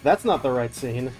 That's not the right scene.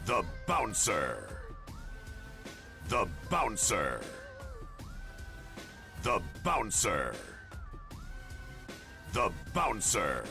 The Bouncer. The Bouncer. The Bouncer. The Bouncer.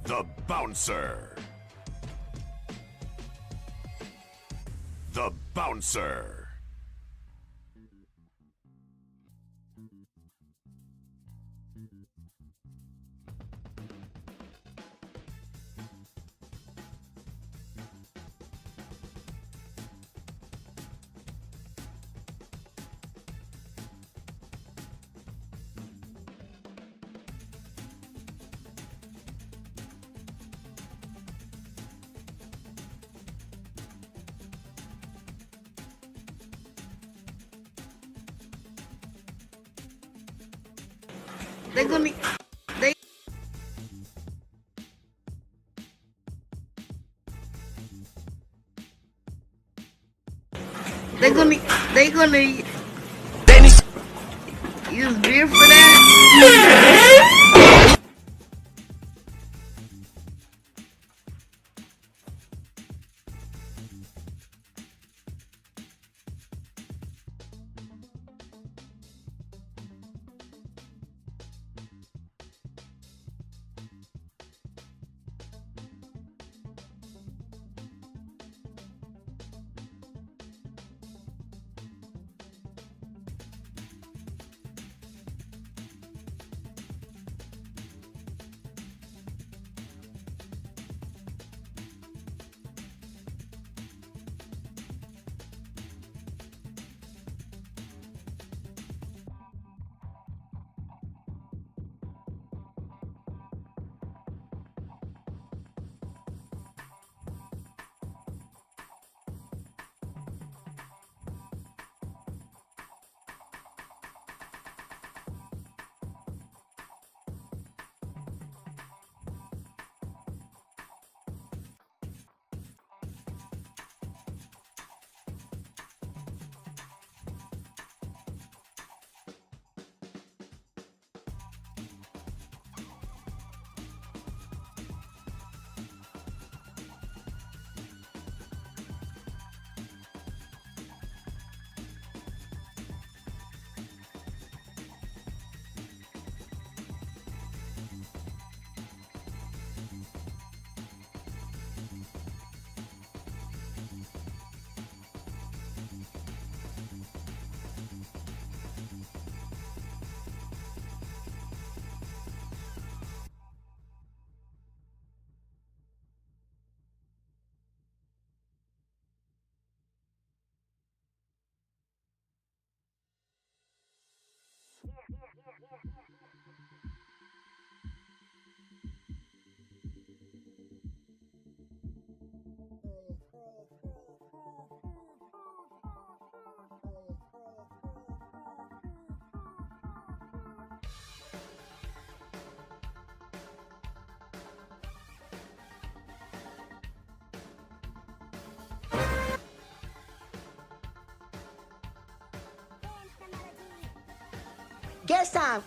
The Bouncer. The Bouncer. They gonna they they gonna they gonna use beer for that. Guess time.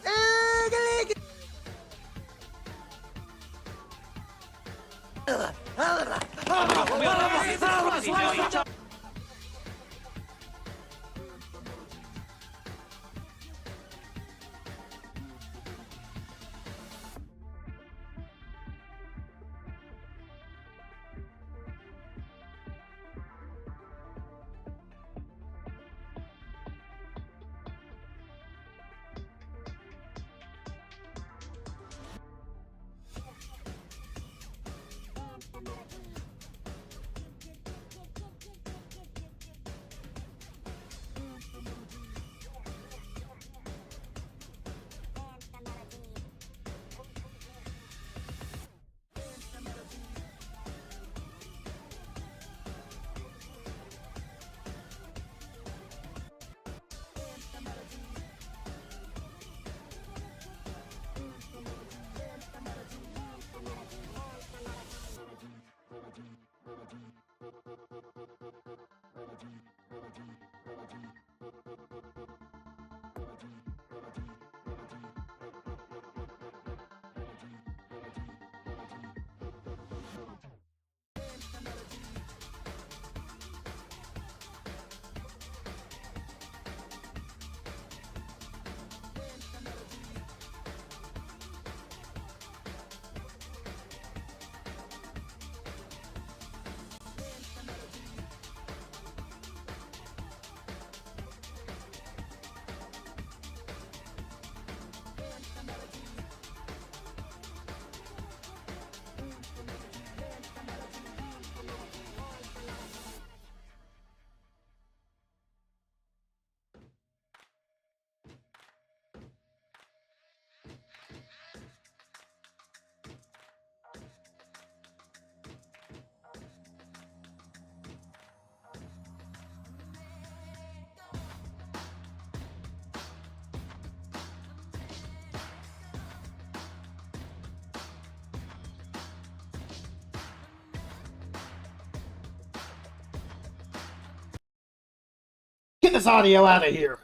Get this audio out of here.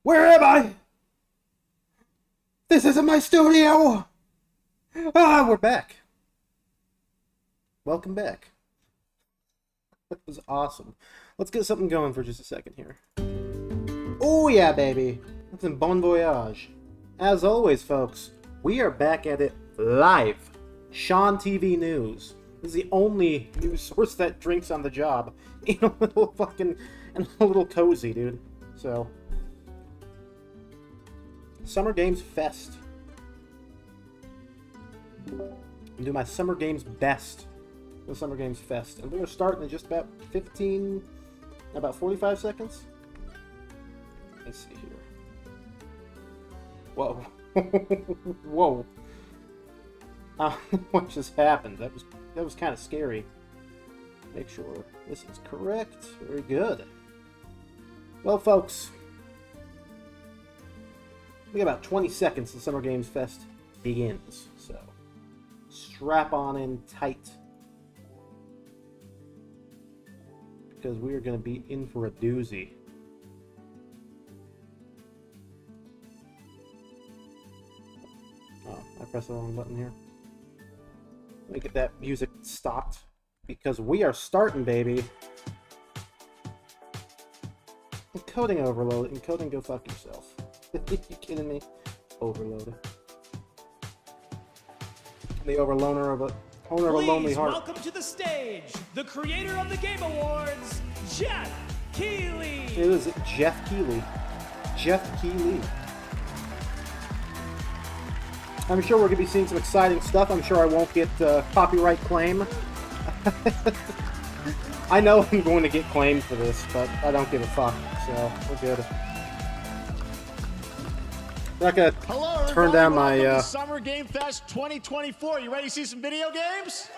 Where am I? This isn't my studio. Ah, we're back. Welcome back. That was awesome. Let's get something going for just a second here. Oh yeah, baby. That's in Bon Voyage. As always, folks, we are back at it live. Sean TV News. This is the only news source that drinks on the job. In a little fucking... and a little cozy, dude. So... Summer Games Fest. I'm doing my Summer Games best. The Summer Games Fest. And we're starting in just about 45 seconds. Let's see here. Whoa. Whoa. What just happened? That was kind of scary. Make sure this is correct. Very good. Well, folks, we got about 20 seconds till Summer Games Fest begins. So, strap on in tight. Because we are going to be in for a doozy. Oh, I pressed the wrong button here. Let me get that music stopped. Because we are starting, baby. Encoding overload. Encoding, go fuck yourself. You kidding me? Overload. The owner of a lonely heart. Welcome to the stage, the creator of the Game Awards, Geoff Keighley. It is Geoff Keighley. Geoff Keighley. I'm sure we're going to be seeing some exciting stuff. I'm sure I won't get copyright claim. I know I'm going to get claimed for this, but I don't give a fuck, so we're good. I'm not going to turn down my... Summer Game Fest 2024. You ready to see some video games?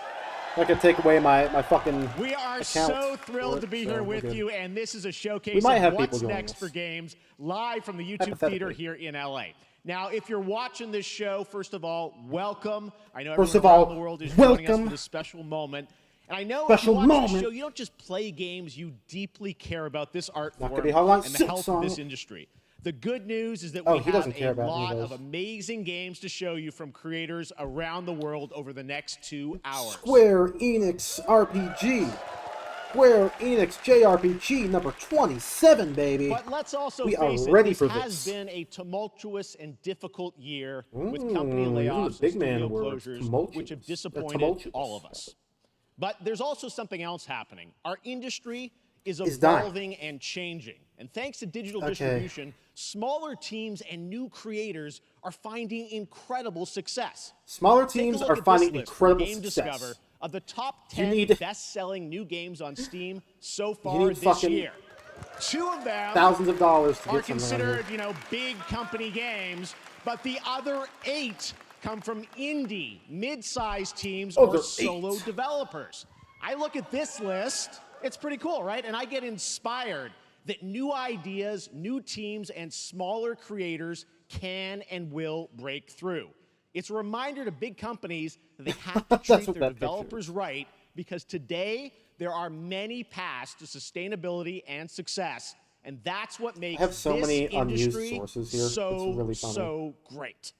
I'm not going to take away my fucking We are so thrilled to be here with you, and this is a showcase of what's next for games, live from the YouTube theater here in LA. Now, if you're watching this show, first of all, welcome. I know everyone around the world is joining us for this special moment. And I know if you watch this show, you don't just play games, you deeply care about this art form and the health of this industry. The good news is that we have a lot of amazing games to show you from creators around the world over the next 2 hours. Square Enix RPG. Square Enix JRPG number 27, baby. But let's also face it, this has been a tumultuous and difficult year with company layoffs and studio closures, which have disappointed all of us. But there's also something else happening. Our industry is evolving and changing. And thanks to digital distribution, smaller teams and new creators are finding incredible success. Smaller teams are finding incredible success. Discover of the top 10 best-selling new games on Steam so far this year. 2 of them thousands of dollars are considered, big company games, but the other 8 come from indie, mid-sized teams or solo developers. I look at this list, it's pretty cool, right? And I get inspired that new ideas, new teams, and smaller creators can and will break through. It's a reminder to big companies that they have to treat their developers right, because today there are many paths to sustainability and success, and that's what makes this industry so great.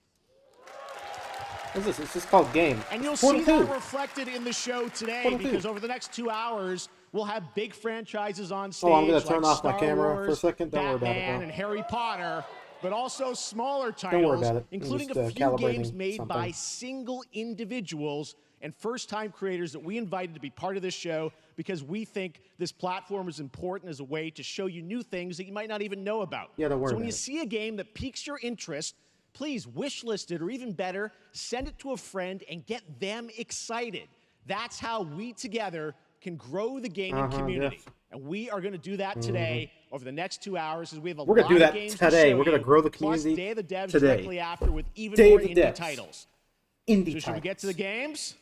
What's this? It's just called Game. And you'll see that reflected in the show today, because over the next 2 hours, we'll have big franchises on stage. Oh, I'm going to turn off my camera for a second. Don't worry about it. Batman and Harry Potter, but also smaller titles, including a few games made by single individuals and first-time creators that we invited to be part of this show because we think this platform is important as a way to show you new things that you might not even know about. Yeah, don't worry so when you see a game that piques your interest, please wish list it, or even better, send it to a friend and get them excited. That's how we together can grow the gaming community. And we are going to do that today over the next 2 hours, as we have a lot of games to show you. We're going to grow the community plus Day of the Devs directly after with even more indie titles. So should we get to the games?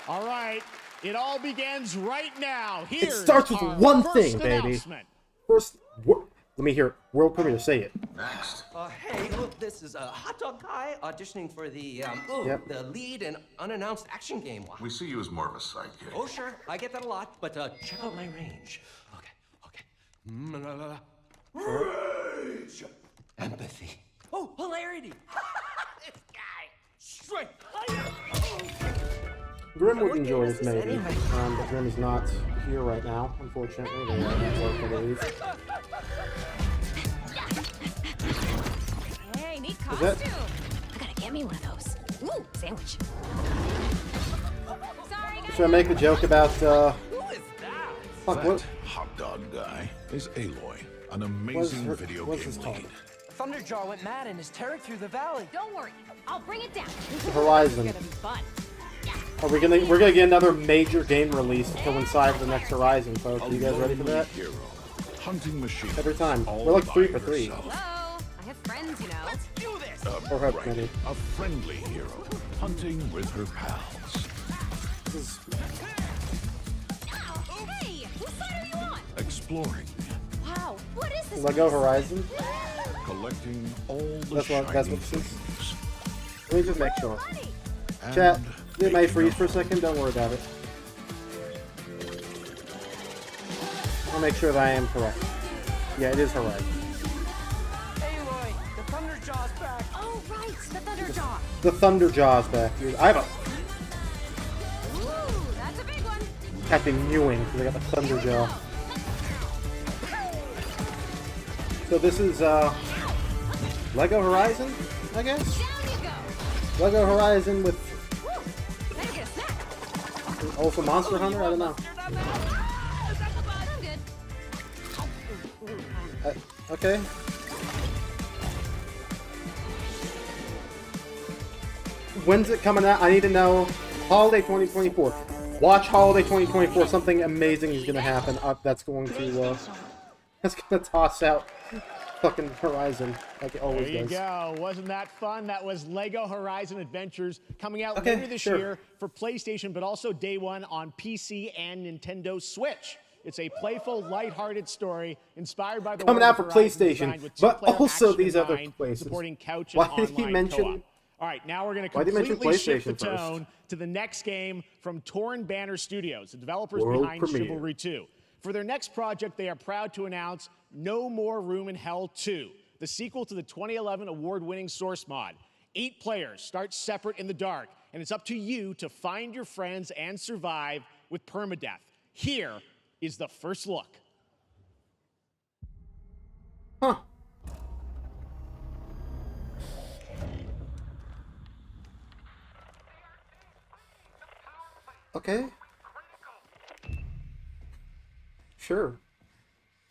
All right. It all begins right now. It starts with one thing, baby. First, let me hear it. World premiere, say it. Next. Hey, look, this is a hot dog guy auditioning for the the lead and unannounced action game. We see you as more of a sidekick. Oh, sure, I get that a lot, but check out my range. Okay, Rage. Empathy. Oh, hilarity. This guy. Straight. Grim would enjoy this maybe, but Grim is not here right now, unfortunately. They are at work, I believe. Hey, neat costume. I gotta get me one of those. Ooh, sandwich. Sorry, guys. Should I make the joke about, Who is that? fuck, what? Hot dog guy is Aloy, an amazing video game lead. Thunderjaw went mad and is tearing through the valley. Don't worry, I'll bring it down. Horizon. It's gonna be fun. We're gonna get another major game release to coincide with the next Horizon, folks. Are you guys ready for that? Hero, hunting machine. Every time. all We're like by 3 for 3. herself. Hello, I have friends, you know. Let's do this. Or hope Right, many. a friendly hero, hunting with her pals. This is Hey, whose side are you on? Exploring, Wow, what is this? Lego place? Horizon. collecting all the That's shiny what this is. things. Let me just make sure. Funny. Chat, And it may making freeze up for a second, don't worry about it. I'll make sure that I am correct. Yeah, it is Horizon. Aloy, the Thunderjaw's back. Oh, right, the Thunderjaw. The Thunder Jaws back, dude. I have a Ooh, that's a big one. Captain Mewing, because I got the Thunder Jaw. So this is, Lego Horizon, I guess? Down you go. Lego Horizon with Woo, better get a snack. also Monster Hunter? I don't know. I'm good. Okay. When's it coming out? I need to know. Holiday 2024. Watch Holiday 2024. Something amazing is gonna happen. That's going to toss out fucking Horizon like it always There you does. go. Wasn't that fun? That was Lego Horizon Adventures coming out Okay, later this sure. year for PlayStation, but also day one on PC and Nintendo Switch. It's a playful, lighthearted story inspired by the Coming world out of for Horizon, PlayStation, designed with but two-player also action these other combined, places. supporting couch Why and did he online mention- co-op. All right, now we're going to Why did he mention completely shift the PlayStation first? tone to the next game from Torn Banner Studios, the developers World behind premiere. Chivalry 2. For their next project, they are proud to announce No More Room in Hell 2, the sequel to the 2011 award-winning Source mod. 8 players start separate in the dark, and it's up to you to find your friends and survive with permadeath. Here is the first look. Huh. Okay. Sure.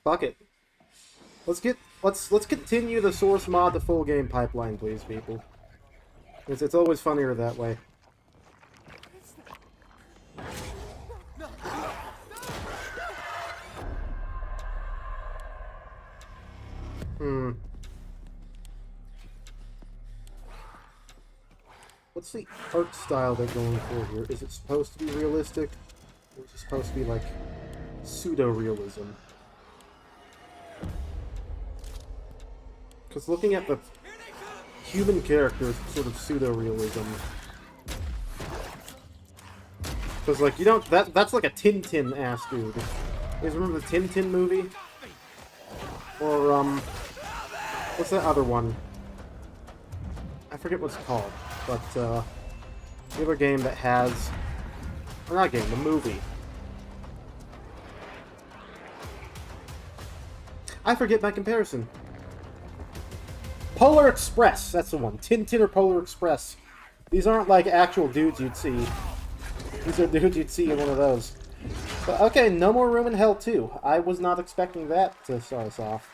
Fuck it. Let's continue the source mod to full game pipeline, please, people. It's always funnier that way. What's the art style they're going for here? Is it supposed to be realistic? Or is it supposed to be like pseudo-realism? Because looking at the human characters, sort of pseudo-realism. Because like you don't that's like a Tintin ass dude. You guys remember the Tintin movie? Or what's that other one? I forget what it's called, but the other game that has, or not game, the movie. I forget my comparison. Polar Express, that's the one. Tintin or Polar Express. These aren't like actual dudes you'd see. These are dudes you'd see in one of those. But okay, No More Room in Hell 2. I was not expecting that to start us off.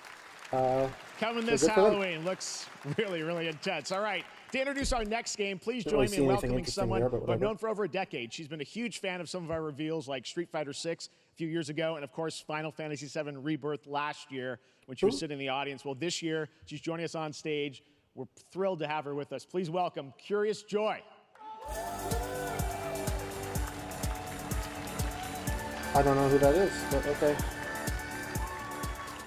Coming So this good for them. Halloween. Looks really, really intense. All right. To introduce our next game, please Didn't join really me see in anything welcoming interesting someone there, but who I've whatever. known for over a decade. She's been a huge fan of some of our reveals like Street Fighter 6 a few years ago, and of course Final Fantasy 7 Rebirth last year when she was sitting in the audience. Well, this year she's joining us on stage. We're thrilled to have her with us. Please welcome Curious Joy. I don't know who that is, but okay.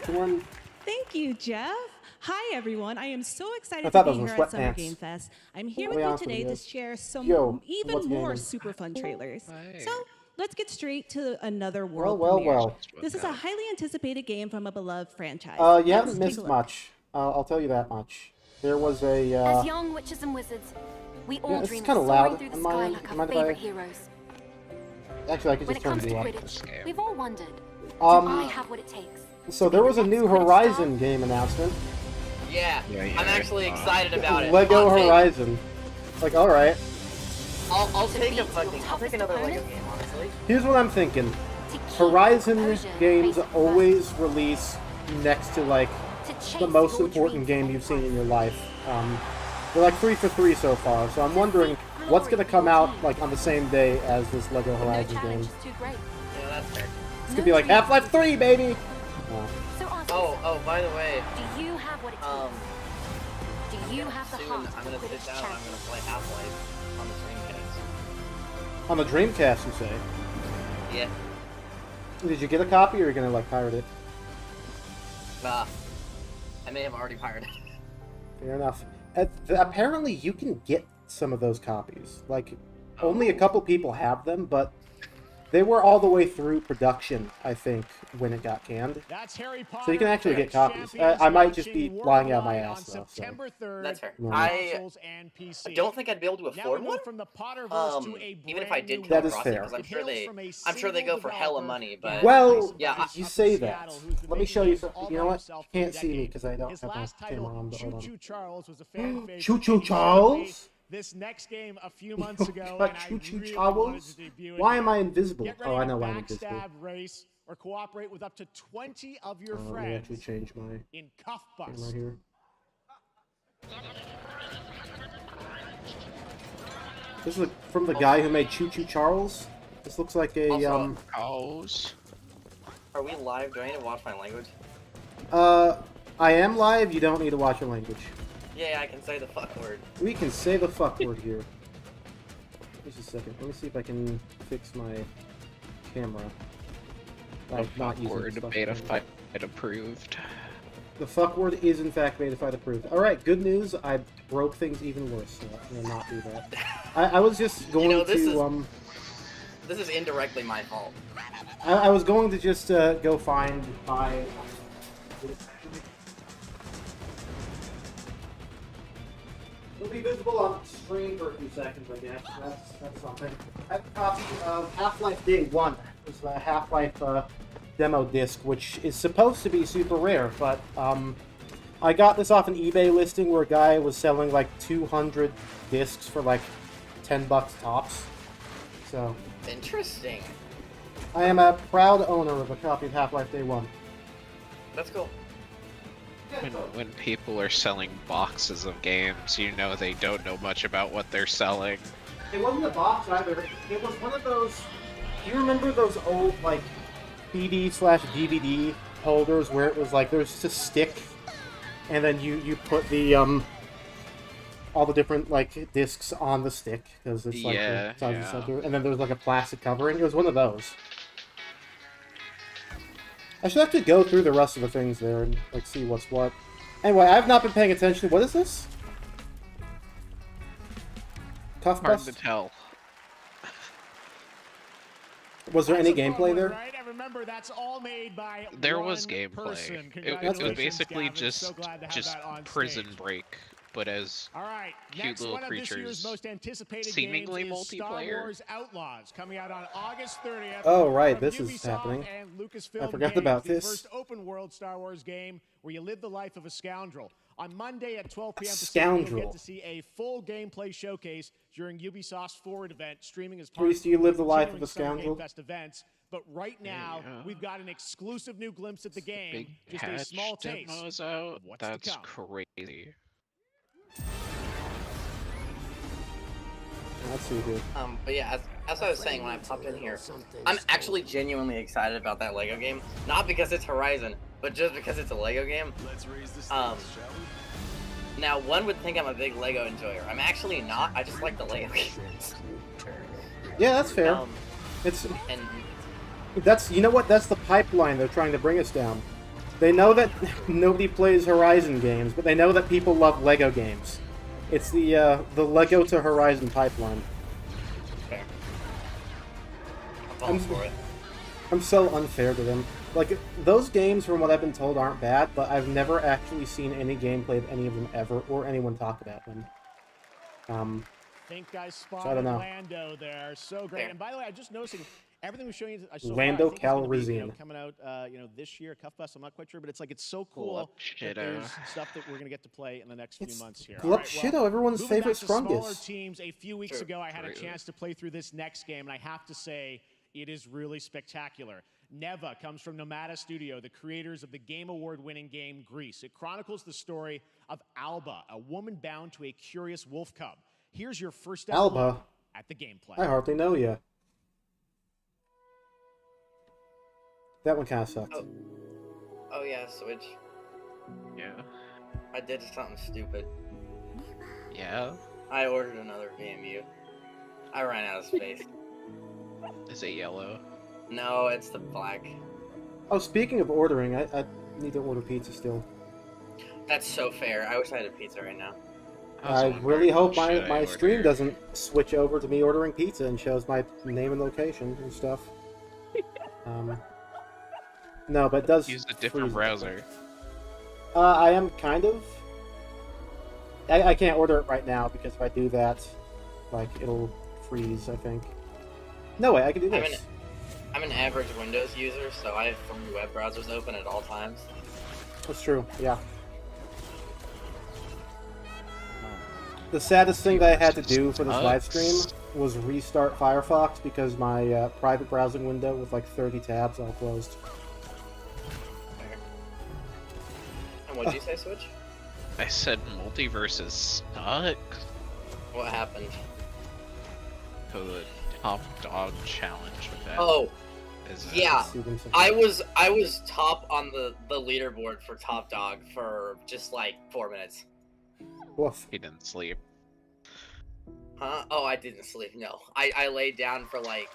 Come on. Thank you, Geoff. Hi, everyone. I am so excited I to thought be those were here at Summer sweatpants. Game Fest. I'm here I'll with be you honest with today you. to share some Yo, even what's more gaming? super fun trailers. So let's get straight to another world Well, premiere. well. This is a highly anticipated game from a beloved franchise. You haven't Let's take missed a look. much. I'll tell you that much. There was a, As young witches and wizards, we all this is dream of kinda soaring loud through the on my sky end. like Mind our if I- favorite heroes. Actually, I could When just it turn comes to you up. Quidditch, we've all wondered, do Um, I have what it takes? So there was a new Horizon game announcement. Yeah, I'm actually excited about it. Lego Hot take. Horizon. Like, alright. I'll take another Lego game, honestly. Here's what I'm thinking. To keep Horizon composure, games face always release next to, like, first, to chase the most your important dreams game you've seen and in your life. They're like 3 for 3 so far, so I'm wondering what's gonna come out, like, on the same day as this Lego no Horizon challenge game. is too great. Yeah, that's fair. It's gonna be like Half-Life 3, baby! So ask Oh, by the way, do you have what it takes? Do you have the soon heart I'm of gonna a sit Quidditch down and I'm champion? gonna play Half-Life on the Dreamcast. On the Dreamcast, you say? Yeah. Did you get a copy, or are you gonna, like, pirate it? Nah. I may have already pirated it. Fair enough. Apparently, you can get some of those copies. Like, only a couple people have them, but they were all the way through production, I think, when it got canned. That's Harry Potter. So you can actually get copies. Champions I might just be launching lying out my worldwide ass, on though. So. September 3rd, That's fair. Yeah. consoles and I PC. don't think I'd be able to Now afford we one. move from the Potterverse to a Even if I brand did new come That is across fair. it, because I'm sure they go for hella money, but Well, yeah, you say that. Let me show you something. You know what? You can't see me because I don't have my camera on, but hold Choo on. Charles was a fan favorite. Choo Choo Charles? This next game a few months ago, But and I Choo Choo really wanted Charles? to debut it Why here. am I invisible? Get ready Oh, I to know why I'm invisible. backstab, race, or cooperate with up to 20 of your Let me friends actually change my in Cuff camera Bust. here. This is from the guy who made Choo Choo Charles. This looks like a Also, are we live? Do I need to watch my language? I am live. You don't need to watch your language. Yeah, I can say the fuck word. We can say the fuck word here. Just a second. Let me see if I can fix my camera. Like, not using Word the stuff beta camera. fight approved. The fuck word is in fact beta fight approved. Alright, good news. I broke things even worse, so I'm gonna not do that. I was just going to, This is indirectly my fault. I was going to just, go find my... It'll be visible on screen for a few seconds, I guess. That's something. I have a copy of Half-Life Day 1. It's the Half-Life demo disc, which is supposed to be super rare, but I got this off an eBay listing where a guy was selling like 200 discs for like $10 tops. So Interesting. I am a proud owner of a copy of Half-Life Day 1. That's cool. When people are selling boxes of games, you know they don't know much about what they're selling. It wasn't a box either. It was one of those. Do you remember those old like CD/DVD holders where it was like there's just a stick, and then you put the all the different like discs on the stick because it's like the size of the center, and then there's like a plastic covering. It was one of those. I should have to go through the rest of the things there and like see what's what. Anyway, I've not been paying attention. What is this? Cuff Hard Bust? to tell. Was there any gameplay there? Right? And remember, that's all made by There one was gameplay. person. It was Congratulations, basically Gavin. So glad to have just that on Prison stage. Break, but as All right, cute next little one of this year's creatures. most anticipated Seemingly games is Star multiplayer. Wars Outlaws, coming out on August 30th. Oh, right, from this is Ubisoft happening. And Lucasfilm I forgot Games, about the this. first open-world Star Wars game where you live the life of a scoundrel. On Monday at 12 p.m. Pacific, you'll Scoundrel. get to see a full gameplay showcase during Ubisoft's Forward event, streaming as part Priest, do you live the life of continuing a Summer Game scoundrel? Fest events. But right now, we've got an exclusive new glimpse at the game, big just a patch small taste demos out. of what's to That's come. crazy. Let's see here. But yeah, as I was saying when I popped in here, I'm actually genuinely excited about that Lego game. Not because it's Horizon, but just because it's a Lego game. Now, one would think I'm a big Lego enjoyer. I'm actually not. I just like the Lego games. Yeah, that's fair. It's that's you know what? That's the pipeline they're trying to bring us down. They know that nobody plays Horizon games, but they know that people love Lego games. It's the Lego to Horizon pipeline. Fair. falling for it. I'm so unfair to them. Like, those games, from what I've been told, aren't bad, but I've never actually seen any gameplay of any of them ever, or anyone talk about them. Think guys So I spotted don't know. Lando there. So great. And by the way, I'm just noticing everything we're showing you so Lando far, I think it's gonna be, Calrissian. coming out, this year, Cuff Bus. I'm not quite sure, but it's like it's so cool that there's stuff that we're gonna get to play in the next few months here. Glup Shido, everyone's moving favorite back to smaller Strungus. teams. A few weeks ago, I had a chance to play through this next game, and I have to say, it is really spectacular. Neva comes from Nomada Studio, the creators of the Game Award-winning game Grease. It chronicles the story of Alba, a woman bound to a curious wolf cub. Here's your first Alba, at the gameplay. I hardly know you. That one kind of sucked. Oh yeah, Switch. Yeah. I did something stupid. Yeah? I ordered another VMU. I ran out of space. Is it yellow? No, it's the black. Oh, speaking of ordering, I need to order pizza still. That's so fair. I wish I had a pizza right now. I really hope my stream doesn't switch over to me ordering pizza and shows my name and location and stuff. No, but it does. Use a different browser. I am kind of. I can't order it right now because if I do that, like, it'll freeze, I think. No way, I can do this. I'm an average Windows user, so I have 3 web browsers open at all times. That's true, yeah. The saddest thing that I had to do for this live stream was restart Firefox because my private browsing window with like 30 tabs all closed. And what did you say, Switch? I said multiverses stuck. What happened? The top dog challenge with that. Oh, yeah. I was top on the leaderboard for top dog for just like 4 minutes. Woof. He didn't sleep. Huh? Oh, I didn't sleep. No, I laid down for like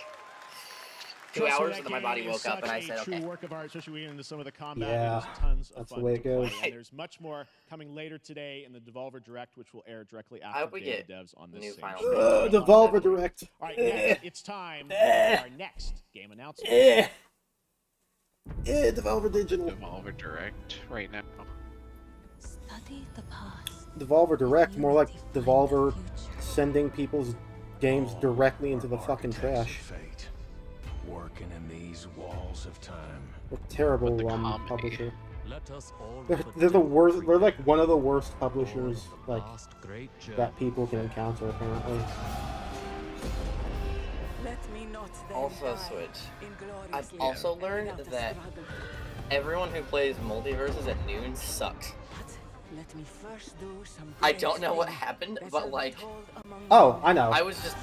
2 hours, and then my body woke up, and I said, "Okay." True work of art, especially when we get into some of the combat. Yeah, There's tons of that's fun the way to it goes. play, and there's much more coming later today in the Devolver Direct, which will air directly I after hope we Beta get Devs on this new same Final stream. Devolver Direct. All right, next, it's time for our next game announcement. Devolver Digital. Devolver Direct right now. Study the past. Devolver Direct, more like Devolver sending people's games directly into the fucking trash. Working in these walls of time. A terrible publisher. They're the worst. They're like one of the worst publishers like that people can encounter apparently. Also, Switch. I've also learned that everyone who plays multiverses at noon sucks. I don't know what happened, but like... Oh, I know. I was just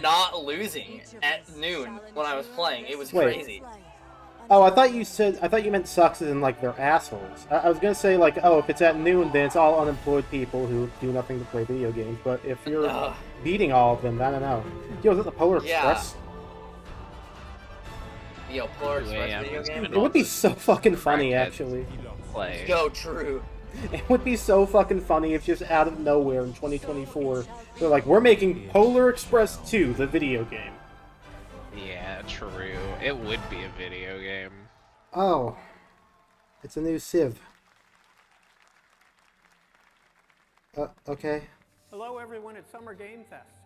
not losing at noon when I was playing. It was crazy. Oh, I thought you meant sucks as in like they're assholes. I was gonna say like, oh, if it's at noon, then it's all unemployed people who do nothing to play video games. But if you're beating all of them, I don't know. Yo, is it the Polar Express? Yo, Polar Express video game? It would be so fucking funny, actually. Yo, true. It would be so fucking funny if just out of nowhere in 2024, they're like, we're making Polar Express 2, the video game. Yeah, true. It would be a video game. Oh. It's a new Civ. Okay. Hello everyone at Summer Game Fest.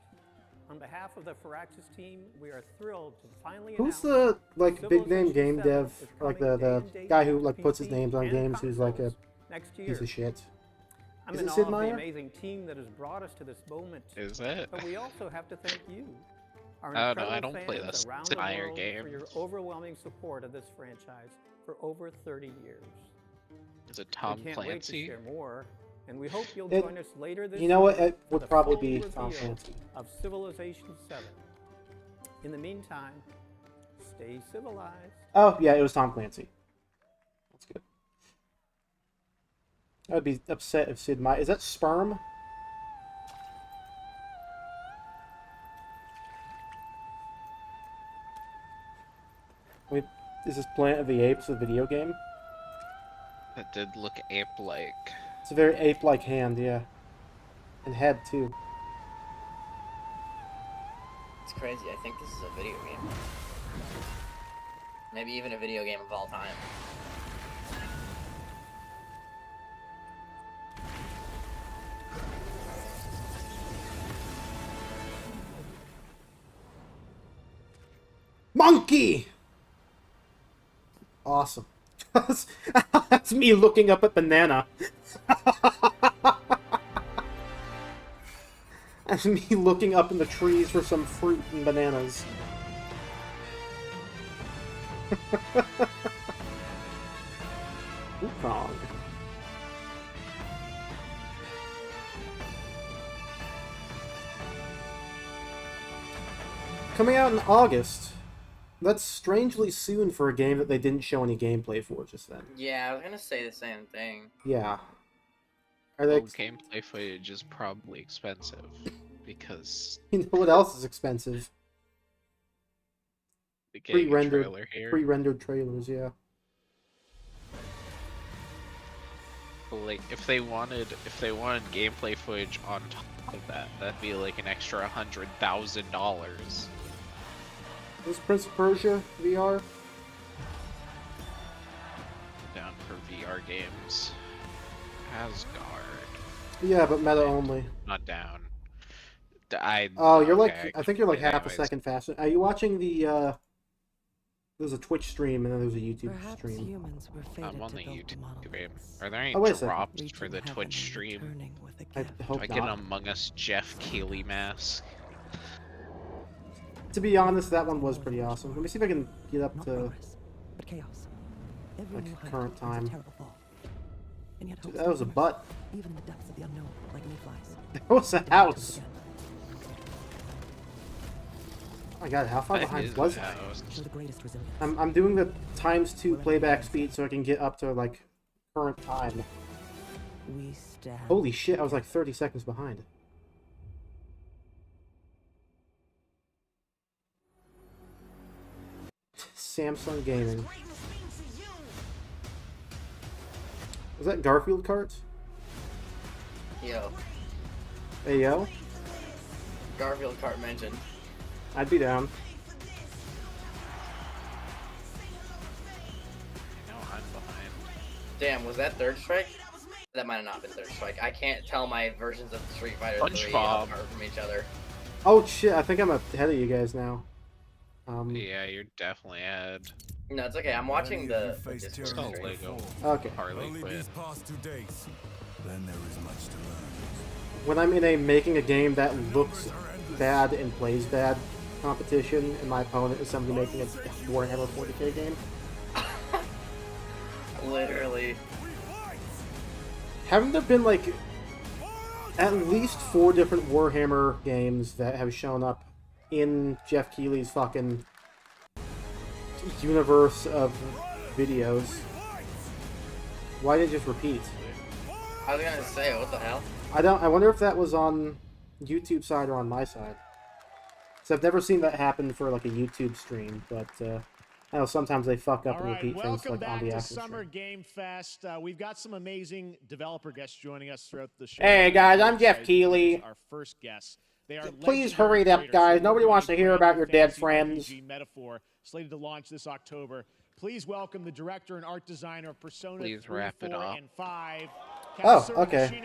On behalf of the Firaxis team, we are thrilled to finally Who's the, like, big name game dev, like the guy who, like, puts his names on games who's, like, a piece of shit? I'm Is in it awe Sid of the Meier? amazing team that has brought us to this moment. Is it? But we also have to thank you, our Oh no, I incredible don't play fans the around Sid the Meier world game. for your overwhelming support of this franchise for over 30 years. Is it Tom we can't wait to Clancy? share more, and we hope you'll It- join us later this you know what? year It for would the probably full be reveal Tom Clancy. of Civilization 7. In the meantime, stay civilized. Oh, yeah, it was Tom Clancy. That's good. I would be upset if Sid Meier... Is that Sperm? Wait, is this Planet of the Apes a video game? That did look ape-like. It's a very ape-like hand, yeah. And head, too. It's crazy. I think this is a video game. Maybe even a video game of all time. Monkey! Awesome. That's me looking up at banana. That's me looking up in the trees for some fruit and bananas. Wukong. Coming out in August. That's strangely soon for a game that they didn't show any gameplay for just then. Yeah, I was gonna say the same thing. Yeah. Are they... gameplay footage is probably expensive, because... You know what else is expensive? The game trailer here. Pre-rendered trailers, yeah. Like, if they wanted gameplay footage on top of that, that'd be like an extra $100,000. Is Prince of Persia VR? Down for VR games. Asgard. Yeah, but meta only. Not down. Oh, you're like... I think you're like half a second faster. Are you watching the, There's a Twitch stream and then there's a YouTube stream. I'm on the YouTube stream. Are there any drops for the Twitch stream? I hope Do I not. get an Among Us Geoff Keighley mask? To be honest, that one was pretty awesome. Let me see if I can get up to like current time. Dude, that was a butt. That was a house. Oh my god, how far behind was I? I'm doing the ×2 playback speed so I can get up to like current time. Holy shit, I was like 30 seconds behind. Samsung Gaming. Was that Garfield carts? Yo. Hey yo? Garfield cart mentioned. I'd be down. No, I'm behind. Damn, was that Third Strike? That might have not been Third Strike. I can't tell my versions of Street Fighter 3 apart from each other. Oh shit, I think I'm ahead of you guys now. Yeah, you're definitely ahead. No, it's okay. I'm watching the It's called Lego. Okay. Harley quit. Then there is much to learn. When I'm in a making a game that looks bad and plays bad competition, and my opponent is somebody making a Warhammer 40k game. Literally. Haven't there been like at least 4 different Warhammer games that have shown up in Geoff Keighley's fucking universe of videos? Why did it just repeat? I was gonna say, what the hell? I wonder if that was on YouTube side or on my side. So I've never seen that happen for like a YouTube stream, but I know sometimes they fuck up and repeat things like on the actual Summer stream. Game Fest. We've got some amazing developer guests joining us throughout the show. Hey guys, I'm Geoff Keighley. Our first guest. They are Please hurry it up, guys. Nobody wants to hear about your dead friends. Metaphor, slated to launch this October. Please welcome the director and art designer of Persona 3, wrap it 4, up. and 5. Oh, okay.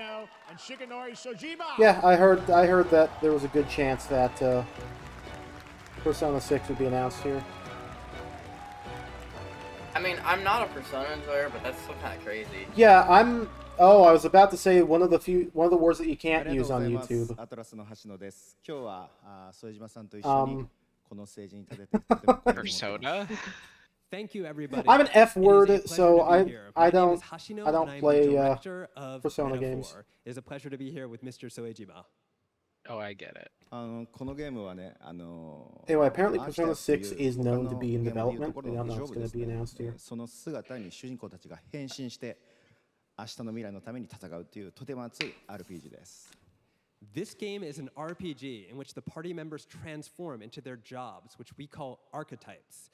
And Shigenori Sojima. Yeah, I heard that there was a good chance that Persona 6 would be announced here. I mean, I'm not a Persona enjoyer, but that's still kind of crazy. Yeah, I'm. Oh, I was about to say one of the words that you can't use on YouTube. Persona? Thank you, everybody. I'm an F word, It is a pleasure so to be here. I My name don't is Hashino, I don't and I'm the play director of Persona Metaphor. games. It is a pleasure to be here with Mr. Soejima. Oh, I get it. Anyway, apparently Persona 6 is known to be in development. We don't know if it's going to be announced here. その姿に主人公たちが変身して明日の未来のために戦うというとても熱い RPG です。 This game is an RPG in which the party members transform into their jobs, which we call archetypes.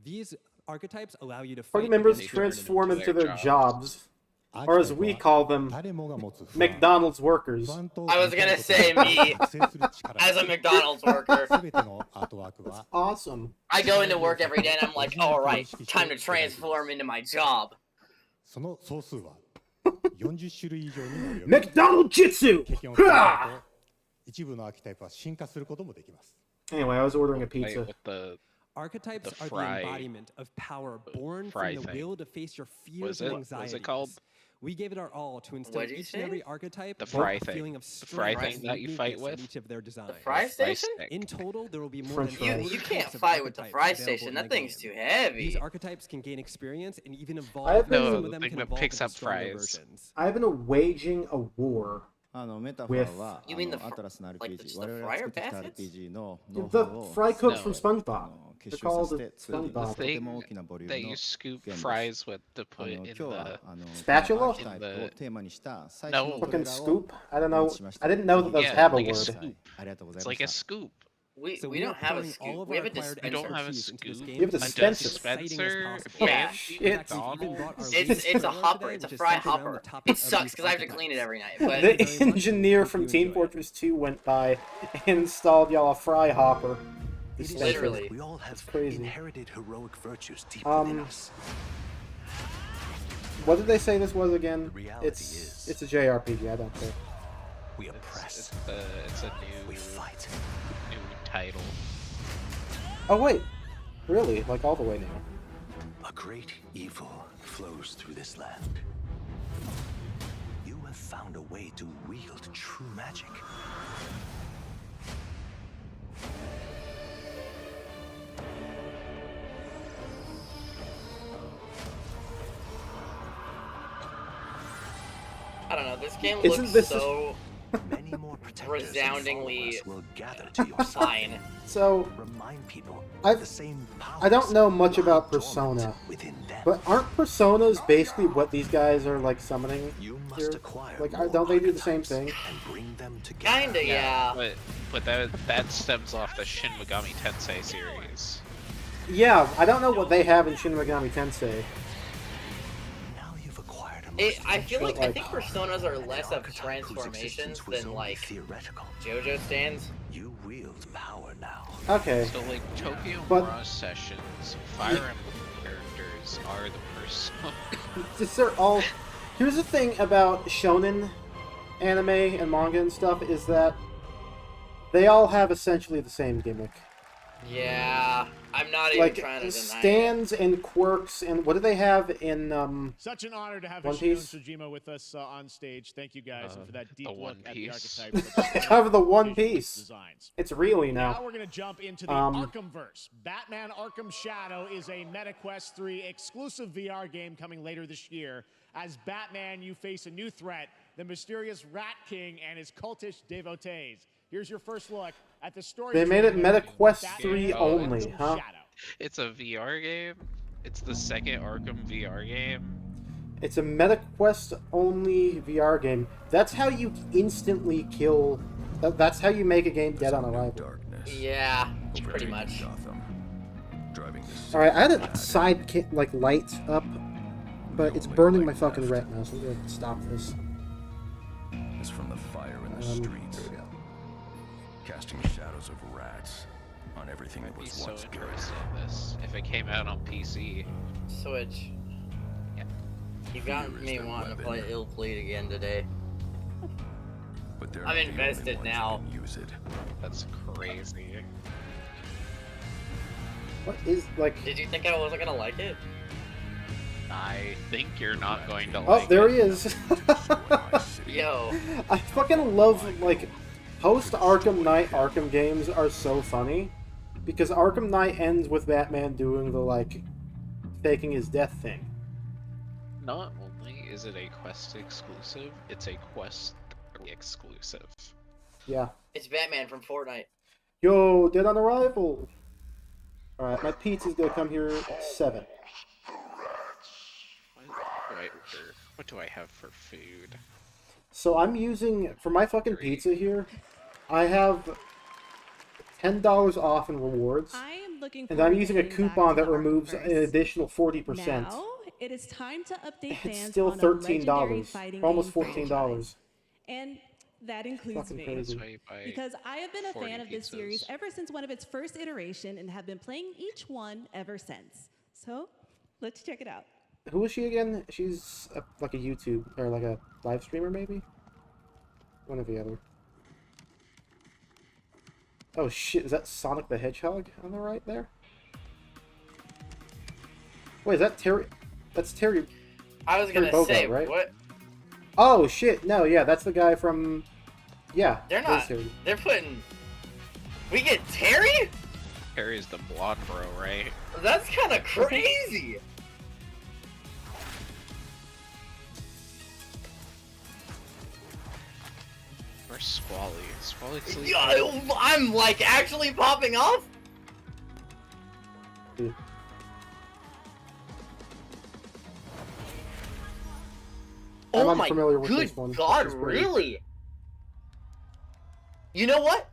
These archetypes allow you to fight Party members against transform into their jobs. Or as we call them, McDonald's workers. I was gonna say me as a McDonald's worker. That's awesome. I go into work every day and I'm like, all right, time to transform into my job. McDonald Jitsu! Anyway, I was ordering a pizza. Archetypes are the embodiment of power born from the will to face your fears and anxieties. What's it called? We gave it our all to instill each and every archetype the fry a thing. feeling of The fry thing that you fight with. Each of their designs. The fry station? In total, there will be more than you can't fight with the fry station. That thing's too heavy. These archetypes can gain experience and even evolve. Some of them can evolve picks up into stronger fries. versions. I've been waging a war with... You mean the fryer baskets? The fry cooks from SpongeBob. They're called SpongeBob. The thing that you scoop fries with to put in the... Spatula? No. Fucking scoop? I don't know. I didn't know that those have a like word. It's like a scoop. We don't have a scoop. We have a dispenser. You don't have a scoop? You have a dispenser. Yeah. Shit. It's a hopper. It's a fry hopper. It sucks because I have to clean it every night. But the engineer from Team Fortress 2 went by and installed y'all a fry hopper. Literally. We all have crazy. inherited heroic virtues deep within us. What did they say this was again? It's a JRPG. I don't care. We oppress. It's a new. We fight. New title. Oh wait, really? Like all the way now? A great evil flows through this land. You have found a way to wield true magic. I don't know. This game looks so resoundingly fine. So, remind people I don't know much about Persona, but aren't Personas basically what these guys are like summoning here? Like, don't they do the same thing? Kinda, yeah. But that stems off the Shin Megami Tensei series. Yeah, I don't know what they have in Shin Megami Tensei. I feel like I think Personas are less of transformations than like JoJo stands. You wield power now. Okay. So like Tokyo But- Mirage Sessions, Fire Emblem characters are the Persona. They're all. Here's the thing about shonen anime and manga and stuff is that they all have essentially the same gimmick. Yeah, I'm not even Like trying to deny stands and quirks and what do they have in Such an honor to have One Yoshino Piece? Tsujima with us on stage. Thank you guys and for that deep look at the Piece. archetypes. Cover the One Piece. Designs. It's really Now now. we're going to jump into the Arkhamverse. Batman Arkham Shadow is a MetaQuest 3 exclusive VR game coming later this year. As Batman, you face a new threat, the mysterious Rat King and his cultish devotees. Here's your first look at the story. They made it MetaQuest 3 Oh, only, huh? It's a VR game. It's the second Arkham VR game. It's a MetaQuest only VR game. That's how you instantly kill. That's how you make a game dead on arrival. Yeah, pretty much. Alright, I had a side like light up, but it's burning my fucking retina, so I'm gonna stop this. It's from the fire in the streets. Casting shadows of rats on everything that I'd be was so once good. interested in this if it came out on PC. Switch. Yeah. You got me wanting to play Ill Fleet again today. But they're I'm not the only invested ones now. who can use it. That's crazy. What is like? Did you think I wasn't gonna like it? I think you're not going to Oh, like there it. he is. Yo. I fucking love like post Arkham Knight Arkham games are so funny because Arkham Knight ends with Batman doing the like faking his death thing. Not only is it a Quest exclusive, it's a Quest 3 exclusive. Yeah. It's Batman from Fortnite. Yo, dead on arrival. Alright, my pizza's gonna come here at 7. What do I have for food? So I'm using, for my fucking pizza here, I have $10 off in rewards. I am looking and I'm forward to using a heading back coupon to that removes an Arkhamverse. additional 40%. Now it is time to update fans It's still on a legendary $13, fighting almost game $14. franchise. And that includes Fucking me. crazy. Because I have been a 40 fan of this pizzas. series ever since one of its first iteration and have been playing each one ever since. So, let's check it out. Who is she again? She's like a YouTube or like a live streamer, maybe. One or the other. Oh shit! Is that Sonic the Hedgehog on the right there? Wait, is that Terry? That's Terry. I was gonna Terry Bogard, say, right? what? Oh shit! No, yeah, that's the guy from. Yeah, They're that's not. Terry. They're putting. We get Terry? Terry's the blonde bro, right? That's kind of crazy. Where's Squally? Squally sleeping? Yo, I'm like actually popping off. Dude. Oh I'm my unfamiliar with good this one. God, This is pretty- really? You know what?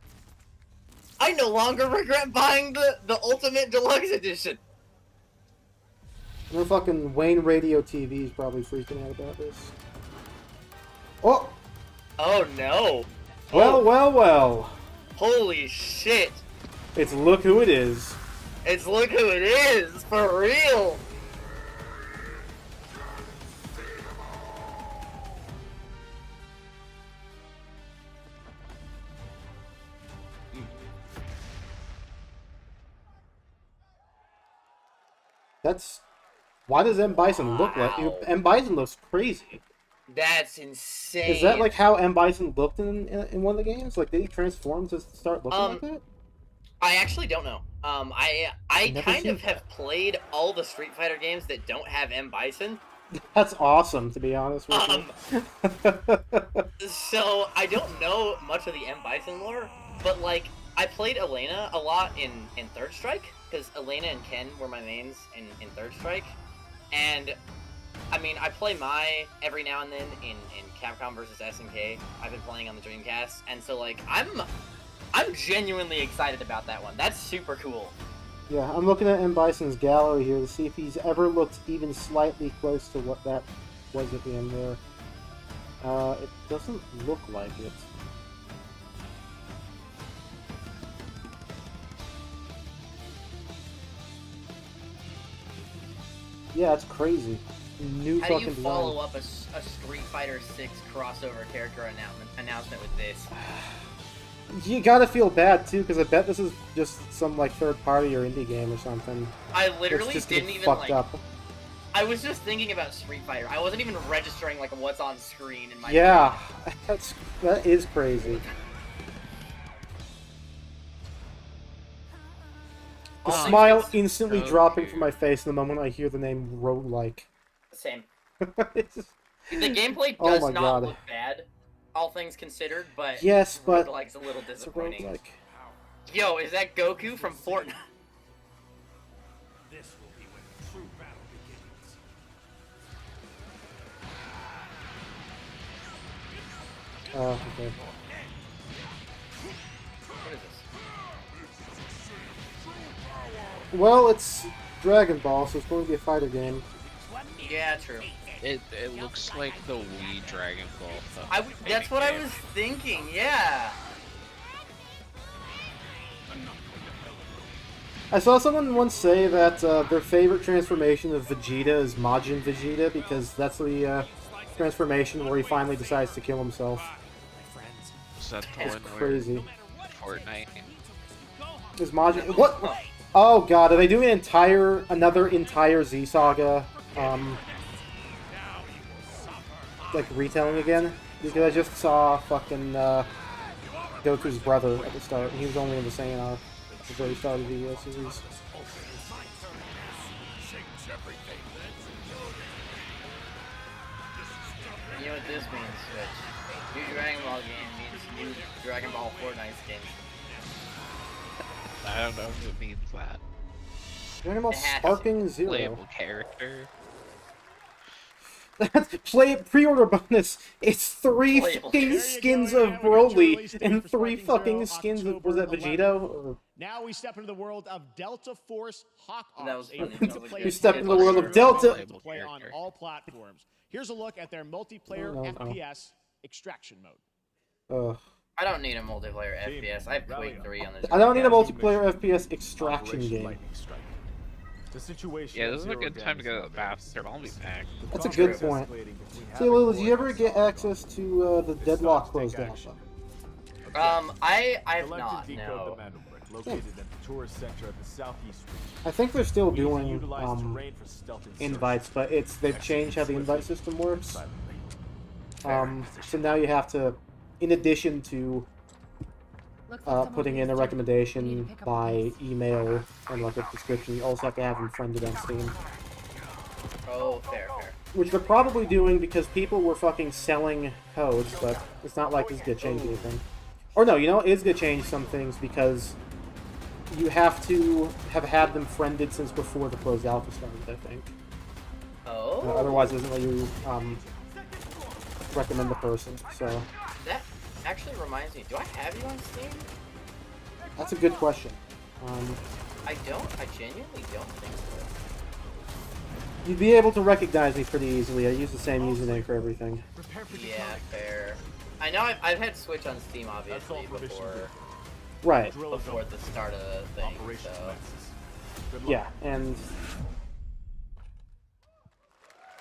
I no longer regret buying the Ultimate Deluxe Edition. No fucking Wayne Radio TV is probably freaking out about this. Oh! Oh no. Well, well, well. Holy shit. It's Look Who It Is. It's Look Who It Is, for real. That's... Why does M. Bison look like... M. Bison looks crazy. That's insane. Is that like how M. Bison looked in one of the games? Like, did he transform to start looking like that? I actually don't know. I never kind seen of have played all the Street Fighter games that don't have M. Bison. That's awesome, to be honest with you. So I don't know much of the M. Bison lore, but like I played Elena a lot in Third Strike because Elena and Ken were my mains in Third Strike, and I mean I play Mai every now and then in Capcom vs SNK. I've been playing on the Dreamcast, and so like I'm genuinely excited about that one. That's super cool. Yeah, I'm looking at M. Bison's gallery here to see if he's ever looked even slightly close to what that was at the end there. It doesn't look like it. Yeah, it's crazy. New How do fucking you design. follow up a Street Fighter 6 crossover character announcement with this? You gotta feel bad too, because I bet this is just some like third party or indie game or something. I literally just didn't getting even fucked like. up. I was just thinking about Street Fighter. I wasn't even registering like what's on screen in my. Yeah, that is crazy. The smile instantly dropping from my face the moment I hear the name roguelike. Same. It's just- The gameplay Oh does my not God. look bad, all things considered, but Yes, but roguelike's a little it's a disappointing. roguelike. Yo, is that Goku from Fortnite? This will be when the true battle begins. Oh, okay. What is this? Well, it's Dragon Ball, so it's going to be a fighter game. Yeah, true. It looks like the Wii Dragon Ball. That's what I was thinking. Yeah. I saw someone once say that their favorite transformation of Vegeta is Majin Vegeta because that's the transformation where he finally decides to kill himself. Is that the It's one crazy. where Fortnite? Is Majin... What? Oh god, are they doing another entire Z Saga, like retelling again? Because I just saw fucking Goku's brother at the start, and he was only in the Saiyan arc at the very start of the series. You know what this means, Switch? New Dragon Ball game means new Dragon Ball Fortnite skin. I don't know if it means that. Dragon Ball Sparking Zero. Playable character. Pre-order bonus. It's 3 Playable. fucking skins of Broly and 3 fucking skins of, was that Vegito? Or... Now we step into the world of Delta Force Hawk That was Ops, a funny. multiplayer You step into the world of Delta. to play on all platforms. Here's a look at their multiplayer FPS extraction mode. I don't need a multiplayer FPS. I have Quake 3 on this. I don't need a multiplayer FPS extraction game. Yeah, this is a good time to go to the bathroom. I'll be back. That's a good point. Say, Lil, did you ever get access to the Deadlock closed down? I have not, no. I think they're still doing invites, but they've changed how the invite system works. So now you have to, in addition to putting in a recommendation by email and like a description, you also have to have them friended on Steam. Oh, fair. Which they're probably doing because people were fucking selling codes, but it's not like it's gonna change anything. Or no, you know, it is gonna change some things because you have to have had them friended since before the closed alpha started, I think. Oh. Otherwise, it doesn't let you recommend the person. So that actually reminds me. Do I have you on Steam? that's a good question. I don't. I genuinely don't think so. You'd be able to recognize me pretty easily. I use the same username for everything. Yeah, fair. I know I've had Switch on Steam obviously before. Right. Before the start of the thing. So. Yeah, and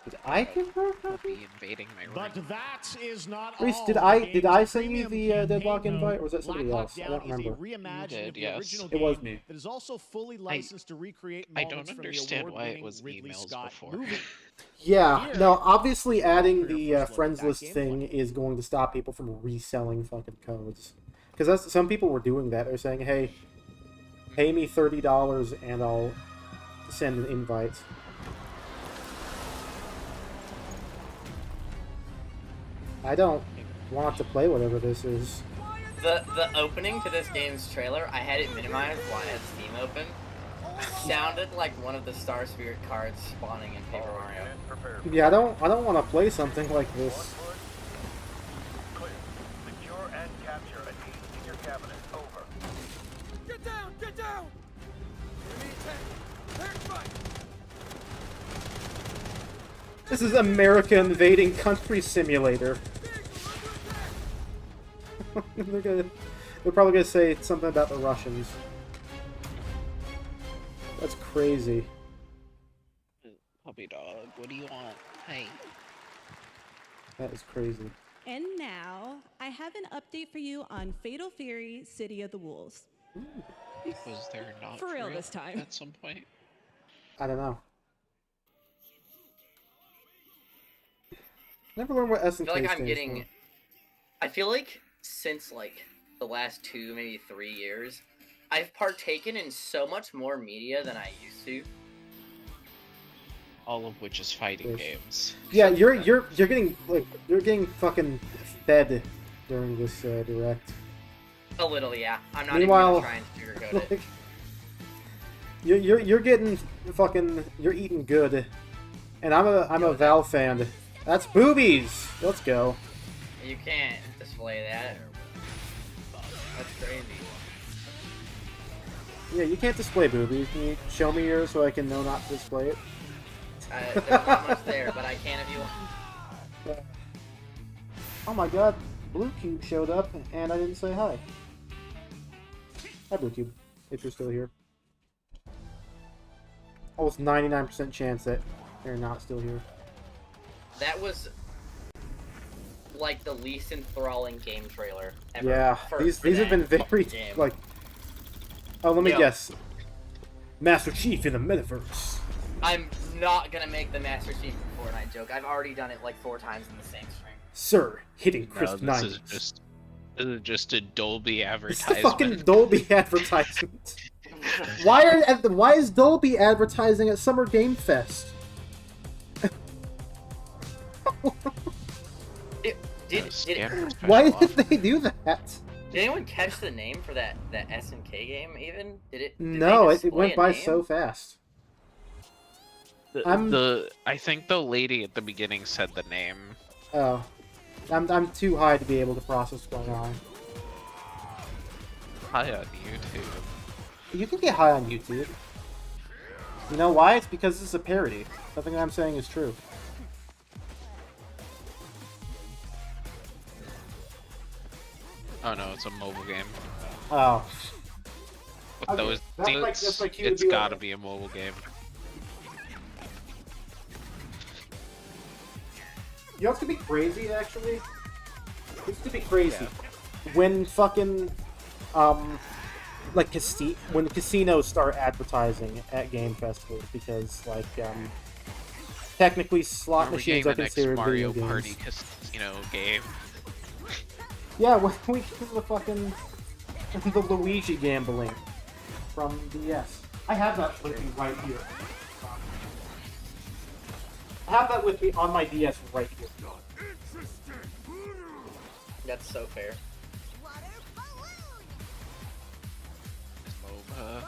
did I give her a copy? Invading my room. But that is not Reese, all. did I send you the Deadlock invite, or was that somebody else? I don't remember. Reimagined yes. original It was game me. That is also fully licensed to recreate I moments don't from the understand why it award-winning was Ridley emails Scott before. movie. Yeah, no, obviously adding the friends list thing is going to stop people from reselling fucking codes. Because some people were doing that. They're saying, hey, pay me $30 and I'll send an invite. I don't want to play whatever this is. The opening to this game's trailer, I had it minimized while I had Steam open. Sounded like one of the Star Spirit cards spawning in Paper Mario. Yeah, I don't want to play something like this. Secure and capture a key in your cabinet. Over. Get down! Get down! Enemy attack! This is America invading country simulator. They're probably gonna say something about the Russians. That's crazy. Puppy dog, what do you want? Hey. That is crazy. And now, I have an update for you on Fatal Fury: City of the Wolves. Was there not For real this time. at some point? I don't know. Never learned what S and I feel K like I'm stands getting. for. I feel like since like the last 2, maybe 3 years, I've partaken in so much more media than I used to. All of which is fighting games. Yeah, you're getting fucking fed during this direct. A little, yeah. I'm not Meanwhile, even trying to sugarcoat it. You're getting fucking, you're eating good, and I'm a Valve fan. That's boobies. Let's go. You can't display that. That's crazy. Yeah, you can't display boobies. Can you show me yours so I can know not to display it? There's not much there, but I can if you want. Oh my god, Blue Cube showed up and I didn't say hi. Hi Blue Cube, if you're still here. Almost 99% chance that you're not still here. That was like the least enthralling game trailer ever. Yeah, these have been very game. like. Oh, let me Yo. guess. Master Chief in the metaverse. I'm not gonna make the Master Chief Fortnite joke. I've already done it like 4 times in the same stream. Sir, hitting crisp No, this 90s. is just a Dolby It's the advertisement. fucking Dolby advertisement. Why is Dolby advertising at Summer Game Fest? Why did they do that? Did anyone catch the name for that SNK game even? Did No, they it display went a by name? so fast. I think the lady at the beginning said the name. Oh. I'm too high to be able to process what's going on. Hi on YouTube. You can get high on YouTube. You know why? It's because this is a parody. Nothing I'm saying is true. Oh no, it's a mobile game. Oh. With Okay, those that's dudes, like it's gotta be a mobile game. You know what's gonna be crazy, actually? It's gonna be crazy. When fucking, like, when casinos start advertising at game festivals, because, like, technically slot machines are considered Mario video Party games. casino game. Yeah, when we get the fucking, the Luigi gambling from DS. I have that with me right here. I have that with me on my DS right here. That's so fair. MOBA.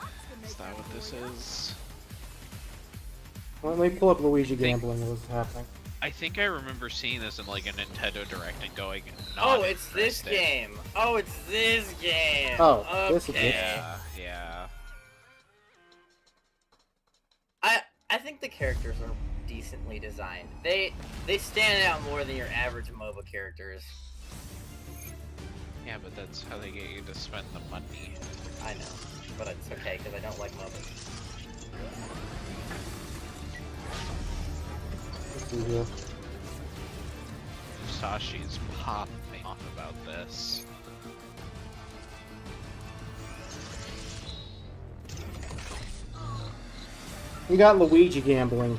Is that what this is? Let me pull up Luigi gambling. What was happening? I think I remember seeing this in like a Nintendo Direct and going, Oh, it's this game. Oh, it's this game. Oh, okay. this is it. Yeah. I think the characters are decently designed. They stand out more than your average MOBA characters. Yeah, but that's how they get you to spend the money. I know, but it's okay because I don't like MOBAs. Sashi's popping off about this. We got Luigi gambling.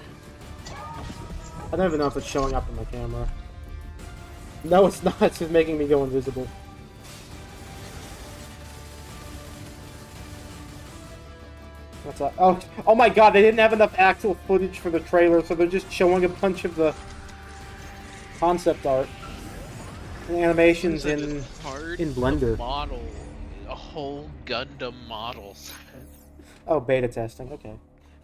I don't even know if it's showing up on my camera. No, it's not. It's just making me go invisible. What's up? Oh my god, they didn't have enough actual footage for the trailer, so they're just showing a bunch of the concept art and animations in Blender. Model, a whole Gundam model. Oh, beta testing. Okay.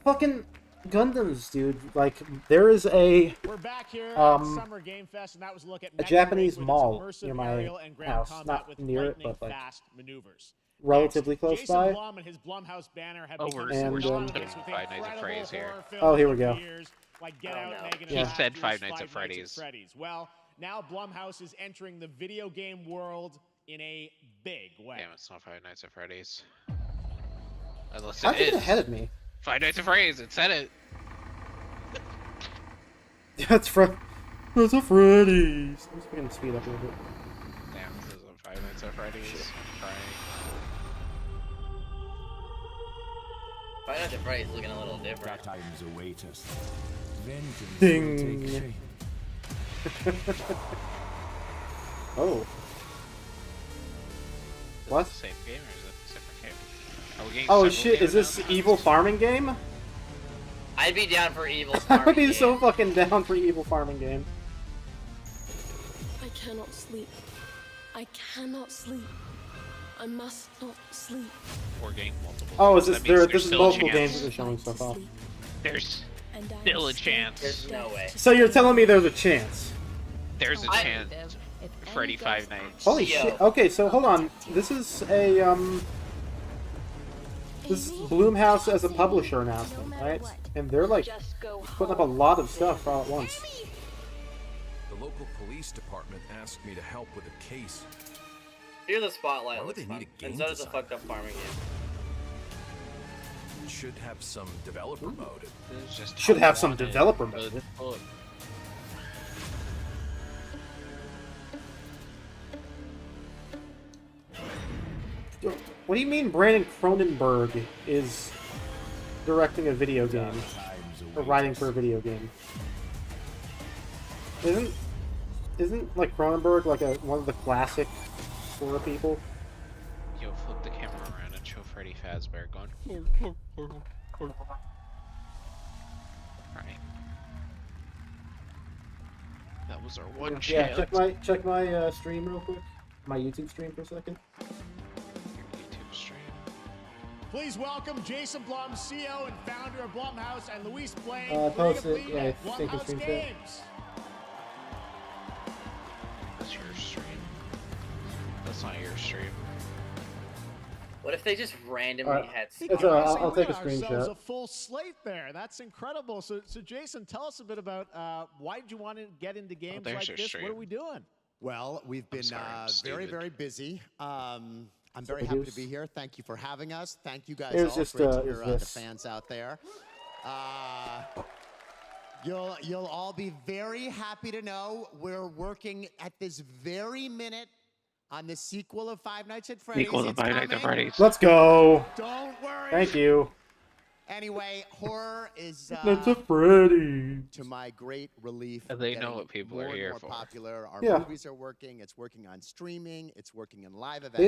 Fucking Gundams, dude. Like, there is a We're back here at Summer Game Fest, and that was a look at a Japanese mall near my aerial and ground house. combat Not with near it, but like fast maneuvers. relatively close Jason by. Blum and his Blumhouse banner have Oh, become we're synonymous putting with Five Nights at Freddy's here. horror films Oh, here we of go. years, like Get Out, no. Megan He and said Fox, Five Nights at Freddy's. Well, now Blumhouse is entering the video game world in a big way. Damn, it's not Five Nights at Freddy's. Unless How'd it you get is. ahead of me? Five Nights at Freddy's, it said it. That's That's a Freddy's. I'm just gonna speed up a little bit. Damn, this isn't Five Nights at Freddy's. I'm trying. Five Nights at Freddy's looking a little different. Times await us. Vengeance Ding. will take shape. Oh. What? Is it the same game or is it a different game? Are we getting Oh several shit, is games this now? evil farming game? I'd be down for Evil I Farming would be game. so fucking down for evil farming game. I cannot sleep. I cannot sleep. I must not sleep. We're getting multiple. Oh, is games. this That means there? there's This is still a multiple chance. games that they're showing stuff off. There's And I still a am chance. There's no way. So you're telling me there's a chance? There's a chance. Freddy Five Nights. Holy Yo. shit! Okay, so hold on. This is a this is Bloomhouse as a publisher announcement, right? And they're like putting up a lot of stuff all at once. The local police department asked me to help with a case. Here's the spotlight. Why would Looks they fun. need a game And so does the designer? fucked up farming game. It should have some developer mode. It's just Should have some unwanted. developer mode. Good book. What do you mean Brandon Cronenberg is directing a video game? Or writing for a video game? Isn't like Cronenberg like one of the classic horror people? Yo, flip the camera around and show Freddy Fazbear going. Right. That was our one Yeah, chance. check my stream real quick. My YouTube stream for a second. YouTube stream. Please welcome Jason Blum, CEO and founder of Blumhouse, and Luis Blaine, post creative it. lead Yeah, at take a Blumhouse screenshot. Games. That's your stream. That's not your stream. What if they just randomly had I'll take a Ourselves screenshot. a full slate there. That's incredible. So Jason, tell us a bit about why did you want to get into games there's like your this? stream. What are we doing? Well, we've been sorry, I'm very, stupid. very busy. I'm What's very up, happy Deuce? to be here. Thank you for having us. Thank you guys Here's all. just, Great to is hear the this. fans out there. You'll all be very happy to know we're working at this very minute on the sequel of Five Nights at Freddy's. Sequel to It's Five Nights at coming. Freddy's. Let's go. Don't worry. Thank you. Anyway, horror is That's a Freddy. to my great relief. And they know getting what people more are and here more for. Popular. Our Yeah. movies are working. It's working on streaming. It's working in live events.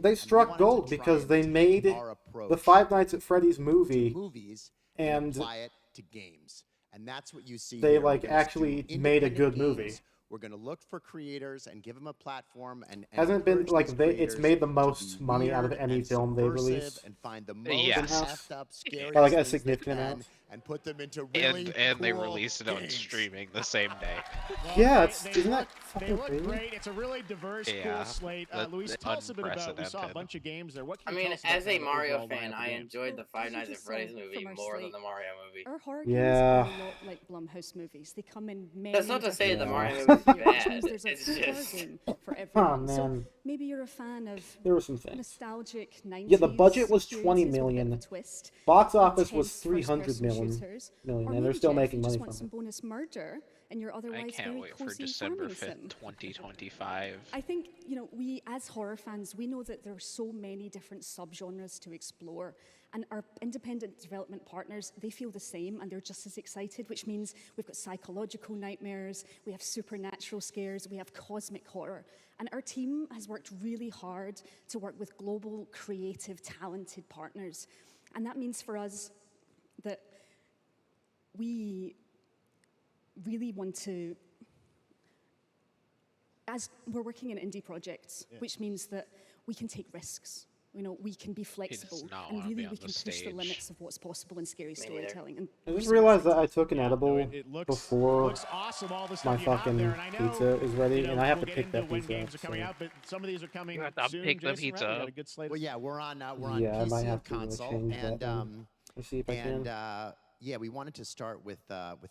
They struck wanted to gold try because and they take made our approach the Five Nights at Freddy's movie, movies and apply it to games. And that's what you see they here. We're like gonna actually do made a independent good movie. games. We're going to look for creators and give them a platform and Hasn't it been encourage like these it's creators made the to most be money out of weird any and film they subversive released? and find the most Yes. effed up, scariest Or like a things they significant can amount. and put them into really And they cool released it on games. streaming the same day. Well, Yeah, they isn't that look, fucking they look crazy? great. It's a really diverse, Yeah, cool slate. that's Luis, tell us a bit about. We saw a unprecedented. bunch of games there. What I can you mean, tell us as about a the Mario overall fan, lineup of I games? enjoyed the Five as you Nights at just Freddy's saw movie from our more than slate, the Mario movie. Our horror Yeah. games are a lot like Blumhouse movies. They come in many That's not to say the different Mario formats, movie's which means bad. there's a It's horror just game for Oh everyone. So man, maybe you're a fan of there were some things. nostalgic 90s Yeah, the budget was 20 experiences with a bit of million. a twist, Box office was intense 300 first-person million, shooters, and or they're maybe, still Geoff, making you money just from want some it. bonus murder and you're I otherwise can't very wait for cozy December farming 5th, sim. 2025. I think, we as horror fans, we know that there are so many different subgenres to explore. And our independent development partners, they feel the same and they're just as excited, which means we've got psychological nightmares, we have supernatural scares, we have cosmic horror. And our team has worked really hard to work with global, creative, talented partners. And that means for us that we really want to, as we're working in indie projects, which means that we can take risks. We can be flexible, not and wanna be really on we the can push the stage. limits of what's possible in scary storytelling. And I we're just so realized that excited. I took an edible It looks before awesome. All the my stuff you have fucking there, and I know, pizza is ready, and I have we'll to get pick into that when pizza games up. are coming So. out, but some of these are coming You have to soon. pick the Jason, right? pizza We got up. a good slate. Well, yeah, we're on Yeah, I might PC have and to console, change that and one. Let's see if I and can. yeah, we wanted to start with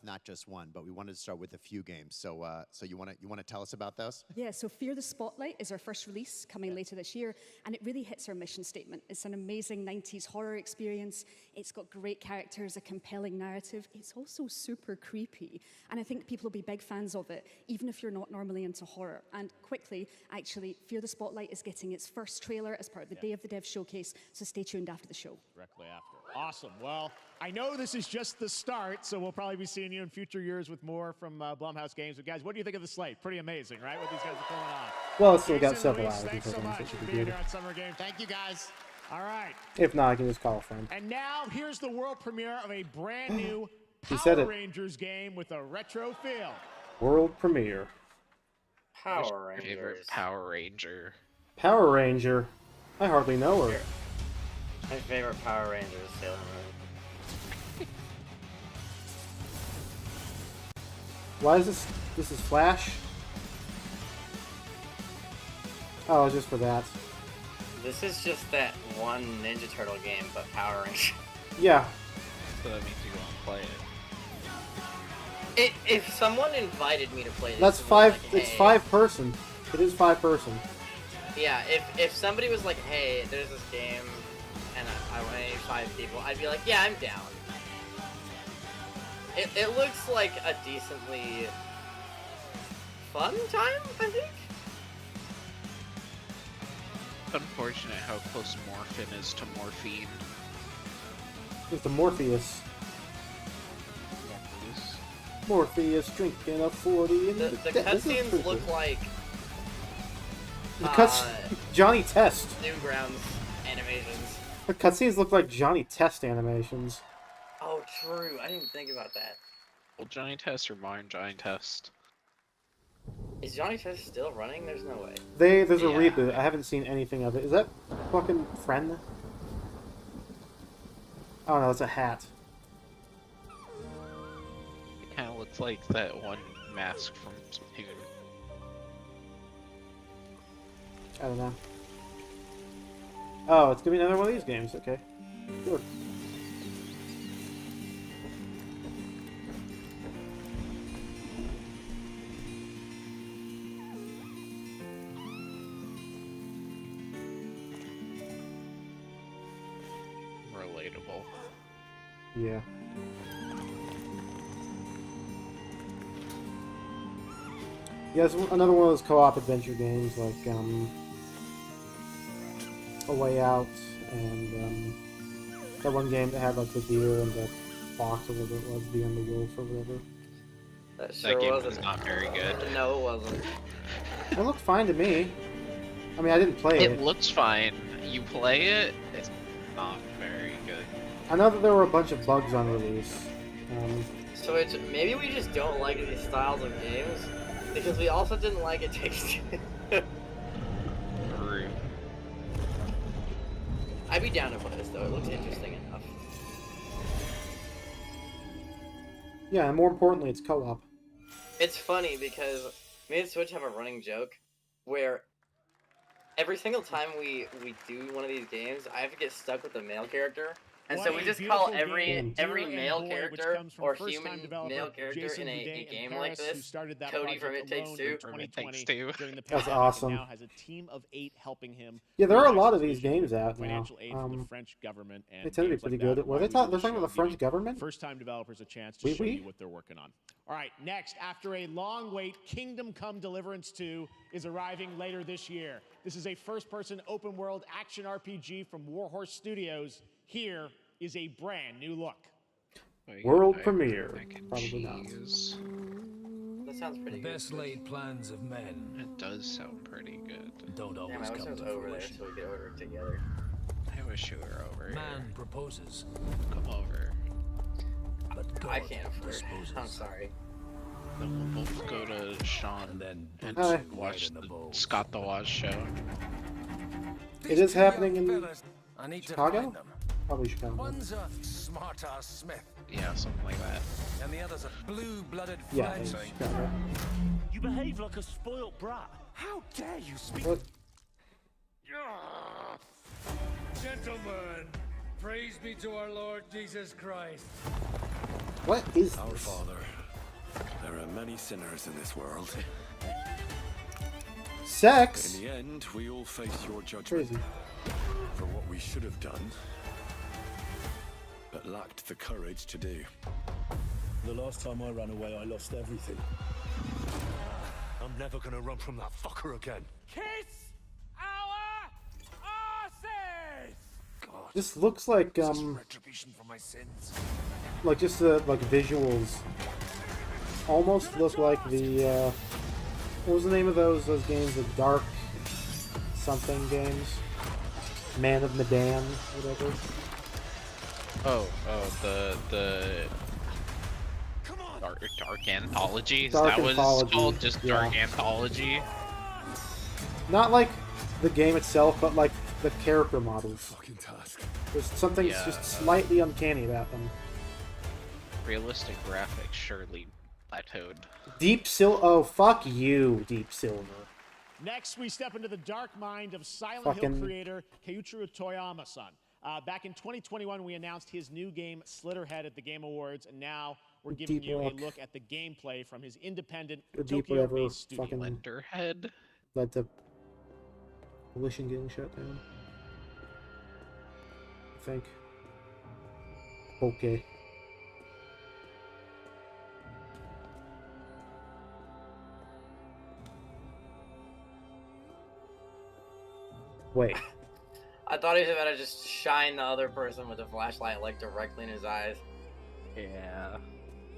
not just one, but we wanted to start with a few games. So so you want to tell us about those? Yeah, so Fear the Spotlight is our first release coming later this year, and it really hits our mission statement. It's an amazing 90s horror experience. It's got great characters, a compelling narrative. It's also super creepy, and I think people will be big fans of it, even if you're not normally into horror. And quickly, actually, Fear the Spotlight is getting its first trailer as part of the Day of the Dev showcase, so stay tuned after the show. Directly after. Awesome. Well, I know this is just the start, so we'll probably be seeing you in future years with more from Blumhouse Games. But guys, what do you think of the slate? Pretty amazing, right? What these guys are pulling on. Well, it's still got Jason, several Luis, hours thanks until so then, so much it should for be being good. here on Summer Game. Thank you, guys. All right. If not, I can just call a friend. And now here's the world premiere of a brand new He said Power it. Rangers game with a retro feel. World premiere. Power What's your favorite Rangers. Power Ranger. Power Ranger. I hardly know her. My favorite Power Ranger is Sailor Moon. Why is this? This is Flash? Oh, just for that. This is just that one Ninja Turtle game, but Power Ranger. Yeah. So that means you won't play it. If someone invited me to play this, That's and was five. like, It's hey, 5 person. It is 5 person. Yeah, if somebody was like, hey, there's this game, and I need 5 people, I'd be like, yeah, I'm down. It looks like a decently fun time, I think. It's unfortunate how close Morphin is to Morphine. It's the Morpheus. Morpheus drinking a 40 in The cutscenes look like the cuts. Johnny Test. Newgrounds animations. The cutscenes look like Johnny Test animations. Oh, true. I didn't even think about that. Well, Johnny Test or Modern Johnny Test? Is Johnny Test still running? There's no way. There's a Yeah. reboot. I haven't seen anything of it. Is that fucking Friend? Oh no, it's a hat. It kind of looks like that one mask from Splatoon. I don't know. Oh, it's gonna be another one of these games. Okay. Sure. Relatable. Yeah. Yeah, it's another one of those co-op adventure games like A Way Out and that one game that had like the deer and the fox or whatever it was, Deer and the Wolf or whatever. That sure game wasn't. was not very good. No, it wasn't. It looked fine to me. I mean, I didn't play it. It looks fine. You play it, it's not very good. I know that there were a bunch of bugs on release. So it's maybe we just don't like these styles of games because we also didn't like It Takes Two. I'd be down to play this though. It looks interesting enough. Yeah, and more importantly, it's co-op. It's funny because me and Switch have a running joke where every single time we do one of these games, I have to get stuck with the male character. And so we just call every male character or human male character in a game like this Cody from It Takes Two. That's awesome. Now has a team of 8 helping him. Yeah, there are a lot of these games out now. Financial aid from the French government and they tend to be pretty good. Were they they're talking about the French government? First-time developers a chance to show you what they're working on. All right, next, after a long wait, Kingdom Come Deliverance 2 is arriving later this year. This is a first-person open-world action RPG from Warhorse Studios. Here is a brand new look. World premiere. Probably not. That sounds pretty good. Best laid plans of men. It does sound pretty good. Don't always Damn, I wish I come was to over there fruition. so we could order it together. I wish you were over here. Man proposes, Come over. but God I can't afford it. disposes. I'm sorry. Then we'll both go to Sean and Hi. watch the Scott the Woz show. It is happening in I need to Chicago? find them. Probably Chicago. One's a smart-ass Smith, Yeah, something like that. and the other's a blue-blooded Yeah, it's fledgling. Chicago. You behave like a spoilt brat. How dare you speak? What? Gentlemen, praise be to our Lord Jesus Christ. What is Our this? Father, there are many sinners in this world. Sex? In the end, we all face your judgment Crazy. for what we should have done, but lacked the courage to do. The last time I ran away, I lost everything. I'm never gonna run from that fucker again. Kiss our asses! God, This looks like this is retribution for my sins. like just the like visuals almost look like the what was the name of those games, the Dark something games? Man of Medan, whatever. The Dark Anthology? Dark That was Anthology, called just Dark yeah. Anthology? Not like the game itself, but like the character models. Fucking task. There's something Yeah, just slightly uncanny about them. Realistic graphics surely plateaued. Deep Oh, fuck you, Deep Silver. Next, we step into the dark mind of Silent Hill Fucking- creator Keiichiro Toyama-san. Back in 2021, we announced his new game, Slitterhead, at the Game Awards, and now we're giving Deep you Rock. a look at the gameplay from his independent Or Deep whatever Tokyo-based studio. fucking Slitterhead? led to Volition getting shut down. I think. Okay. Wait. I thought he was about to just shine the other person with a flashlight like directly in his eyes. Yeah.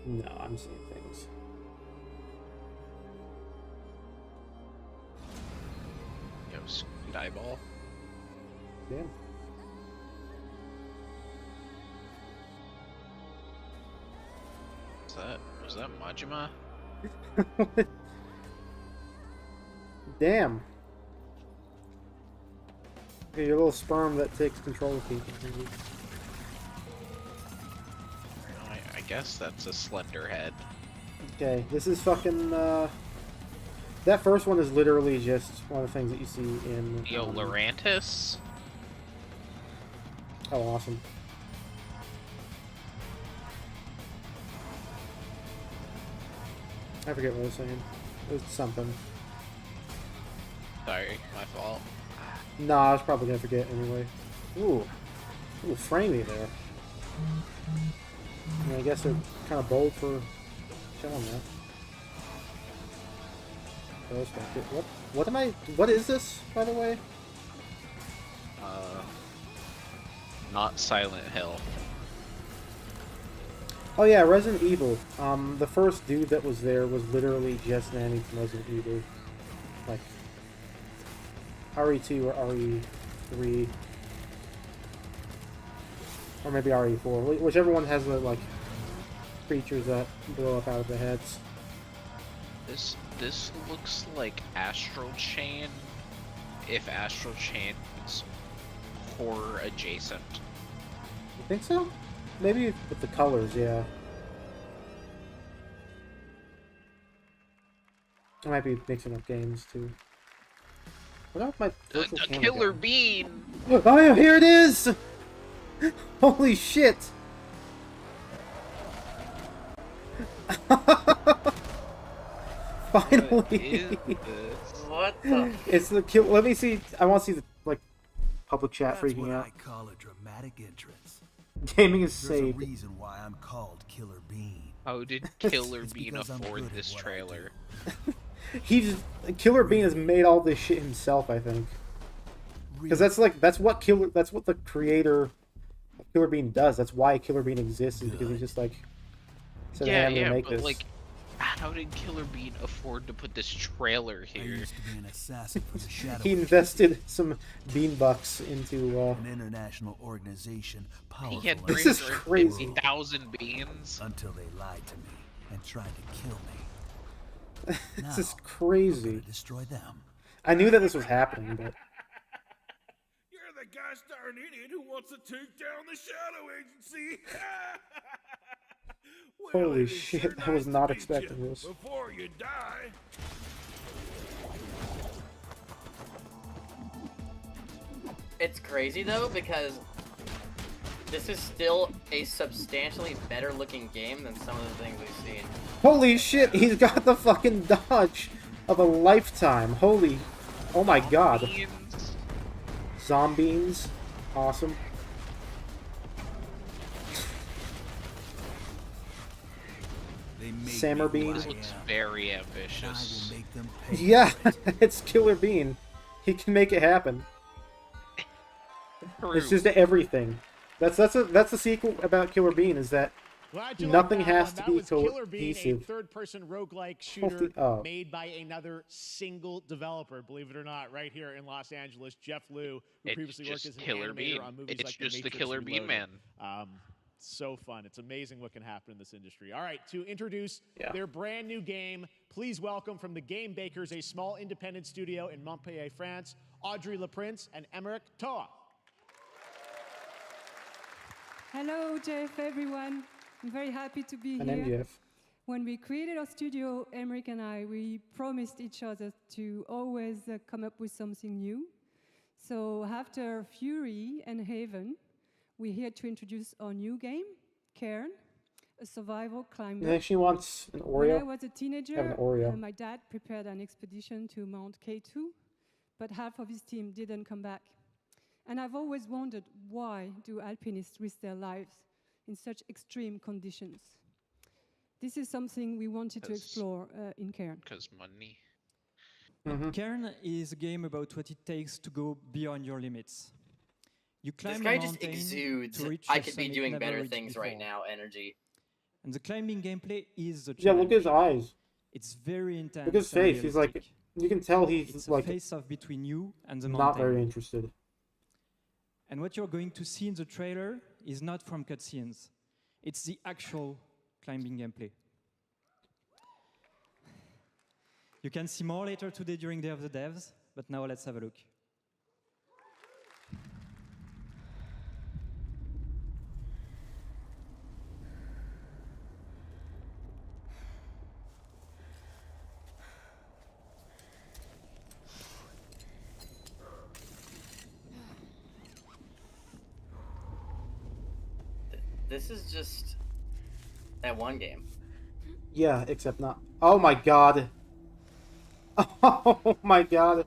No, I'm seeing things. Yo, squid eyeball. Damn. Was that Majima? Damn. Okay, your little sperm that takes control of people. guess that's a slender head. Okay, this is fucking, that first one is literally just one of the things that you see in... Yo, Lurantis? Oh, awesome. I forget what I was saying. It was something. Sorry, my fault. Nah, I was probably gonna forget anyway. Ooh. Ooh, framey there. I mean, I guess they're kind of bold for showing that. What am I... What is this, by the way? Not Silent Hill. Oh yeah, Resident Evil. The first dude that was there was literally just Nanny from Resident Evil. Like, RE2 or RE3. Or maybe RE4. Whichever one has the, like, creatures that blow up out of the heads. This looks like Astral Chain, if Astral Chain is horror adjacent. You think so? Maybe with the colors, yeah. I might be mixing up games too. What about my virtual camera Killer guy? Bean! Oh yeah, here it is! Holy shit! Finally! What the? It's the kill. Let me see. I want to see the like public chat That's freaking what out. I call a dramatic entrance. Gaming is There's a saved. reason why I'm called Killer Bean. How did Killer It's Bean because I'm afford good at this what I trailer? Killer Bean has made all this shit himself, I think. Because that's what the creator of Killer Bean does. That's why Killer Bean exists, is because he's just like said, hey, I'm gonna make but this. like, how did Killer Bean afford to put this trailer here? I used to be an assassin for the Shadow He invested some bean bucks into an international organization powerful. He had This is crazy. 350,000 beans. Until they lied to me and tried to kill me. This is crazy. I'm gonna destroy them. I knew that this was happening, but You're the gosh darn idiot who wants to take down the Shadow Agency. holy shit, I was not expecting this. Before you die. It's crazy though because this is still a substantially better looking game than some of the things we've seen. Holy shit, he's got the fucking dodge of a lifetime. Holy, oh my god. Zombies, awesome. Sammer Bean. This looks very ambitious. Yeah, it's Killer Bean. He can make it happen. It's just everything. That's the sequel about Killer Bean, is that nothing has to be Killer Bean, a cohesive. third-person roguelike shooter Oh. made by another single developer, believe it or not, right here in Los Angeles, Geoff Liu, who It's previously worked just as an Killer animator Bean. on movies It's like just The the Matrix Killer Bean Reloaded. man. So fun. It's amazing what can happen in this industry. All right, to introduce Yeah. their brand new game, please welcome from the Game Bakers, a small independent studio in Montpellier, France, Audrey Laprince and Emmerich Toa. Hello, Geoff, everyone. I'm very happy to be My here. name's Geoff. When we created our studio, Emmerich and I, we promised each other to always come up with something new. So after Fury and Haven, we're here to introduce our new game, Cairn, a survival climber. You think she wants an When I Oreo? was a teenager, Have an Oreo. my dad prepared an expedition to Mount K2, but half of his team didn't come back. And I've always wondered, why do alpinists risk their lives in such extreme conditions? This is something we wanted to explore in Cairn. Because money. Cairn is a game about what it takes to go beyond your limits. You climb This a guy just mountain exudes to reach I a could be summit doing never better reached things right before. now energy. And the climbing gameplay is the Yeah, challenge. look at his eyes. It's very intense. Look at his and face. He's like, realistic. you can tell he's It's like a face-off between you and the not mountain. very interested. And what you're going to see in the trailer is not from cutscenes. It's the actual climbing gameplay. You can see more later today during Day of the Devs, but now let's have a look. This is just that one game. Yeah, except not. Oh my god. Oh my god.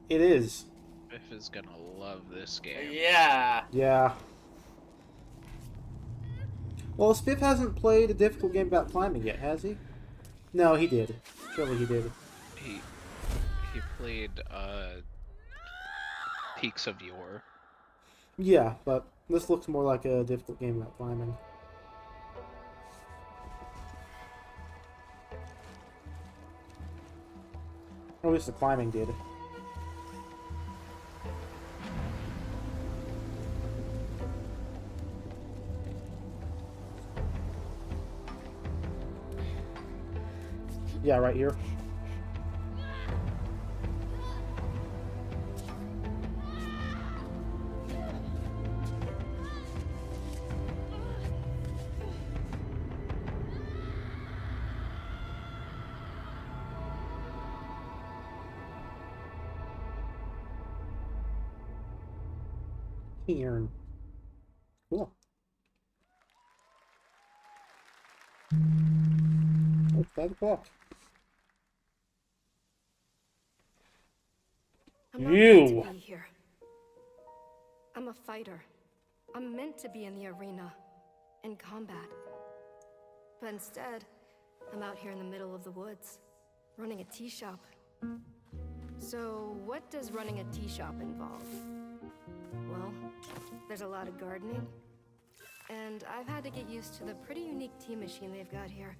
It is. Biff is gonna love this game. Yeah. Yeah. Well, Spiff hasn't played a difficult game about climbing yet, has he? No, he did. Surely he did. He played Peaks of Yore. Yeah, but this looks more like a difficult game about climbing. Or at least the climbing did. Yeah, right here. Here. Cool. It's 5 o'clock. I'm not meant to be here. I'm a fighter. I'm meant to be in the arena, in combat. But instead, I'm out here in the middle of the woods, running a tea shop. So, what does running a tea shop involve? Well, there's a lot of gardening, and I've had to get used to the pretty unique tea machine they've got here.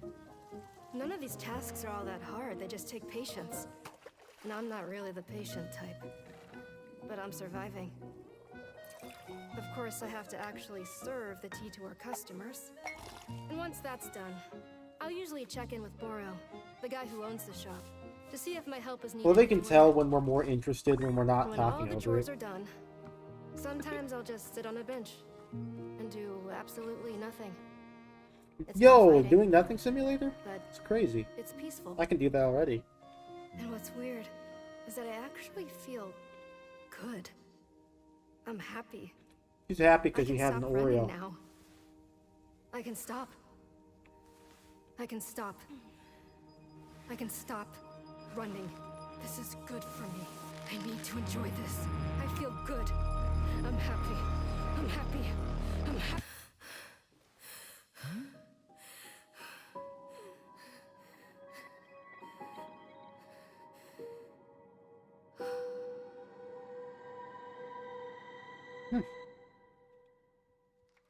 None of these tasks are all that hard, they just take patience. And I'm not really the patient type, but I'm surviving. Of course, I have to actually serve the tea to our customers. And once that's done, I'll usually check in with Boro, the guy who owns the shop, to see if my help is needed. Well, they can tell when we're more interested when we're not when talking all the over chores it. are done, sometimes I'll just sit on a bench and do absolutely nothing. It's not Yo, fighting, doing nothing simulator? but It's crazy. it's peaceful. I can do that already. And what's weird is that I actually feel good. I'm happy. She's happy because I you can had an stop running Oreo. now. I can stop. I can stop. I can stop running. This is good for me. I need to enjoy this. I feel good. I'm happy. I'm happy. I'm happy.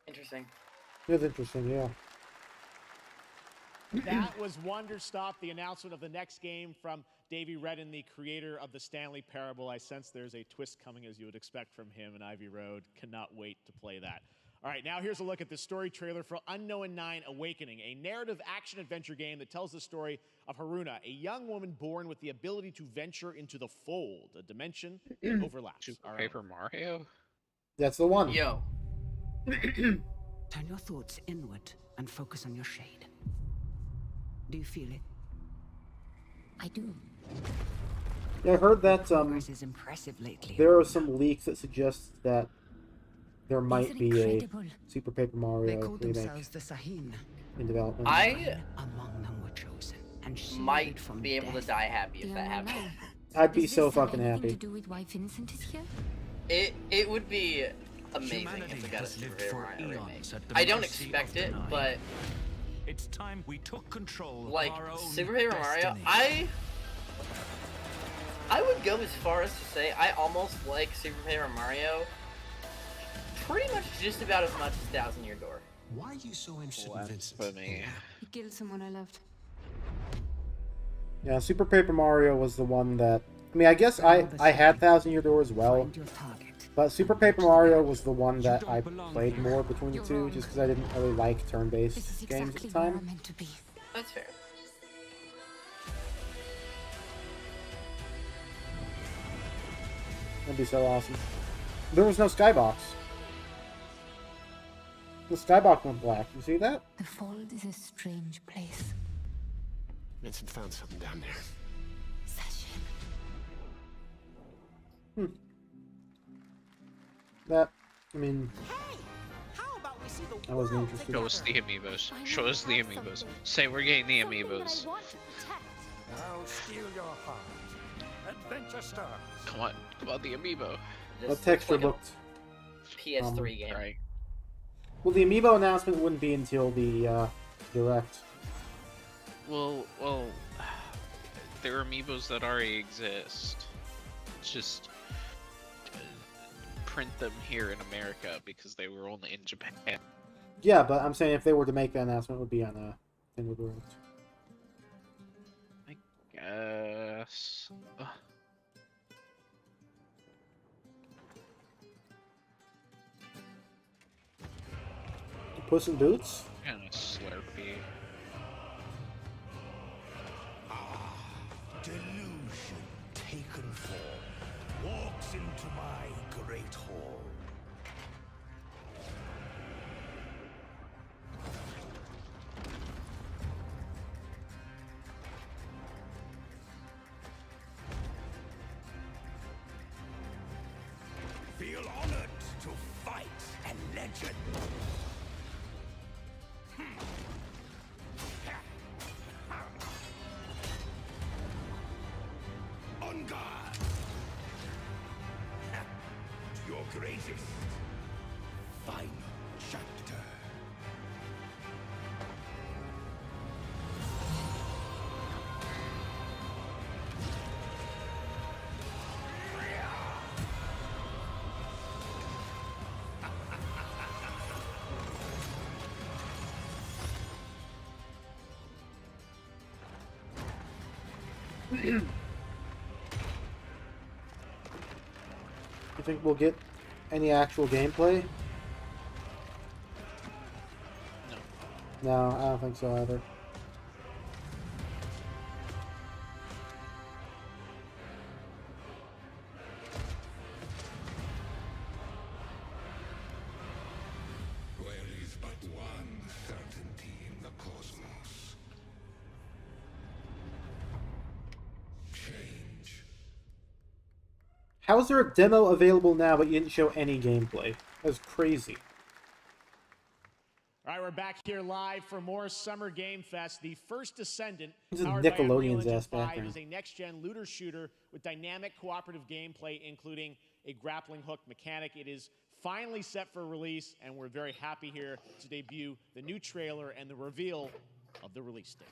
Interesting. It's interesting, yeah. That was Wonderstop, the announcement of the next game from Davey Redden, the creator of the Stanley Parable. I sense there's a twist coming, as you would expect from him in Ivy Road. Cannot wait to play that. All right, now here's a look at the story trailer for Unknown 9 Awakening, a narrative action-adventure game that tells the story of Haruna, a young woman born with the ability to venture into the fold, a dimension that overlaps. All right. Paper Mario? That's the one. Yo. Turn your thoughts inward and focus on your shade. Do you feel it? I do. Yeah, I heard that Progress is impressive lately. there are some leaks that suggest that there might be incredible? a Super Paper They Mario call remake themselves the Sahin. in development. I Among them were chosen and might shielded from be able to death. die happy if that happens. I'd be Does so this have fucking anything happy. to do with why Vincent is here? It would be amazing if we got a Super Paper Mario remake. I don't expect it, but It's time we took control like of our own Super Paper Mario, destiny. I would go as far as to say I almost like Super Paper Mario pretty much just about as much as Thousand Year Door. Why are you so interested in Vincent? Funny. He killed someone I loved. Yeah, Super Paper Mario was the one that... I mean, I guess I had Thousand Year Door as well. But Super Paper Mario was the one that I played more between the two, just because I didn't really like turn-based games at the time. That's fair. That'd be so awesome. There was no skybox. The skybox went black. You see that? The fold is a strange place. Vincent found something down there. That, I mean... Hey, how about we I wasn't interested. Show us the amiibos. Show us the amiibos. Say we're getting the amiibos. I'll steal your heart. Adventure Star. Come on, the amiibo. That texture looked PS3 game. Right. Well, the amiibo announcement wouldn't be until the direct. Well, there are amiibos that already exist. Just print them here in America because they were only in Japan. Yeah, but I'm saying if they were to make that announcement, it would be on a Nintendo Direct. Yes. Puss in Boots? And a Slurpee. Delusion taken form walks into my great hall. Feel honored to fight a legend. On guard! To your greatest final chapter. You think we'll get any actual gameplay? No, I don't think so either. There is but one certainty in the cosmos. Change. How is there a demo available now but you didn't show any gameplay? That's crazy. All right, we're back here live for more Summer Game Fest. The first Descendant, This is powered by Unreal Nickelodeon's Engine ass 5, background. is a next-gen looter shooter with dynamic cooperative gameplay, including a grappling hook mechanic. It is finally set for release, and we're very happy here to debut the new trailer and the reveal of the release date.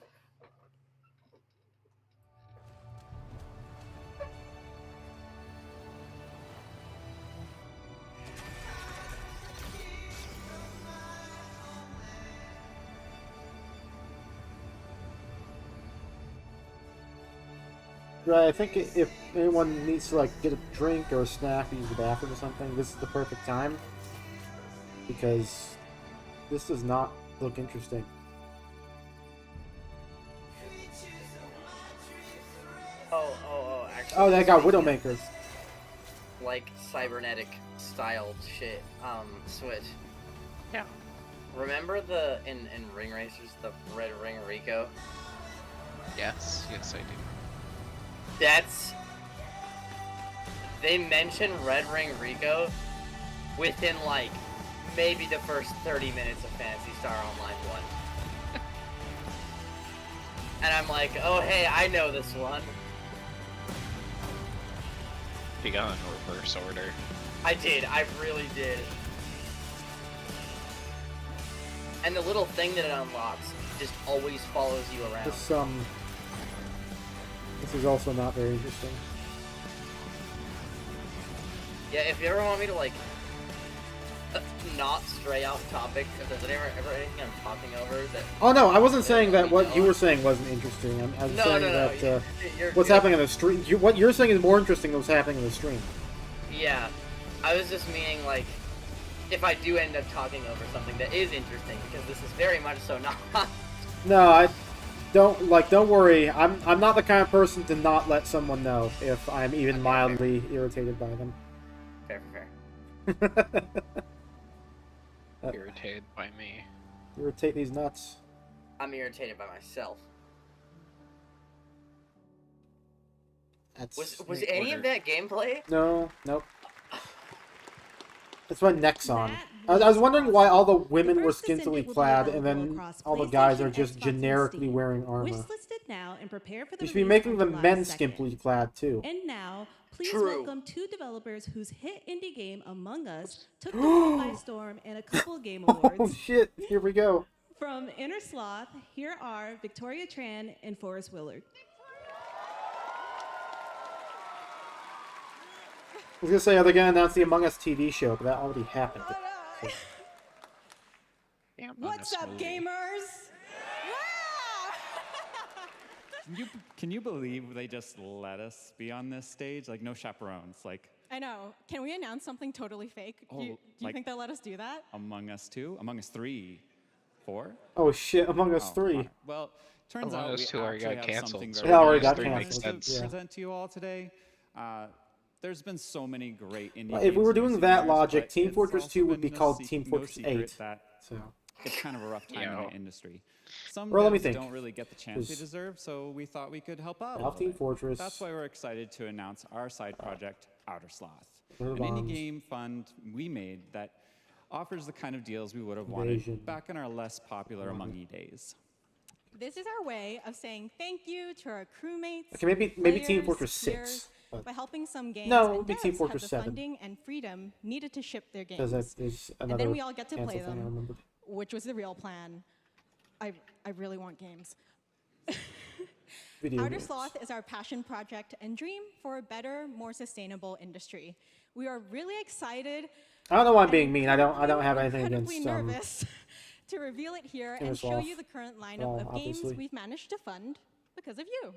Right, I think if anyone needs to like get a drink or a snack or use the bathroom or something, this is the perfect time. Because this does not look interesting. Actually. Oh, that got Widowmakers. Like cybernetic styled shit. Switch. Yeah. Remember the in Ring Racers, the Red Ring Rico? Yes, yes I do. That's... They mention Red Ring Rico within, like, maybe the first 30 minutes of Phantasy Star Online 1. And I'm like, oh, hey, I know this one. You got in reverse order. I did, I really did. And the little thing that it unlocks just always follows you around. This is also not very interesting. Yeah, if you ever want me to, like, not stray off topic, if there's ever anything I'm talking over that... Oh no, I wasn't saying that what you were saying wasn't interesting. I was saying that what's happening on the stream... what you're saying is more interesting than what's happening on the stream. Yeah, I was just meaning, like, if I do end up talking over something that is interesting, because this is very much so not... No, don't worry. I'm not the kind of person to not let someone know if I'm even mildly irritated by them. Fair. Irritated by me. Irritate these nuts. I'm irritated by myself. Was any of that gameplay? No, nope. That's my Nexon. I was wondering why all the women were first scantily descendant will be clad, and available then across all the guys are PlayStation, just Xbox, and generically Steam. wearing armor. Wishlisted now and prepare for the You should be release making on the July men 2nd. skimpily clad too. And now, please True. welcome two developers whose hit indie game Among Us took the world by storm in a couple of game awards. Oh shit! Here we go. From Inner Sloth, here are Victoria Tran and Forrest Willard. I was gonna say, are they gonna announce the Among Us TV show, but that already happened. So. What's up, gamers? Can you believe they just let us be on this stage? Like, no chaperones. Like, I know. Can we announce something totally fake? Oh, Do you like- think they'll let us do that? Among Us 2? Among Us 3? 4? Oh shit! Among Us 3. fine. Well, turns Among out Us we 2 already actually got have canceled, something so very It already got nice canceled, to yeah. present to you all today. There's been so many great indie If we games were in doing recent that years, logic, but Team it's Fortress also 2 would been be no called sec- Team no Fortress secret 8. That So. it's kind of a rough time in Yeah. the industry. Some Well, let me devs think. don't really get the chance they 'Cause- deserve, so we thought we could help out. a Valve little Team bit. Fortress. That's why we're excited to announce our side project, Outer Sloth, What are an the indie bombs? game fund we made that offers the kind of deals we would have Invasion. wanted back in our less popular Among E days. This is our way of saying thank you to our crewmates. Okay, maybe Team players, Fortress peers, 6. But by helping some games No, it and would be Team devs Fortress have the 7. funding and freedom needed to ship their Because games. there's And another then we all get to play cancel thing I them, remembered. which was the real plan. I really want games. Video Outer games. Sloth is our passion project and dream for a better, more sustainable industry. We are really excited. I don't know why I'm and being mean. I don't have anything incredibly against nervous to reveal it here Inner and show Sloth. you the current lineup Well, of obviously. games we've managed to fund because of you.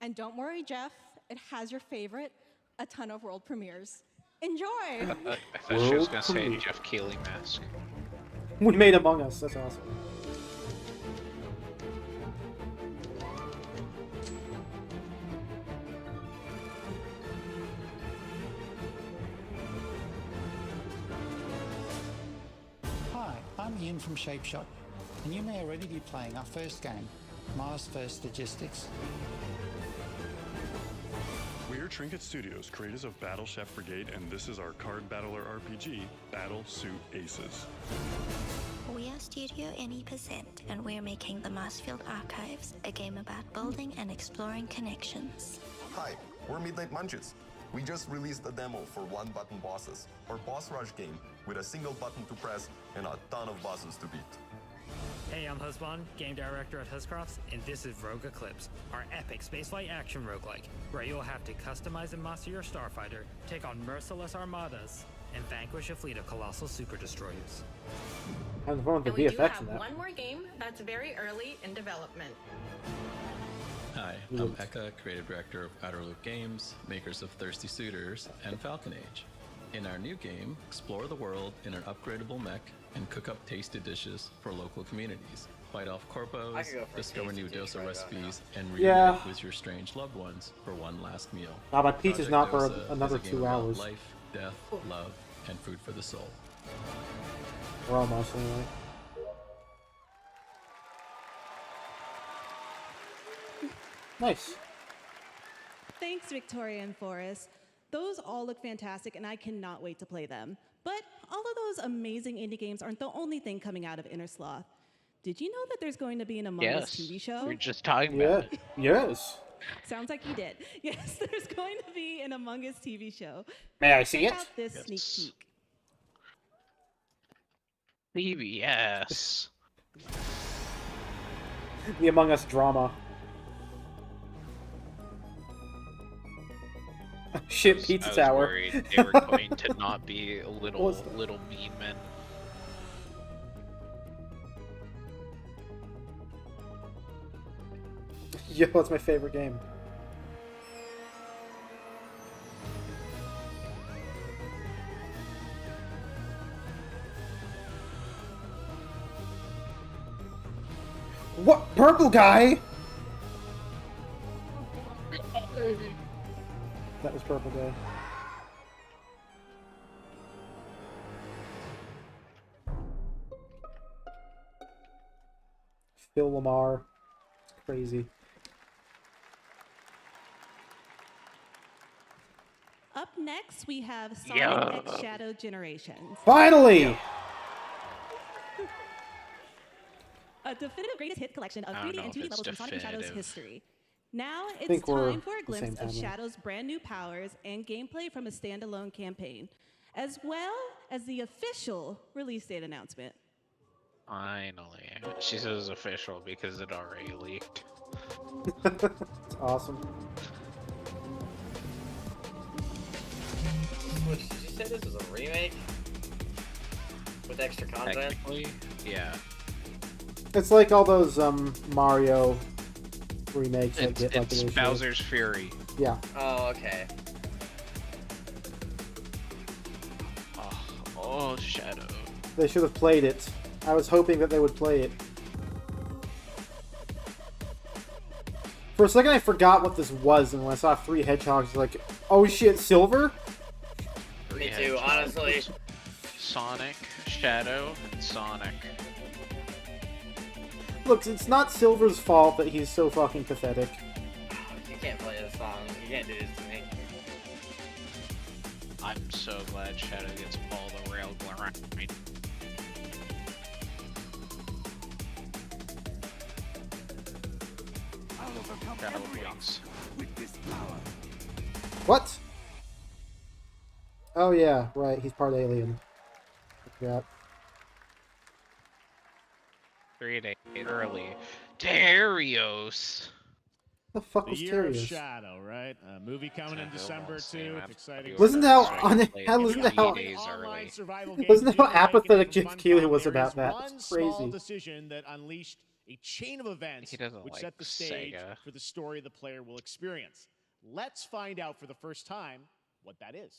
And don't worry, Geoff, it has your favorite, a ton of world premieres. Enjoy! I thought she was World gonna say premiere. Geoff Keighley mask. We made Among Us. That's awesome. Hi, I'm Ian from ShapeShot, and you may already be playing our first game, Mars First Logistics. We're Trinket Studios, creators of Battle Chef Brigade, and this is our card battler RPG, Battle Suit Aces. We are Studio Any%, and we're making the Marsfield Archives, a game about building and exploring connections. Hi, we're Midnight Munches. We just released a demo for one-button bosses, our boss rush game with a single button to press and a ton of bosses to beat. Hey, I'm Husband, game director at Huscrofts, and this is Rogue Eclipse, our epic spaceflight action roguelike, where you'll have to customize and master your starfighter, take on merciless armadas, and vanquish a fleet of colossal super destroyers. Having fun with the And we do VFX have in that. one more game that's very early in development. Hi, I'm Eka, creative director of Outer Loop Games, makers of Thirsty Suitors and Falcon Age. In our new game, explore the world in an upgradable mech and cook up tasty dishes for local communities. Fight off corpos, I could go for a discover tasty new dish dosa right recipes, and Yeah. reunite with your strange loved ones for one last meal. Ah, but pizza's Project not for Dosa is another a game 2 about hours. Life, death, love, and food for the soul. We're almost anyway. Nice. Thanks, Victoria and Forrest. Those all look fantastic, and I cannot wait to play them. But all of those amazing indie games aren't the only thing coming out of Inner Sloth. Did you know that there's going to be an Among Us Yes, TV show? we were just talking about it. Yes. Sounds like you did. Yes, there's going to be an Among Us TV show. May I see Check it? out this Yes. sneak peek. CBS. The Among Us drama. Shit, Pizza I was Tower. worried they were going to not be little mean men. Yo, that's my favorite game. What? Purple guy? That was purple guy. Phil Lamar. It's crazy. Up next, we have Sonic Yeah. X Shadow Generations. Finally! a definitive greatest hit collection of I don't 3D know and if 2D it's levels from Sonic and Shadows definitive. history. Now it's think we're time for a the same glimpse of timeline. Shadow's brand new powers and gameplay from a standalone campaign, as well as the official release date announcement. Finally. She says official because it already leaked. It's awesome. What, did you say this was a remake? With extra content? Technically, yeah. It's like all those Mario remakes that get like It's an issue. Bowser's Fury. Yeah. Oh, okay. Oh, Shadow. They should have played it. I was hoping that they would play it. For a second I forgot what this was, and when I saw 3 hedgehogs, I was like, oh shit, silver? Me too, honestly. Sonic, Shadow, and Sonic. Look, it's not Silver's fault that he's so fucking pathetic. You can't play this song. You can't do this to me. I'm so glad Shadow gets all the rail grind. Shadow wings. What? Oh yeah, right, he's part alien. Yeah. 3 days early. Darius! The fuck The was Year of Tyrius? Shadow, right? A movie coming in December too. It's exciting. Listen to how listen to how listen to how apathetic Jeff Keighley was about that. It's Small crazy. decision that unleashed a chain of events He doesn't which like set the stage Sega. for the story the player will experience. Let's find out for the first time what that is.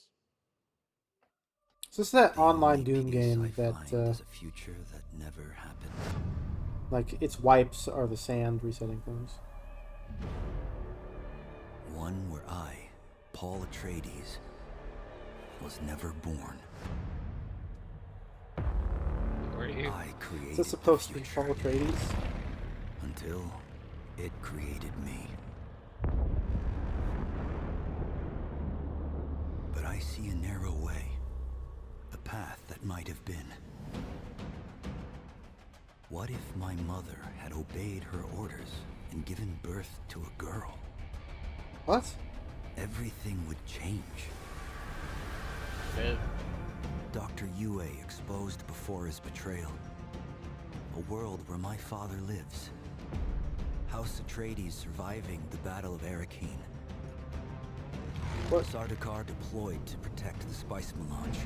Is this that online Doom game that a future that never happened. like its wipes are the sand resetting things? One where I, Paul Atreides, was never born. Where are you? I created Is this supposed to be Paul Atreides? until it created me. But I see a narrow way, a path that might have been. What if my mother had obeyed her orders and given birth to a girl? What? Everything would change. Dr. Yue exposed before his betrayal. A world where my father lives. House Atreides surviving the Battle of Arrakeen. What? Sardaukar deployed to protect the spice melange.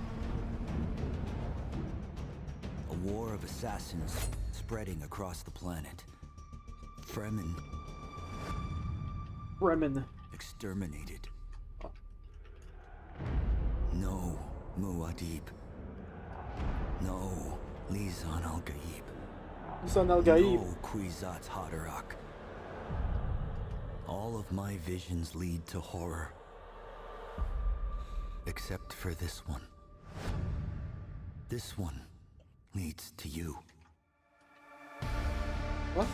A war of assassins spreading across the planet. Fremen exterminated. No Muad'Dib. No Lisan al-Gaib. Lisan al-Gaib. No Kwisatz Haderach. All of my visions lead to horror. Except for this one. This one leads to you. What?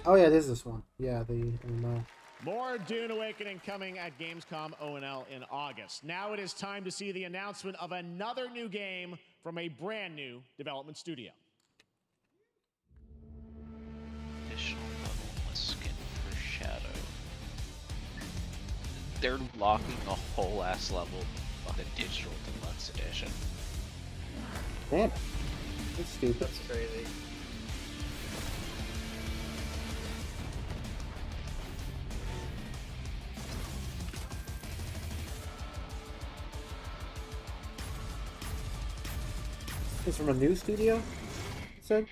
Oh yeah, it is this one. Yeah, the More Dune Awakening coming at Gamescom ONL in August. Now it is time to see the announcement of another new game from a brand new development studio. Additional level skin for Shadow. They're locking a whole ass level on the digital deluxe edition. damn. That's stupid. That's crazy. It's from a new studio, it said?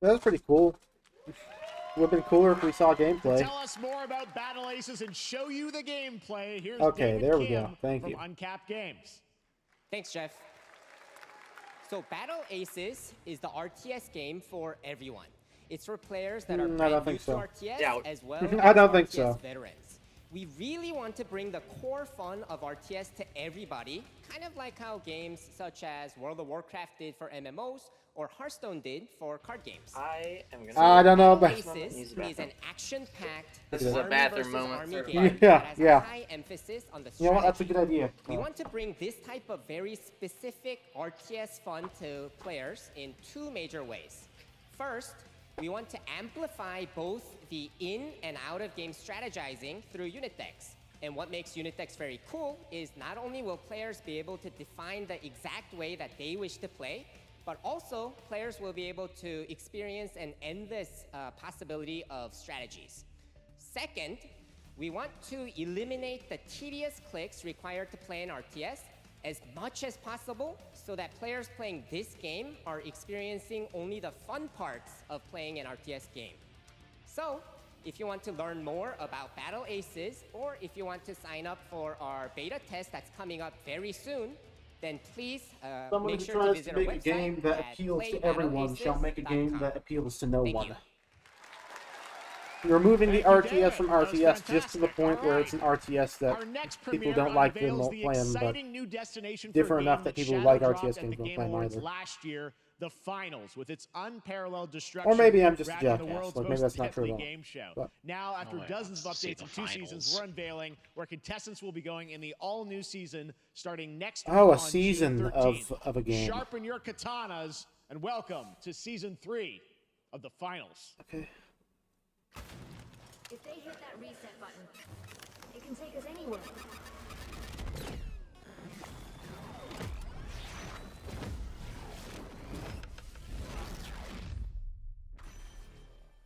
That was pretty cool. It would have been cooler if we saw gameplay. To tell us more about Battle Aces and show you the gameplay, here's Okay, David there we Kim go. Thank from you. Uncapped Games. Thanks, Geoff. So Battle Aces is the RTS game for everyone. It's for players that are brand new to RTS as well as I don't think RTS so. veterans. We really want to bring the core fun of RTS to everybody, kind of like how games such as World of Warcraft did for MMOs or Hearthstone did for card games. I am gonna. I don't know about. Aces is an action-packed This is a army bathroom versus moment. army Certified. game Yeah, that has yeah. a high emphasis on the strategy. You know what? That's a good idea. We want to bring this type of very specific RTS fun to players in two major ways. First, we want to amplify both the in and out of game strategizing through unit decks. And what makes unit decks very cool is not only will players be able to define the exact way that they wish to play, but also players will be able to experience an endless possibility of strategies. Second, we want to eliminate the tedious clicks required to play an RTS as much as possible so that players playing this game are experiencing only the fun parts of playing an RTS game. So, if you want to learn more about Battle Aces, or if you want to sign up for our beta test that's coming up very soon, then please Someone make who sure to tries visit to our make a website game that at appeals to everyone shall make a game playbattleaces.com. that appeals to no Thank one. you. You're removing the RTS from RTS just to the point where it's an RTS that people don't like them won't play them, but new destination for different a enough game that that people Shadow like dropped RTS at games the don't Game play them Awards either. last year, the finals, with its unparalleled destruction. Or maybe I'm just a wrapping the jackass. world's Like, maybe most that's not true at deadly all. game show. But- Now, after Oh, I dozens of want to see updates the and 2 seasons, finals. we're unveiling where contestants will be going in the all-new season starting next Oh, week a on season June 13th. of a game. Sharpen your katanas and welcome to season 3 of the finals. Okay. If they hit that reset button, it can take us anywhere.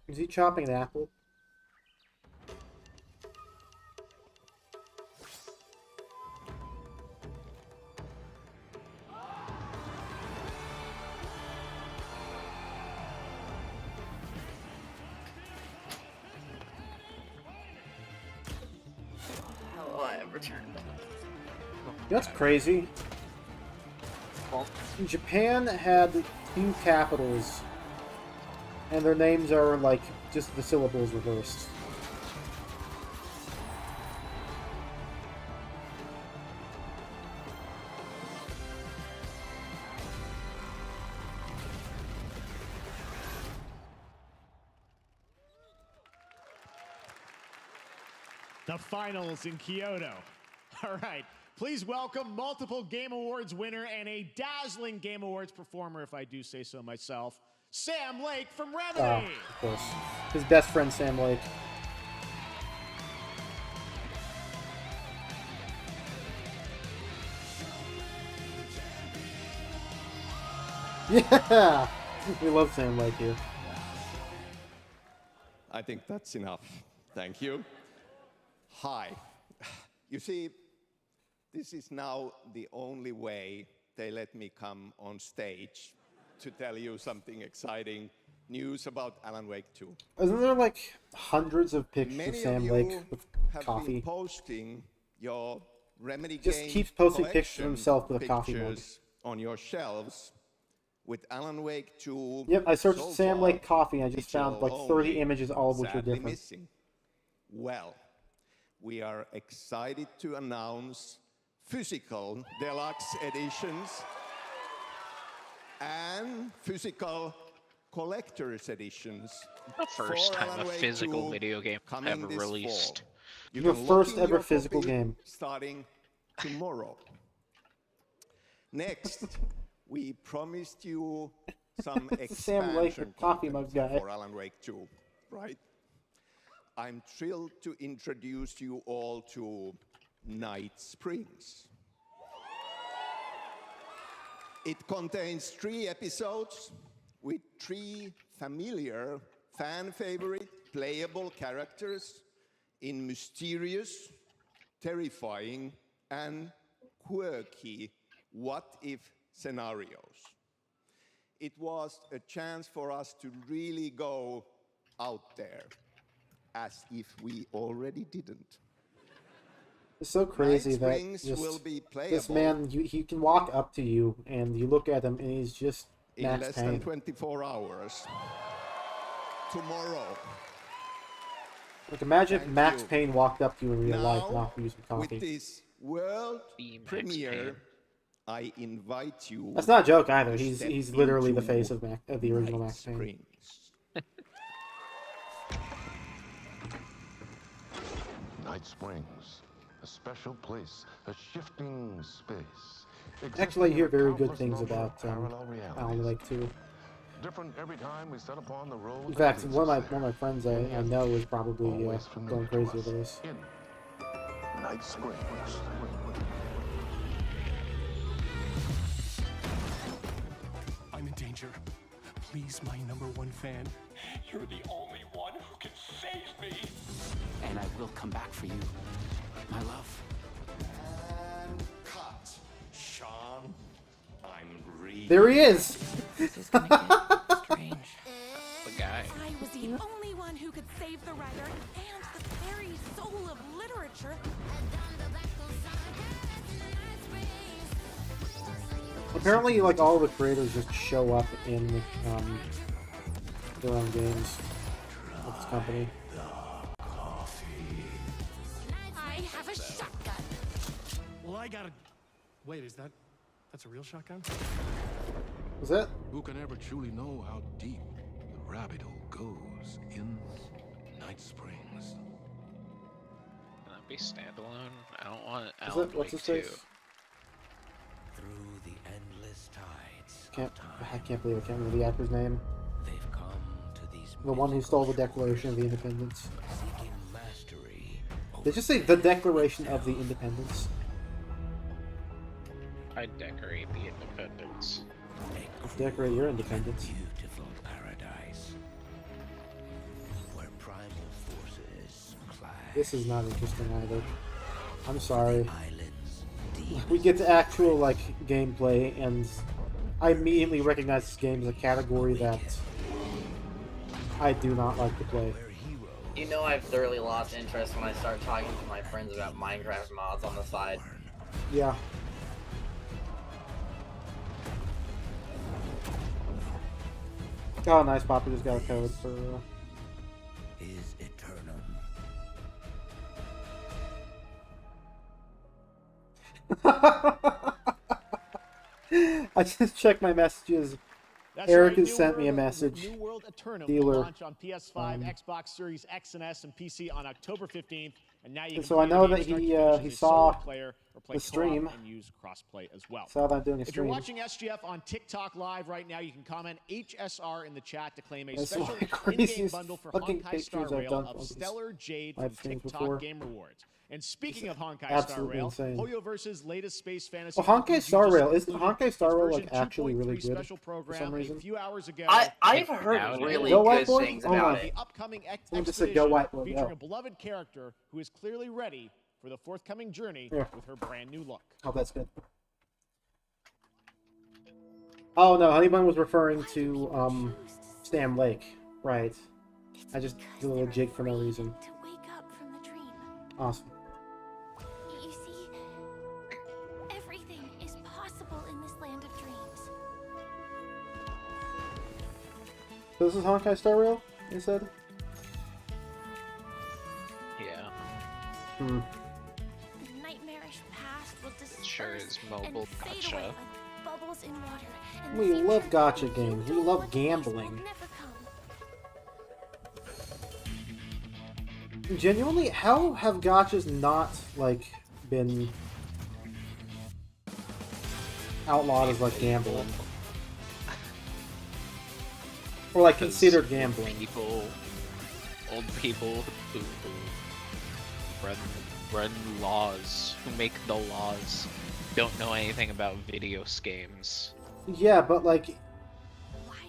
Is he chopping an apple? How will I ever turn back? That's crazy. Japan had 2 capitals, and their names are like just the syllables reversed. The finals in Kyoto. All right. Please welcome multiple Game Awards winner and a dazzling Game Awards performer, if I do say so myself, Sam Lake from Remedy. Of course. His best friend, Sam Lake. Yeah! We love Sam Lake here. I think that's enough. Thank you. Hi. You see, this is now the only way they let me come on stage to tell you something exciting news about Alan Wake 2. Isn't there like hundreds of pictures of Many Sam of you Lake with have coffee? been posting your Remedy Just game keeps posting pictures of collection himself with a coffee mug. pictures on your shelves with Alan Wake 2. Yep, I searched so Sam far, Lake coffee and I just found digital like 30 only, images, all of which are sadly different. missing. Well, we are excited to announce physical deluxe editions and physical collector's editions. The first for time Alan a Wake physical 2 video game coming ever this released. fall. You Your can lock first in ever your physical copy game. starting tomorrow. Next, we promised you some Sam Lake, the expansion coffee mug content guy. for Alan Wake 2, right? I'm thrilled to introduce you all to Night Springs. It contains 3 episodes with 3 familiar, fan-favorite, playable characters in mysterious, terrifying, and quirky what-if scenarios. It was a chance for us to really go out there, as if we already didn't. It's so crazy Night that Springs will be this playable man, he can walk up to you and you look at him and he's just in Max less than Payne. 24 hours. Tomorrow. Like imagine Thank Max you. Payne walked up to you in real life and Now, offered you some with coffee. this world Be Max premiere, Payne. I invite you. That's not a joke either. to He's step literally the into face of the original Night Max Payne. Springs. Night Springs, a special place, a shifting space. Actually, I hear very good Countless things number of about parallel Alan realities. Wake 2. Different every time we set upon the road. In that fact, leads one us of my friends I know is probably Always familiar going to crazy us. over this. In Night Springs. I'm in danger. Please, my #1 fan. You're the only one who can save me. And I will come back for you, my love. And cut. Sean, I'm really... There he is! This is gonna get strange. The guy. I was the only one who could save the writer and the very soul of literature. Apparently, like, all the creators just show up in their own games with this company. I have a shotgun. Well, I gotta... Wait, that's a real shotgun? Was that? Who can ever truly know how deep the rabbit hole goes in Night Springs? Can that be standalone? I don't want Is Alan that, what's Wake his 2. face? Through the endless tides. I can't believe I can't remember the actor's name. They've come to these The one who stole the Declaration of the Independence. seeking mastery. Did you say the Declaration of the Independence? I decorate the Independence. Decorate your independence. Beautiful paradise. Where primal forces clash. This is not interesting either. I'm sorry. We get to actual, like, gameplay, and I immediately recognize this game as a category that I do not like to play. You know I've thoroughly lost interest when I start talking to my friends about Minecraft mods on the side. Yeah. Oh, nice. Poppy just got a code for... Is eternum. I just checked my messages. That's Eric right, has New sent me a World- message. New World Eternum will Dealer. launch on PS5, Xbox Series X and S, and PC on October 15th. And now you can So I play know the that game start he, to finish he as a saw solo player or play the stream. co-op and use crossplay as well. Saw that I'm doing a If you're stream. watching SGF on TikTok Live right now, you can comment HSR in the chat to claim a That's special one of the in-game craziest bundle for fucking Honkai Star pictures I've Rail done of on these Stellar Jade from live streams TikTok before. Game Rewards. And speaking of Honkai Star absolutely Rail, insane. Hoyoverse's latest space fantasy. Well, Honkai RPG Star just Rail, is concluded Honkai Star Rail, its like, version actually really 2.3 good special for program some reason? a few hours ago. I've heard really Go White good Boy? things Hold about on. it. The upcoming Someone just said, "Go expedition White Boy, featuring go." a beloved character who is clearly ready for the forthcoming journey Yeah. with her brand new look. Oh, that's good. Oh, no, Honeybun was referring to, Stam Lake. Right. I just did a little jig for no reason. To wake up from the dream. Awesome. You see, everything is possible in this land of dreams. So this is Honkai Star Rail, you said? Yeah. Hmm. The nightmarish past will disperse Sure is mobile and fade gacha. away like bubbles in water. And We the love future gacha games. We love gambling. will never come. Genuinely, how have gachas not, like, been outlawed as, like, gambling? Or, like, considered gambling? Old people who run laws, who make the laws, don't know anything about video games. Yeah, but, like,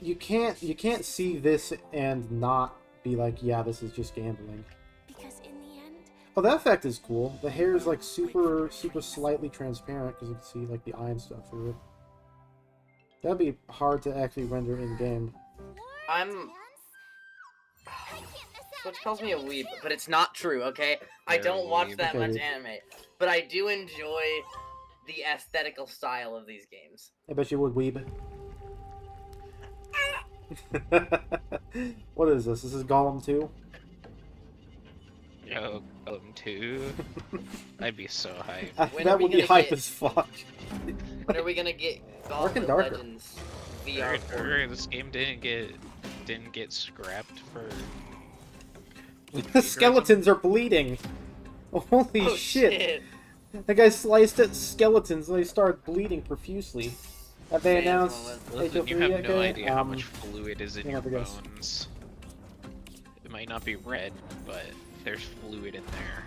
you can't see this and not be like, yeah, this is just gambling. Because in the end, Oh, that effect is cool. The hair is, like, super slightly transparent because you can see, like, the eye and stuff through it. That'd be hard to actually render in-game. I'm Switch calls me a weeb, but it's not true, okay? I don't watch that much anime, but I do enjoy the aesthetical style of these games. I bet you would, weeb. What is this? This is Gollum 2? Yo, Gollum 2? I'd be so hyped. That would be hype as fuck. When are we gonna get Gollum darker. Legends VR? This game didn't get scrapped for... The skeletons are bleeding! Holy shit! That guy sliced at skeletons and they started bleeding profusely. Have they announced Listen, you have no idea how much fluid is in your guess. bones. It might not be red, but there's fluid in there.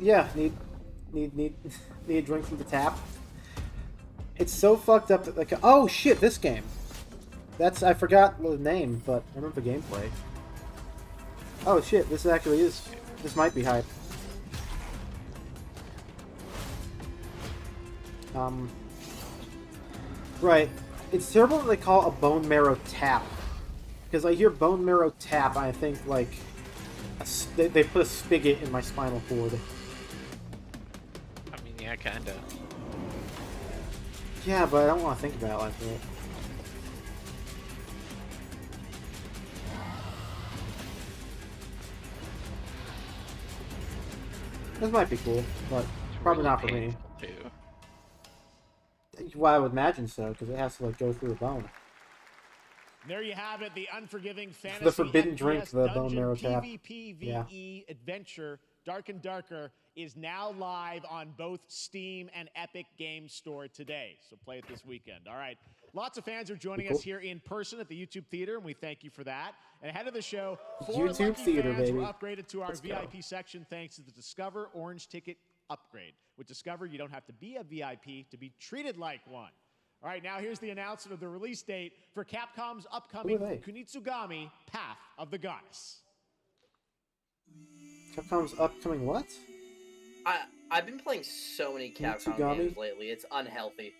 Yeah, need a drink from the tap. It's so fucked up that, like, oh shit, this game. I forgot the name, but I remember the gameplay. Oh shit, this might be hype. Right. It's terrible that they call it a bone marrow tap. Because I hear bone marrow tap, I think, like, they put a spigot in my spinal cord. I mean, yeah, kinda. Yeah, but I don't want to think about it like that. This might be cool, but probably not for me. Well, I would imagine so, because it has to like go through a bone. There you have it, the unforgiving fantasy The forbidden FPS drink, the bone dungeon marrow tap. PvPvE adventure, Dark and Darker, is now live on both Steam and Epic Games Store today. So play it this weekend. All right. Lots of fans are joining us here in person at the YouTube Theater, and we thank you for that. And ahead of the show, 4 YouTube lucky Theater, fans baby. were upgraded to our Let's go. VIP section thanks to the Discover Orange Ticket upgrade. With Discover, you don't have to be a VIP to be treated like one. All right, now here's the announcement of the release date for Capcom's upcoming Who are they? Kunitsugami Path of the Goddess. Capcom's upcoming what? I've been playing so many Capcom Kunitsugami? games lately, it's unhealthy.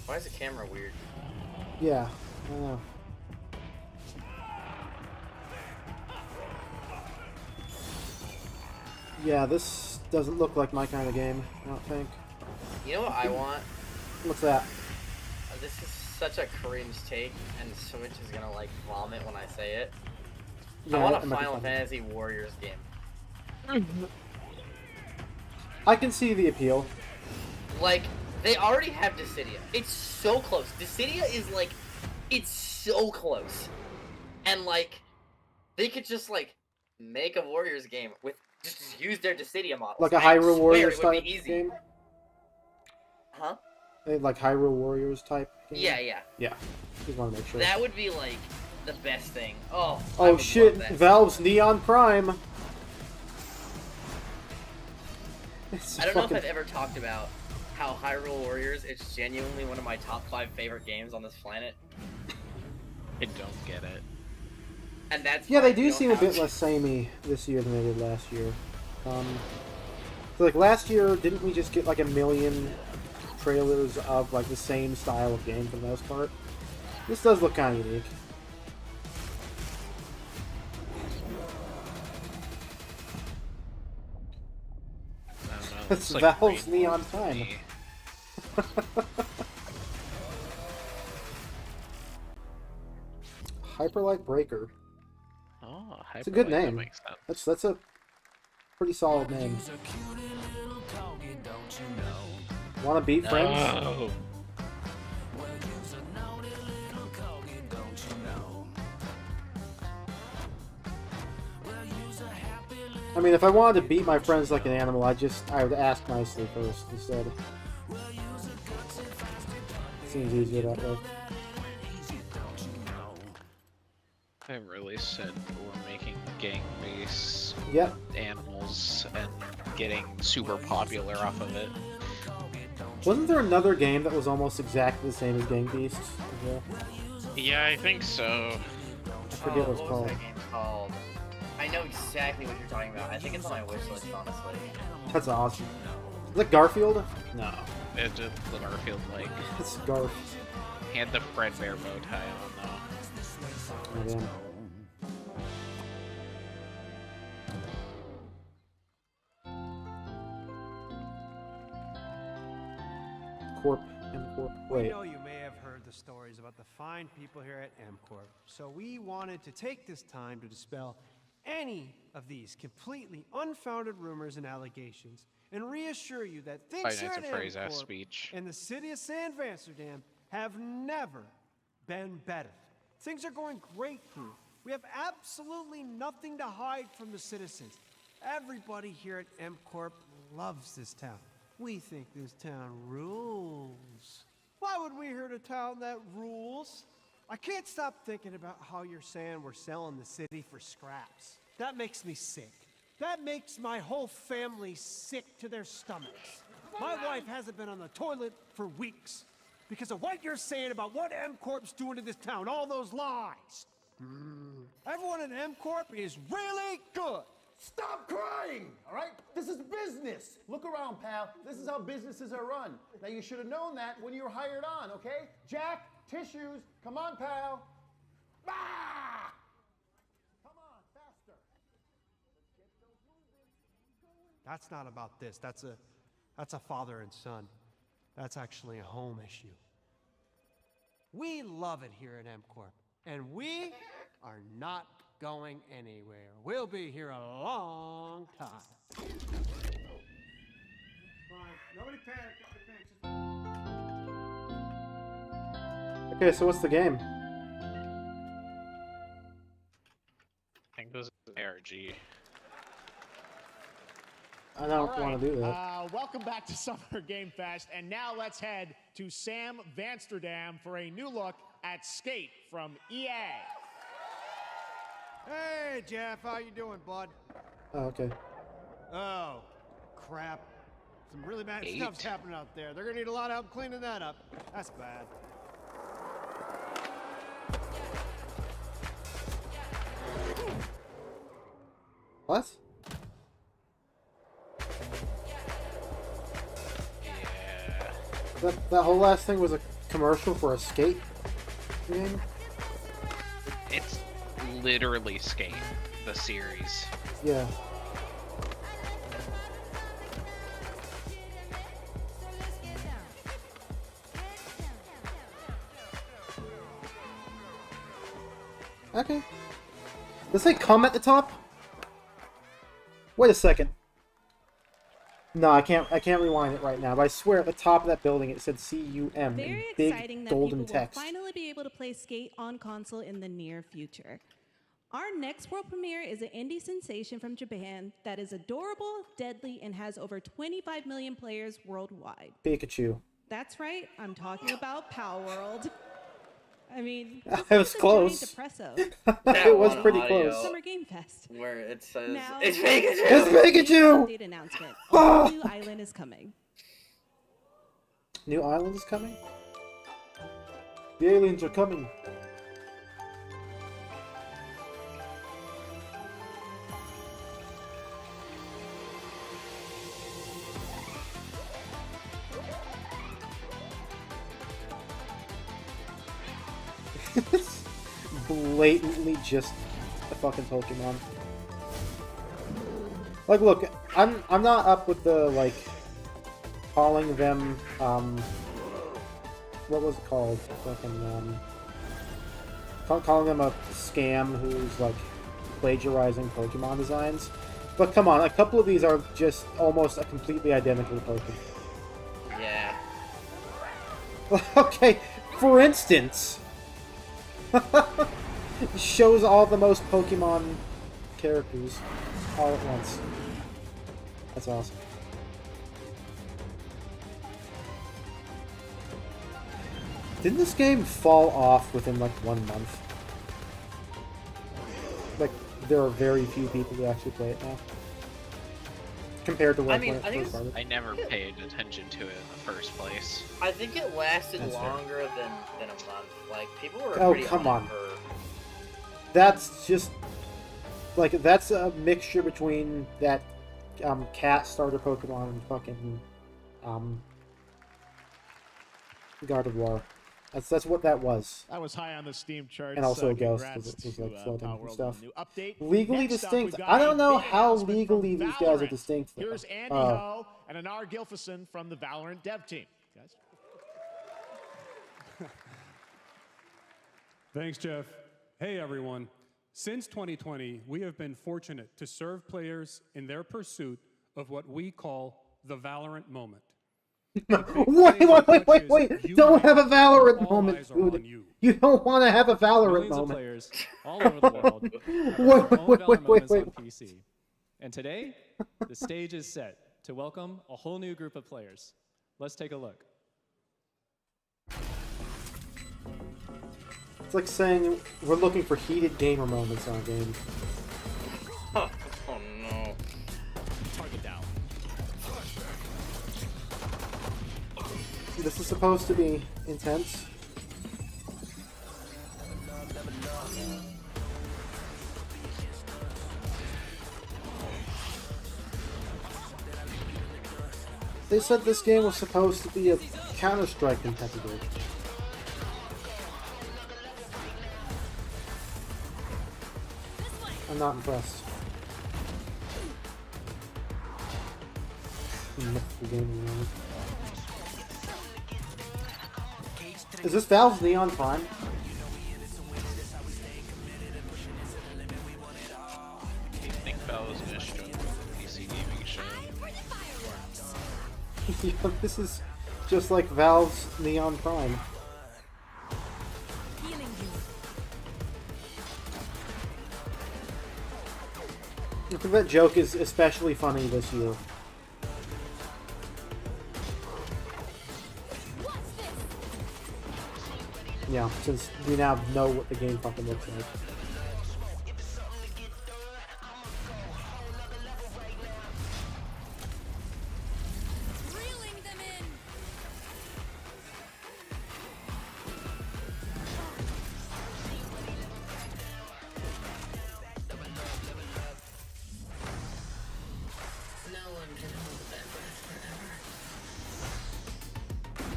Why is the camera weird? Yeah, I don't know. Yeah, this doesn't look like my kind of game, I don't think. You know what I want? What's that? This is such a cringe take, and Switch is gonna like vomit when I say it. Yeah, I want that a might be Final funny. Fantasy Warriors game. I can see the appeal. Like, they already have Dissidia. It's so close. Dissidia is like, it's so close. And like, they could just like, make a Warriors game with, just use their Dissidia models. Like a I Hyrule swear Warriors it would be type easy. game? Huh? Like Hyrule Warriors type game? Yeah, yeah. Yeah, just want to make sure. That would be like, the best thing. Oh, I Oh would shit, love that. Valve's Neon Prime! It's I don't know fucking... if I've ever talked about how Hyrule Warriors is genuinely one of my top 5 favorite games on this planet. I don't get it. And that's Yeah, why they do you seem a don't bit have- less samey this year than they did last year. So, like last year, didn't we just get like a million trailers of like the same style of game for the most part? This does look kind of unique. I don't know. It's It's like Valve's Rainbow Neon for Prime. me. Hyperlight Breaker. Oh, It's a good Hyperlight, that name. makes sense. That's a pretty solid name. Want to beat friends? No. I mean, if I wanted to beat my friends like an animal, I would ask nicely first instead. Seems easier that way. I really said we're making gang-based Yep. animals and getting super popular off of it. Wasn't there another game that was almost exactly the same as Gang Beasts? Yeah. Yeah, I think so. I forget what it's what was called. that game called? I know exactly what you're talking about. I think it's on my wish list, honestly. That's awesome. Is that Garfield? No. It's just the Garfield like. It's Garf. He had the Fredbear bow tie on though. Oh, damn. Corp. M-Corp. We Wait. know you may have heard the stories about the fine people here at M-Corp, so we wanted to take this time to dispel any of these completely unfounded rumors and allegations and reassure you that things here at M-Corp speech. in the city of San Amsterdam have never been better. Things are going great here. We have absolutely nothing to hide from the citizens. Everybody here at M-Corp loves this town. We think this town rules. Why would we hurt a town that rules? I can't stop thinking about how you're saying we're selling the city for scraps. That makes me sick. That makes my whole family sick to their stomachs. My wife hasn't been on the toilet for weeks because of what you're saying about what M-Corp's doing to this town, all those lies. Everyone in M-Corp is really good. Stop crying, all right? This is business. Look around, pal. This is how businesses are run. Now, you should have known that when you were hired on, okay? Jack, tissues. Come on, pal. Ah! Come on, faster. That's not about this. That's a father and son. That's actually a home issue. We love it here at M-Corp, and we are not going anywhere. We'll be here a long time. Fine. Nobody panic. Okay, so what's the game? I think it was ARG. I don't want to do that. Welcome back to Summer Game Fest, and now let's head to Sam Vansterdam for a new look at Skate from EA. Hey, Geoff, how you doing, bud? Oh, okay. Oh, crap. Some really bad stuff's happening out there. They're gonna need a lot of help cleaning that up. That's bad. What? Yeah. That whole last thing was a commercial for a skate game? It's literally Skate, the series. Yeah. Okay. Does it say come at the top? Wait a second. No, I can't rewind it right now, but I swear at the top of that building it said C-U-M Very in exciting big that golden people text. will finally be able to play Skate on console in the near future. Our next world premiere is an indie sensation from Japan that is adorable, deadly, and has over 25 million players worldwide. Pikachu. That's right, I'm talking about Power World. I mean, It was close. Depresso. It was pretty close. Summer Game Fest. Where it says, Now, it's Pikachu! It's Pikachu! Update announcement. Ah! A new island is coming. New island is coming? The aliens are coming. Blatantly just a fucking Pokemon. Like, look, I'm not up with the like calling them what was it called? Fucking calling them a scam who's like plagiarizing Pokemon designs. But come on, a couple of these are just almost a completely identical Pokemon. Yeah. Okay, for instance, shows all the most Pokemon characters all at once. That's awesome. Didn't this game fall off within like 1 month? Like, there are very few people who actually play it now. Compared to when it first started. I never paid attention to it in the first place. I think it lasted That's fair. longer than a month. Like, people were Oh, pretty come on. for... That's just... like that's a mixture between that cat starter Pokemon and fucking God of War. That's what that was. That was high on the Steam charts. And also Ghost, congrats because it was like floating and stuff. New update. Legally Next up, distinct. we've got I don't a know big how announcement legally from these guys are Valorant. distinct. Though. Here's Andy Ho and Anar Gilfison from the Valorant dev team. Guys. Thanks, Geoff. Hey, everyone. Since 2020, we have been fortunate to serve players in their pursuit of what we call the Valorant moment. Wait! Don't have a Valorant moment, dude. You don't want to have a Valorant Millions moment. Of players all over the world have their own Valorant moments on PC. And today, the stage is set to welcome a whole new group of players. Let's take a look. It's like saying we're looking for heated gamer moments on a game. Oh no. Target down. This is supposed to be intense. They said this game was supposed to be a Counter-Strike competitor. I'm not impressed. Is this Valve's Neon Prime? Do you think Valve is going to show a PC gaming show? Yeah, this is just like Valve's Neon Prime. I think that joke is especially funny this year. Yeah, since we now know what the game fucking looks like.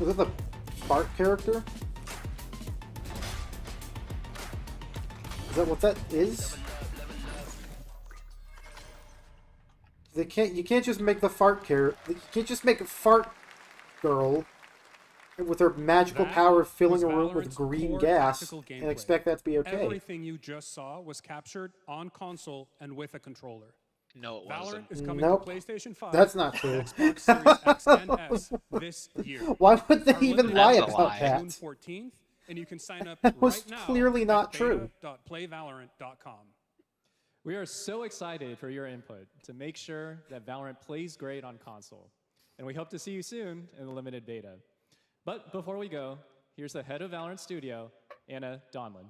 Is that the fart character? Is that what that is? You can't just make the fart character. You can't just make a fart girl with her magical power filling a room with green gas and expect that to be okay. Everything you just saw was captured on console and with a controller. No, it Valorant wasn't. is coming Nope. to PlayStation 5. That's not true. Xbox Series X and S this year. Why would they Our even limited lie edition about is that? June 14th, and you can sign up That was right now clearly not at true. beta.playvalorant.com. We are so excited for your input to make sure that Valorant plays great on console. And we hope to see you soon in the limited beta. But before we go, here's the head of Valorant Studio, Anna Donlin.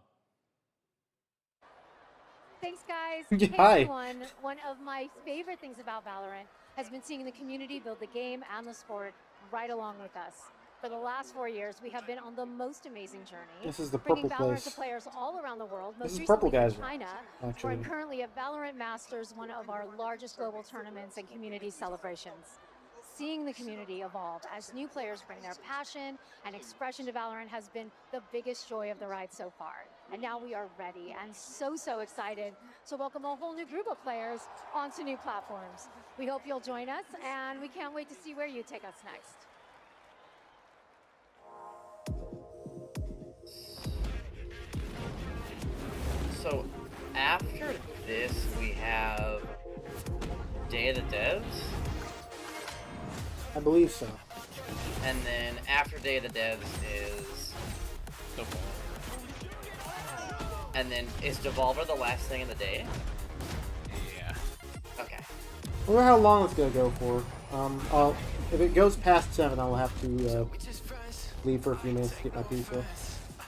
Thanks, guys. Yeah, Hey, hi. everyone. One of my favorite things about Valorant has been seeing the community build the game and the sport right along with us. For the last 4 years, we have been on the most amazing journey. This is the bringing purple Valorant place. to players all around the world. This Most is purple recently in guys, China, actually. where I'm currently at Valorant Masters, one of our largest global tournaments and community celebrations. Seeing the community evolve as new players bring their passion and expression to Valorant has been the biggest joy of the ride so far. And now we are ready and so excited to welcome a whole new group of players onto new platforms. We hope you'll join us, and we can't wait to see where you take us next. So after this, we have Day of the Devs, I believe so. and then after Day of the Devs is and then is Devolver the last thing in the day? Yeah. Okay. I wonder how long it's gonna go for. If it goes past 7, I'll have to leave for a few minutes to get my pizza.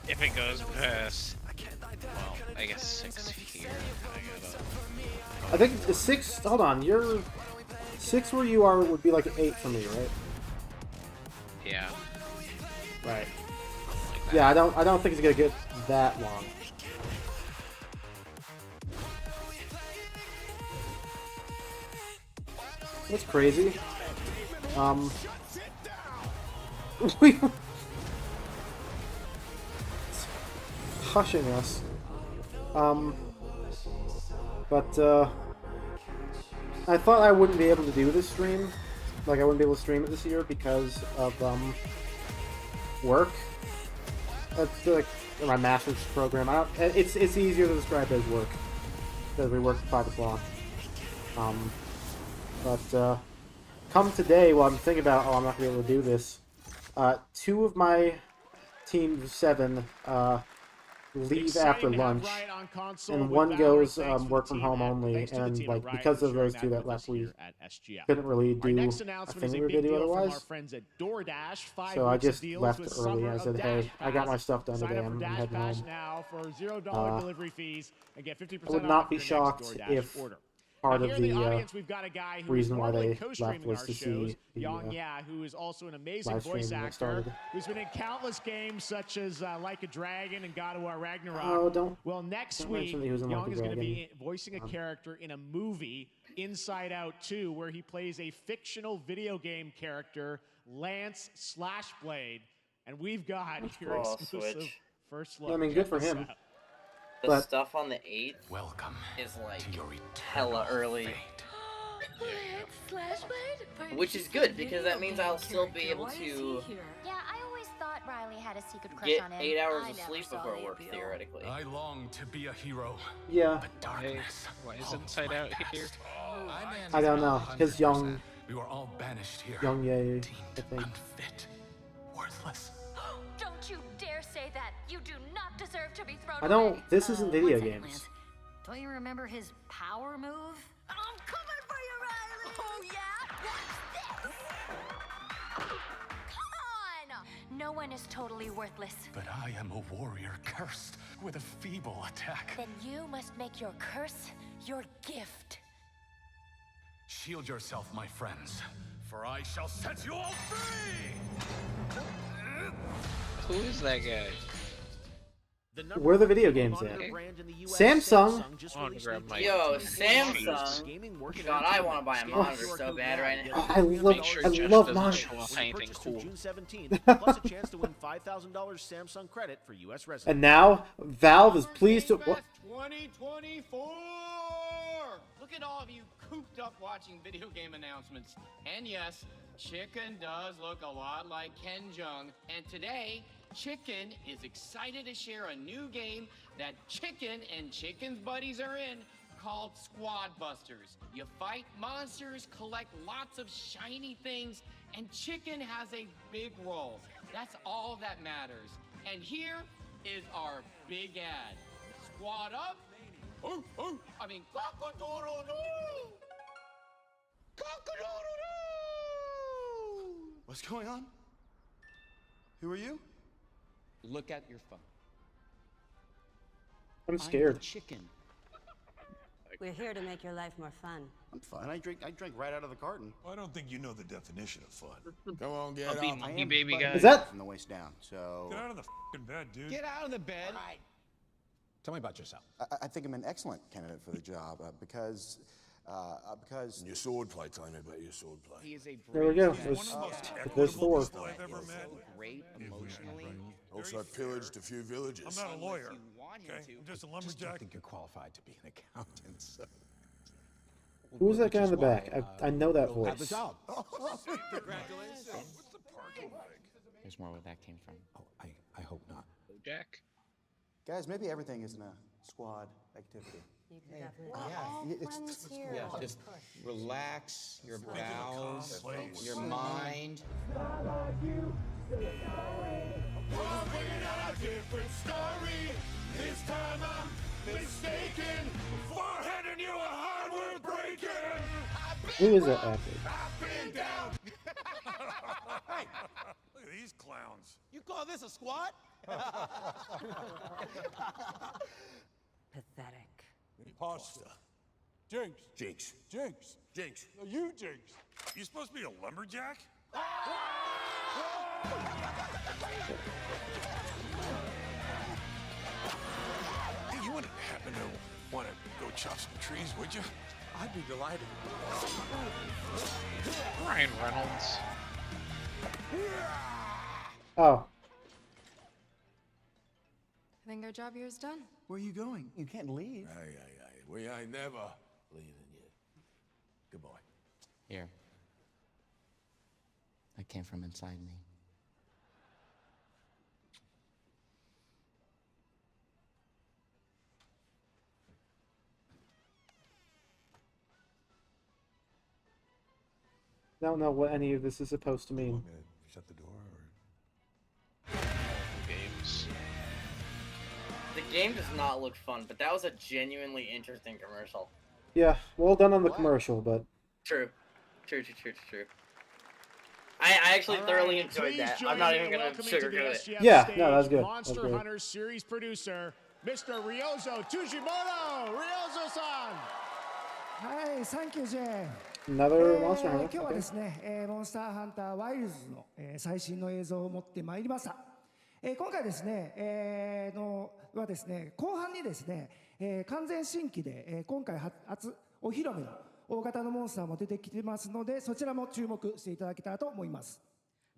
If it goes past, well, I guess 6 here. I think it's 6. Hold on, you're 6 where you are would be like an 8 for me, right? Yeah. Right. Yeah, I don't think it's gonna get that long. That's crazy. We hushing us. But I thought I wouldn't be able to do this stream. Like, I wouldn't be able to stream it this year because of work. That's like my master's program. It's easier to describe as work because we work at 5 o'clock. But come today, while I'm thinking about, I'm not gonna be able to do this. 2 of my team of 7 leave after lunch, and 1 goes work from home only. And like because of those 2 that left, we couldn't really do a thing we were gonna do otherwise. So I just left early. I said, "Hey, I got my stuff done today. I'm heading home." I would not be shocked if part of the reason why they left was to see the who is also an amazing live stream voice that actor, started. who's been in countless games such as Like a Dragon and God of War Ragnarok. Oh, don't. Well, next Don't week, mention that he was in Young Like a is going to be Dragon. voicing a character in a movie, Inside Out 2, where he plays a fictional video game character, Lance Slashblade. And we've got your exclusive Switch. first Yeah, look. I mean, good for him. The But stuff on the 8th Welcome is like hella early. Which is good because that means I'll still be able to Yeah, I always thought Riley had a secret crush get on him. 8 hours I of never sleep saw before the work, appeal. theoretically. I long to be a hero. Yeah. Hey, why is Inside Out here? I don't know. His young, We were all banished here. young Ye, I think. Unfit. Worthless. Don't you dare say that. You do not deserve to be thrown I don't. away. This isn't video one second, games. Lance. Don't you remember his power move? I'm coming for you, Riley! Oh, yeah? What's this? Come on! No one is totally worthless. But I am a warrior cursed with a feeble attack. Then you must make your curse your gift. Shield yourself, my friends, for I shall set you all free! Who is that guy? Where are the video games at? Samsung. Yo, Samsung. God, I want to buy a monitor so bad right now. I love monitors. Cool. June 17th, plus a chance to win $5,000 Samsung credit for U.S. residents. And now Valve is pleased to. What? 2024! Look at all of you cooped up watching video game announcements. And yes, Chicken does look a lot like Ken Jeong. And today, Chicken is excited to share a new game that Chicken and Chicken's buddies are in called Squad Busters. You fight monsters, collect lots of shiny things, and Chicken has a big role. That's all that matters. And here is our big ad. Squad up. I mean, cock-a-doodle-doo! Cock-a-doodle-doo! What's going on? Who are you? Look at your phone. I'm scared. Chicken. We're here to make your life more fun. I'm fine. I drink right out of the carton. I don't think you know the definition of fun. Come on, get I'll be out. monkey baby guy. Is that? From the waist down, so... Get out of the f***ing bed, dude. Get out of the bed. Tell me about yourself. I think I'm an excellent candidate for the job because Your sword play, tell me about your sword play. He is a There we go. There's 4. People I've ever met. Great emotionally. Also, I pillaged a few villages. I'm not a lawyer. Okay, I'm just a I lumberjack. think you're qualified to be an accountant. So. Who's that guy in the back? I know that You'll have the voice. job. Congratulations. What's the parking like? There's more where that came from. Oh, I hope not. Jack. guys, maybe everything isn't a squad activity. You could definitely. Yeah, just relax your bowels, your mind. This time I'm mistaken for handing you a hardware breaking. Who is that actor? Hey, look at these clowns. You call this a squad? Pathetic. Pasta. Jinx. Jinx. Jinx. Jinx. No, you Jinx. You supposed to be a lumberjack? Hey, you wouldn't happen to want to go chop some trees, would you? I'd be delighted. Ryan Reynolds. Oh. I think our job here is done. Where are you going? You can't leave. Aye. We ain't never leaving you. Good boy. Here. That came from inside me. I don't know what any of this is supposed to mean. Shut the door Games. The game does not look fun, but that was a genuinely interesting commercial. Yeah, well done on the commercial, but True. I actually thoroughly enjoyed that. I'm not even going to sugarcoat it. Yeah, no, that's good. Monster That's good. Hunter series producer, Mr. Ryozo Tujimoto. Ryozo-san. はい、サンキュージェ Another Monster Hunter. 今日は Okay. ですね、モンスターハンターワイルズの、最新の映像を持ってまいりました。今回ですね、はですね、後半にですね、完全新規で、今回初お披露目の大型のモンスターも出てきてますので、そちらも注目していただけたらと思います。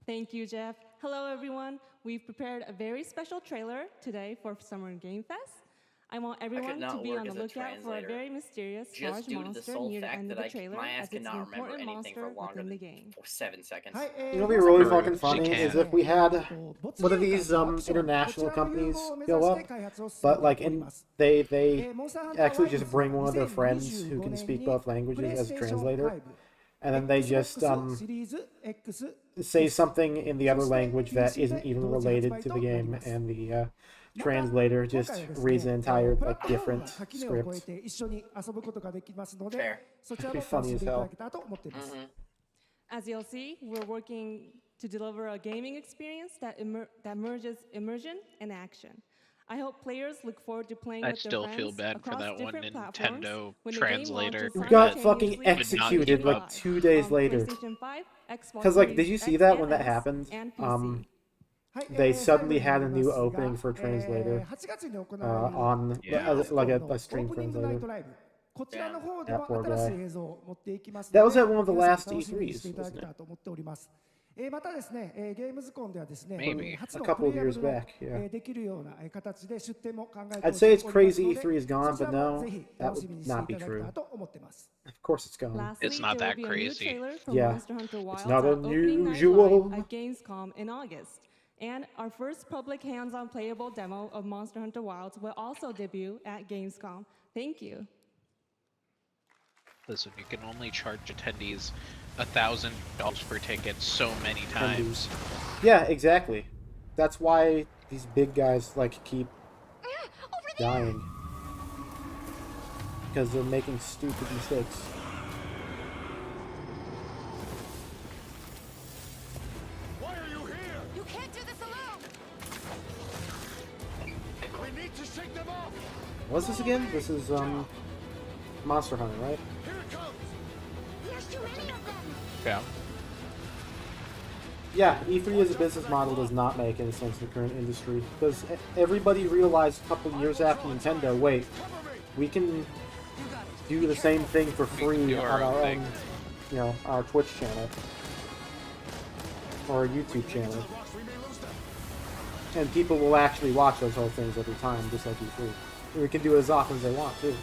Thank you, Geoff. Hello, everyone. We've prepared a very special trailer today for Summer Game Fest. I want everyone to be on the lookout for a very mysterious large monster near the end of the trailer, as it's an important monster within the game. 7 seconds. You know what'd be really fucking funny is if we had one of these international companies go up, but like they actually just bring one of their friends who can speak both languages as a translator, and then they just say something in the other language that isn't even related to the game, and the translator just reads an entire like different script. It'd be funny as hell. As you'll see, we're working to deliver a gaming experience that merges immersion and action. I hope players look forward to playing I with their still friends feel bad for across that one different platforms Nintendo when the game translator. launches Who got simultaneously fucking executed on like 2 days later. PlayStation 5, Xbox Because like, Series did you see X that and when that S, happened? and PC. They suddenly had a new opening for translator on like a stream translator. That poor guy. That was at one of the last E3s, wasn't it? またですね、ゲームズコンではですね、 Maybe. 初 A の couple プ of レイヤ years ブの back, yeah. できるような形で出展も考えて I'd お say り it's ます crazy ので E3 is gone, そち but らも no, ぜひ that 楽し would みにして not い be ただけた true. らと思ってます。 Of course it's gone. Lastly, It's not there that will be a new crazy. trailer for Yeah. Monster Hunter It's Wilds not at opening night unusual. live at Gamescom in August. And our first public hands-on playable demo of Monster Hunter Wilds will also debut at Gamescom. Thank you. Listen, you can only charge attendees $1,000 per ticket so many times. Yeah, exactly. That's why these big guys like keep dying. Because they're making stupid mistakes. Why are you here? You can't do this alone. We need to shake them off. What's this again? This is Monster Hunter, right? Here it comes. There's too many of them. Yeah. Yeah, E3 as a business model does not make any sense in the current industry. Because everybody realized a couple years after Nintendo, wait, we can do the same thing for free on our own, you know, our Twitch channel. Or our YouTube channel. And people will actually watch those whole things every time, just like E3. And we can do it as often as they want, too.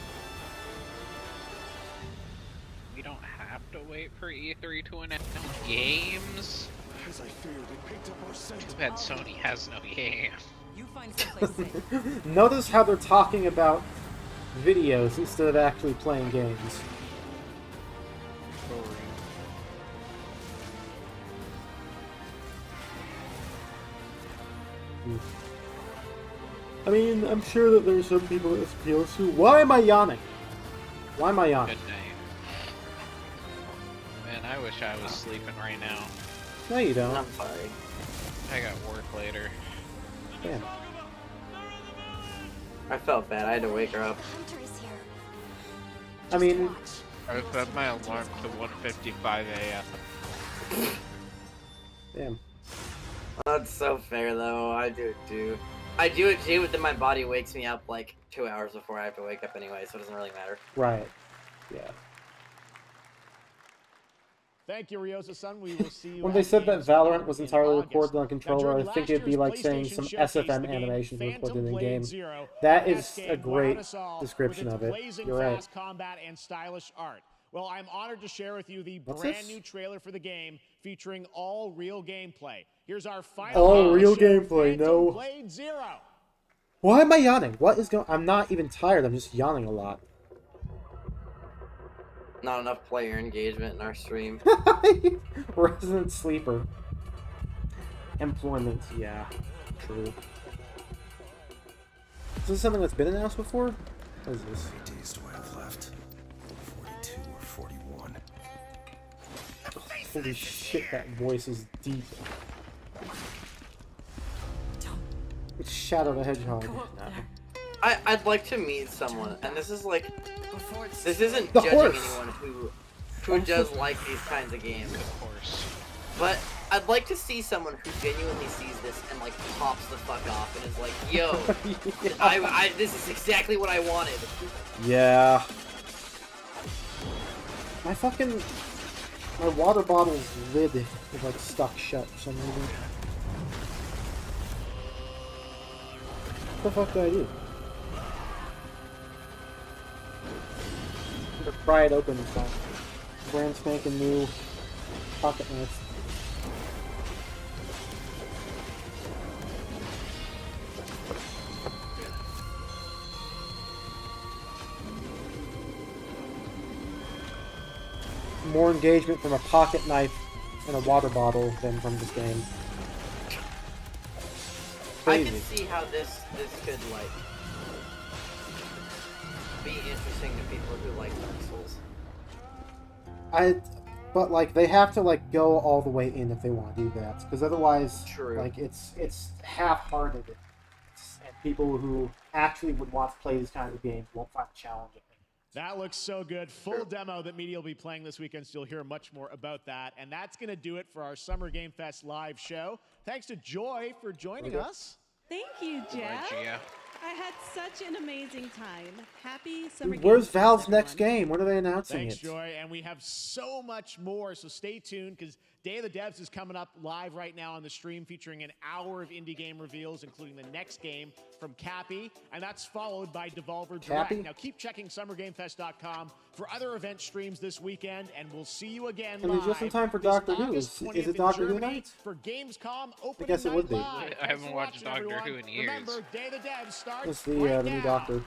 We don't have to wait for E3 to announce games. Too bad Sony has no game. You find someplace safe. Notice how they're talking about videos instead of actually playing games. I mean, I'm sure that there's some people that this appeals to. Why am I yawning? Why am I yawning? Good night. Man, I wish I was sleeping right now. No, you don't. I'm sorry. I got work later. Damn. I felt bad. I had to wake her up. I mean, I set my alarm to 1:55 a.m. Damn. That's so fair, though. I do it too. I do it too, but then my body wakes me up like 2 hours before I have to wake up anyway, so it doesn't really matter. Right. Yeah. Thank you, Ryosa-san. We will see you When they at said that Gamescom Valorant was in entirely August. recorded on Now, controller, during I think last it'd be year's like saying PlayStation some Showcase, SFM the game animations were Phantom recorded in Blade game. Zero, That and is a game great wowed us all description with of its it. blazing You're right. fast combat and stylish art. Well, I'm honored to share with you the What's brand this? new trailer for the game featuring all real gameplay. Here's our final All real show, gameplay, Phantom no. Blade Zero. Why am I yawning? What is going? I'm not even tired. I'm just yawning a lot. Not enough player engagement in our stream. Resident sleeper. Employment, yeah, true. Is this something that's been announced before? What is this? How many days do I have left? 42 or 41? Holy shit, that voice is deep. It's Shadow the Hedgehog. No. I'd like to meet someone, and this is like, this isn't The judging horse. anyone who does like these kinds of games. Of course. But I'd like to see someone who genuinely sees this and like pops the fuck off and is like, "Yo, this is exactly what I wanted." Yeah. My water bottle's lid is like stuck shut for some reason. What the fuck did I do? I'm gonna pry it open and stuff. Brand spanking new pocket knife. More engagement from a pocket knife and a water bottle than from this game. I Crazy. can see how this could like be interesting to people who like Dark Souls. But like they have to like go all the way in if they want to do that, because otherwise, True. like it's half-hearted, and people who actually would want to play these kinds of games won't find it challenging. That looks so good. Full demo that media will be playing this weekend, so you'll hear much more about that. And that's going to do it for our Summer Game Fest live show. Thanks to Joy for joining us. Thank you, Geoff. Gia. I had such an amazing time. Happy Summer Game Where's Fest, Valve's everyone. next game? When are they announcing Thanks, it? Joy. And we have so much more, so stay tuned because Day of the Devs is coming up live right now on the stream, featuring an hour of indie game reveals, including the next game from Cappy, and that's followed by Devolver Direct. Cappy? Now keep checking SummerGameFest.com for other event streams this weekend, and we'll see you again And live just in time for this Doctor Who. August Is 20th it in Doctor Who Germany night? for Gamescom opening guess it would be. night live. I haven't Thanks for watched watching, Doctor everyone. Who in years. Remember, Day of the Devs starts It's the right new now. Doctor.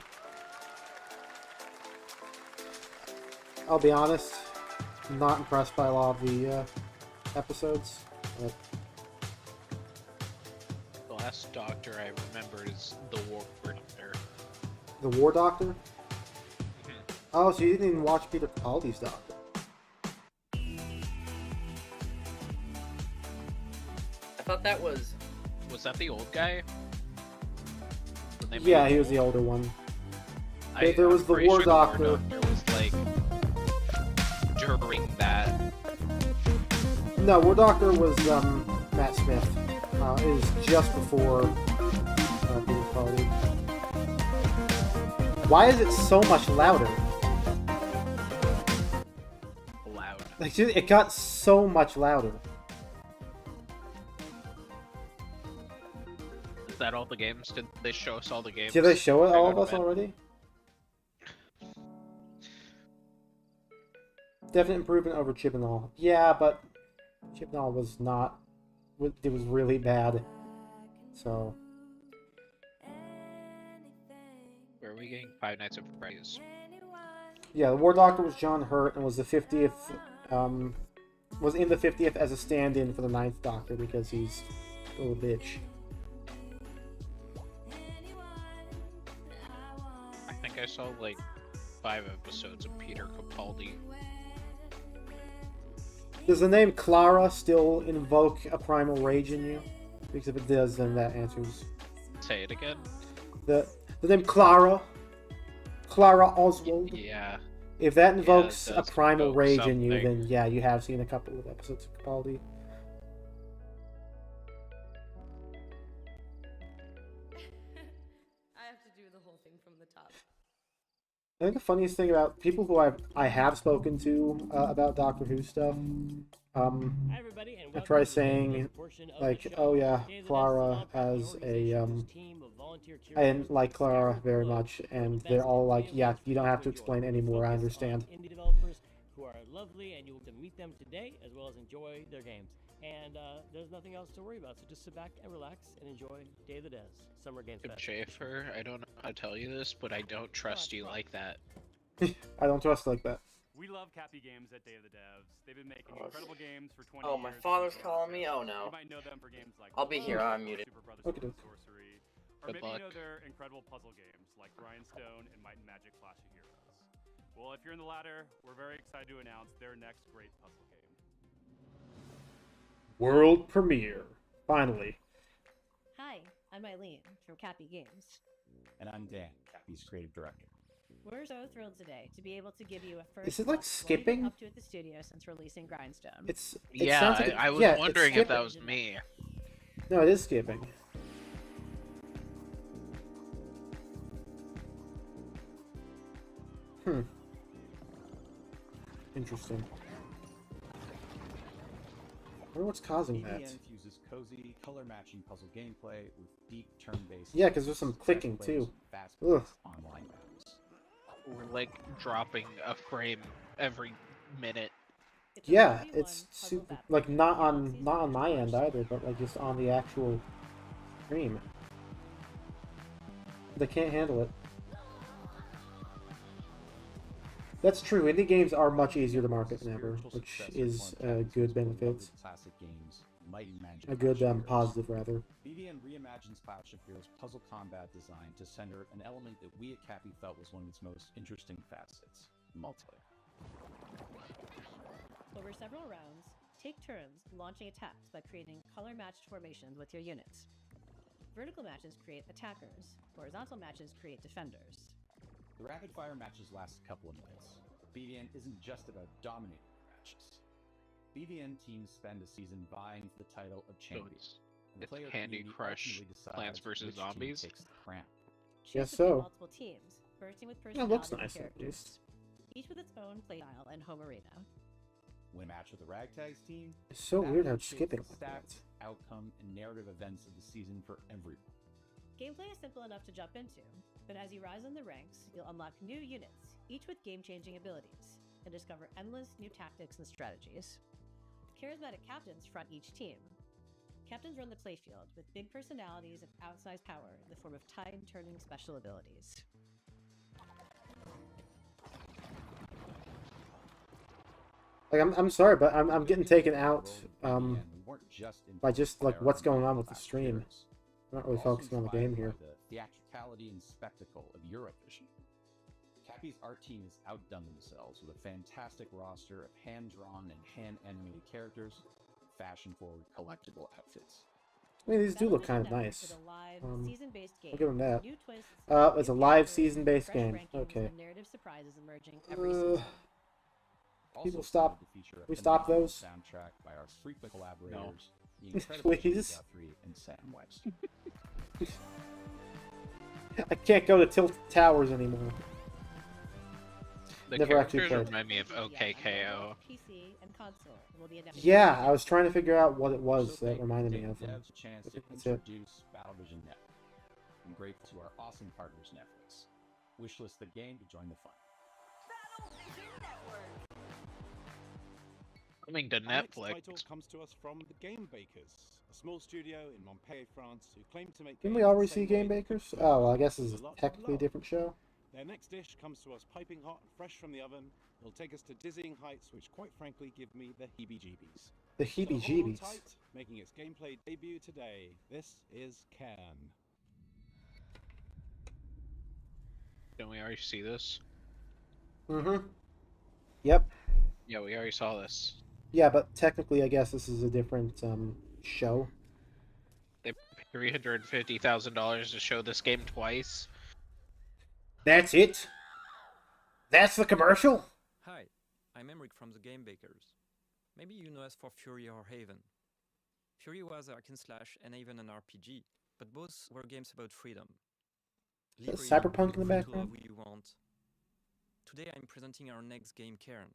I'll be honest, I'm not impressed by a lot of the episodes. But The last Doctor I remembered is the War Doctor. the War Doctor? Oh, so you didn't even watch Peter Capaldi's Doctor? I thought that was. Was that the old guy? When they Yeah, made he him was the old? older one. I'm There was the pretty War sure Doctor. The War Doctor was like during that. No, War Doctor was Matt Smith. It was just before Peter Capaldi. Why is it so much louder? Loud. Like, it got so much louder. Is that all the games? Did they show us all the games? Did they show it I all of go to us bed. already? Definite improvement over Chibnall. Yeah, but Chibnall was not. It was really bad. So. Where are we getting Five Nights at Freddy's? Yeah, the War Doctor was John Hurt and was the 50th. Was in the 50th as a stand-in for the 9th Doctor because he's a little bitch. I think I saw like 5 episodes of Peter Capaldi. Does the name Clara still invoke a primal rage in you? Because if it does, then that answers. Say it again. The name Clara Oswald. Yeah. If that invokes it a does primal invoke rage in you, something. then yeah, you have seen a couple of episodes of Capaldi. I think the funniest thing about people who I have spoken to about Doctor Who stuff, Hi everybody, and I welcome try to the saying dedicated portion of like, the show. oh yeah, Day of the Dead is a Clara nonprofit as a organization whose team of volunteer I didn't curators like Clara scour the very globe much, for the and best they're all like, indie yeah, events for you don't you have to enjoy. explain We anymore. I focus understand. on indie developers who are lovely, and you will get to meet them today as well as enjoy their games. And there's nothing else to worry about, so just sit back and relax and enjoy Day of the Dead Summer Games Fest. Schaefer, I don't know how to tell you this, but I don't trust you like that. I don't trust like that. We love Cappy Games at Day of the Devs. They've been making incredible games for 20 Oh, years. my father's calling me? Oh no. You might know them for games like I'll be here, I'm muted. Super Brothers Okay. Sorcery. Or Good maybe luck. you know their incredible puzzle games like Grindstone and Might and Magic Clash of Heroes. Well, if you're in the latter, we're very excited to announce their next great puzzle game. World premiere, finally. Hi, I'm Eileen from Cappy Games. And I'm Dan, Cappy's creative director. We're so thrilled today to be able to give you a first Is it like look what we've skipping? been up to at the studio since releasing Grindstone. It Yeah, sounds like I was yeah, it's wondering if that skipping. was me. No, it is skipping. Interesting. I wonder what's causing that. BVN fuses cozy, color-matching puzzle gameplay with deep turn-based... Yeah, because there's some clicking too. Ugh. Online battles. We're like dropping a frame every minute. Yeah, it's super, like not on my end either, but like just on the actual stream. They can't handle it. That's true. Indie games are much easier to market than ever, which is a good benefit. Classic games, Might and Magic A good Clash of Heroes. positive rather. BVN reimagines Clash of Heroes' puzzle combat design to center an element that we at Cappy felt was one of its most interesting facets: multiplayer. Over several rounds, take turns launching attacks by creating color-matched formations with your units. Vertical matches create attackers, horizontal matches create defenders. The rapid-fire matches last a couple of minutes. BVN isn't just about dominating matches. BVN teams spend a season vying for the title of champions. And the it's player Candy community Crush ultimately decides Plants vs. which team Zombies? takes the crown. Guess Choose between so. multiple teams, bursting with Yeah, it looks personality and nice at least. characters, each with its own playstyle and home arena. Win a match with the Ragtags team. It's so that weird how dictates skipping the like that. stats, outcome, and narrative events of the season for everyone. Gameplay is simple enough to jump into, but as you rise in the ranks, you'll unlock new units, each with game-changing abilities, and discover endless new tactics and strategies. Charismatic captains front each team. Captains run the playfield with big personalities and outsized power in the form of tide-turning special abilities. Like I'm sorry, but I'm getting taken out by just like what's going on with the stream. I'm not really focusing on the game here. The theatricality and spectacle of Eurovision. Cappy's art team has outdone themselves with a fantastic roster of hand-drawn and hand-animated characters, fashion-forward collectible outfits. I mean, these do look kind of nice. Is a live, I'll season-based game give them that. with new twists, It's a new live characters, season-based fresh game. rankings, Okay. and narrative surprises emerging every season. People Also stop. excited to feature a We stop phenomenal those. soundtrack by our frequent collaborators, the incredible Please. Jim Guthrie and Sam Webster. I can't go to Tilt Towers anymore. The Never actually characters played. remind me of OKKO. PC and console and will be announced. Yeah, I was trying to figure out what it was that reminded me of them. Devs a chance to That's it. introduce Battlevision Network. I'm grateful to our awesome partners, Netflix. Wishlist the game to join the fun. Coming to Our next Netflix. title comes to us from the Game Bakers, a small studio in Montpellier, France, who claim to make. Didn't we games already the see same Game way Bakers? that Oh, well, I guess this with is a lot of technically a love. different show. Their next dish comes to us piping hot and fresh from the oven. It'll take us to dizzying heights, which quite frankly give me the heebie-jeebies. The So hold on heebie-jeebies. tight, making its gameplay debut today. This is Can. Don't we already see this? Mm-hmm. Yep. Yeah, we already saw this. Yeah, but technically, I guess this is a different show. They paid $350,000 to show this game twice. That's it? That's the commercial? Hi, I'm Emric from the Game Bakers. Maybe you know us for Fury or Haven. Fury was a hack and slash and Haven an RPG, but both were games about freedom. Is that Cyberpunk in the free to background? love who you want. Today I'm presenting our next game, Cairn,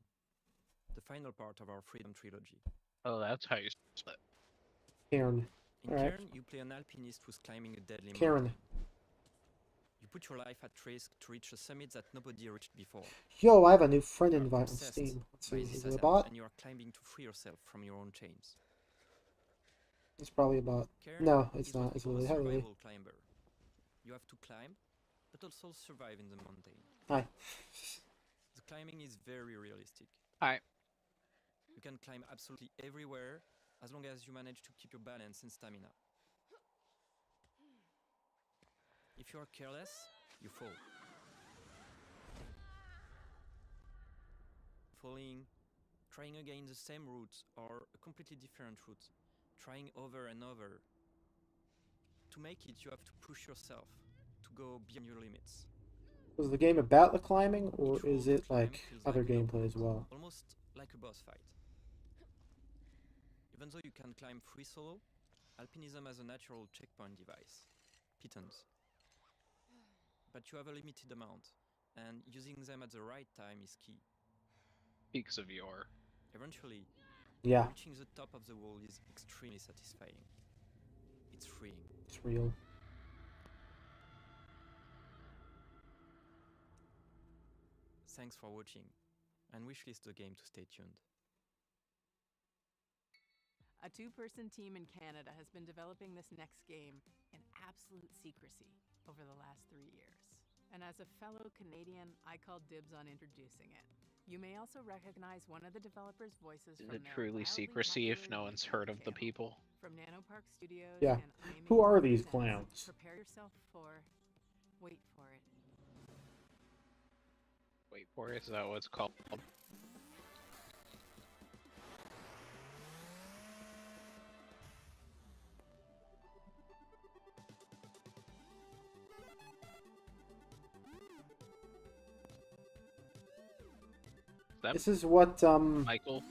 the final part of our Freedom Trilogy. Oh, that's how you split. Karen. In Alright. Cairn, you play an alpinist who's climbing a deadly Karen. mountain. You put your life at risk to reach a summit that nobody reached before. Yo, I have a new friend You are invite on obsessed Steam. Let's see, by is this it a ascent, bot? and you are climbing to free yourself from your own chains. It's probably a bot. Cairn No, it's is what not. we It's call a Lily. Hi, Lily. survival climber. You have to climb, but also survive in the mountain. Hi. The climbing is very realistic. Hi. You can climb absolutely everywhere as long as you manage to keep your balance and stamina. If you are careless, you fall. Falling, trying again the same route or a completely different route, trying over and over. To make it, you have to push yourself to go beyond your limits. Was the game about the climbing, or is it like other gameplay as well? Almost like a boss fight. Even though you can climb free solo, alpinism has a natural checkpoint device, pitons. But you have a limited amount, and using them at the right time is key. Peaks of yore. Eventually, Yeah. reaching the top of the wall is extremely satisfying. It's freeing. It's real. Thanks for watching, and wishlist the game to stay tuned. A two-person team in Canada has been developing this next game in absolute secrecy over the last 3 years. And as a fellow Canadian, I call dibs on introducing it. You may also recognize one of the developers' voices Is from it their truly wildly secrecy if popular no one's YouTube heard of the channel. people? From Nanopark Studios Yeah. and I Am Who are Able these Presents, clowns? Prepare yourself for... Wait for it. Wait for it, is that what it's called? This is what, Michael?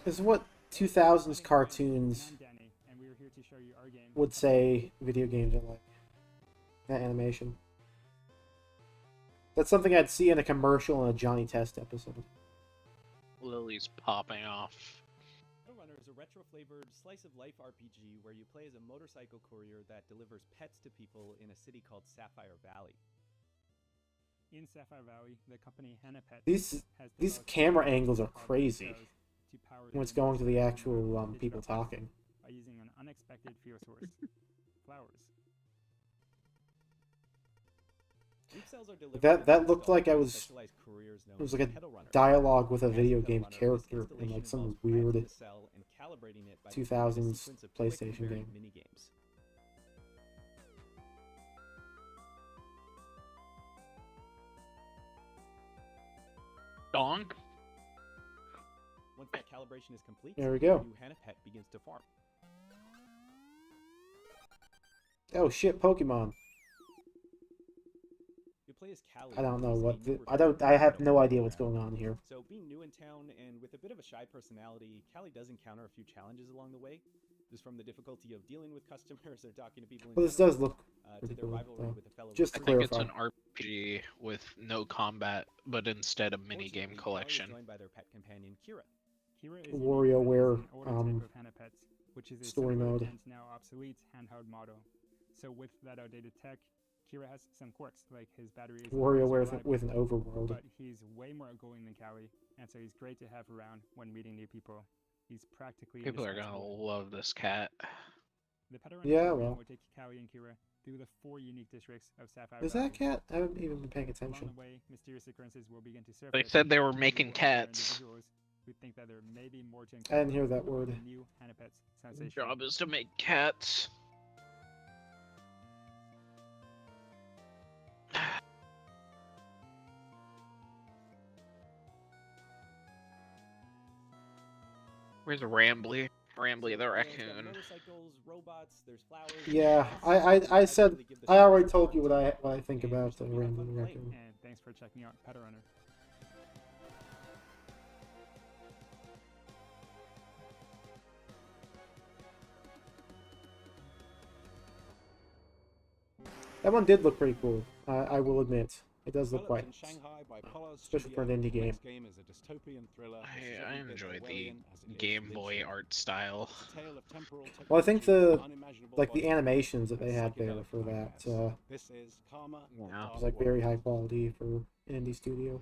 This is what 2000s cartoons would say video games are like. That animation. That's something I'd see in a commercial in a Johnny Test episode. Lily's popping off. Shadowrunner is a retro-flavored slice-of-life RPG where you play as a motorcycle courier that delivers pets to people in a city called Sapphire Valley. In Sapphire Valley, the company Hannah Pets These camera angles are crazy when it's going to the actual people talking. by using an unexpected fuel source, flowers. That looked like it was like a dialogue with a video game character in like some weird 2000s PlayStation game. Donk? Once that calibration is complete, There we go. the new Hannah Pet begins to farm. Oh shit, Pokemon. You play as Callie, I don't know who's what a newer I have no Shadow idea what's program. going on here. So being new in town and with a bit of a shy personality, Callie does encounter a few challenges along the way. Just from the difficulty of dealing with customers or talking to people in Well, this general, does look to pretty their cool, rivalry though. with a fellow Just to I think it's clarify. an RPG with no combat, but instead a minigame Callie is collection. joined by their pet companion Kira. Kira is WarioWare an older type of Hannah Pets, which is a story similar mode. and now obsolete handheld model. So with that outdated tech, Kira has some quirks, like his battery is WarioWare with an overworld. But he's way more outgoing than Callie, and so he's great to have around when meeting new people. He's practically People are gonna love this cat. The pet around Yeah, program well. will take Callie and Kira through the 4 unique districts of Sapphire Is Valley. that cat? I haven't even been paying attention. Along the way, mysterious occurrences will begin to surface. They said they were and making reveal other cats. individuals who think that there may be more to I didn't hear uncover that word. on the new Hannah Pets sensation. Job is to make cats. Where's Rambly? Rambly the raccoon. Motorcycles, robots, there's flowers. Yeah, I said I already told you what I think about the Rambling Raccoon. And thanks for checking out Pet Runner. That one did look pretty cool. I will admit. It does look quite Developed in nice. Shanghai by Polar Especially for an Studio, indie the game. next game is a dystopian thriller. I enjoy the Game Boy art style. It's a tale of temporal Well, I think technology, the unimaginable like the bodies, animations that they and had there psychedelic for that nightmares. This is Karma, the Dark was like World. very high quality for an indie studio.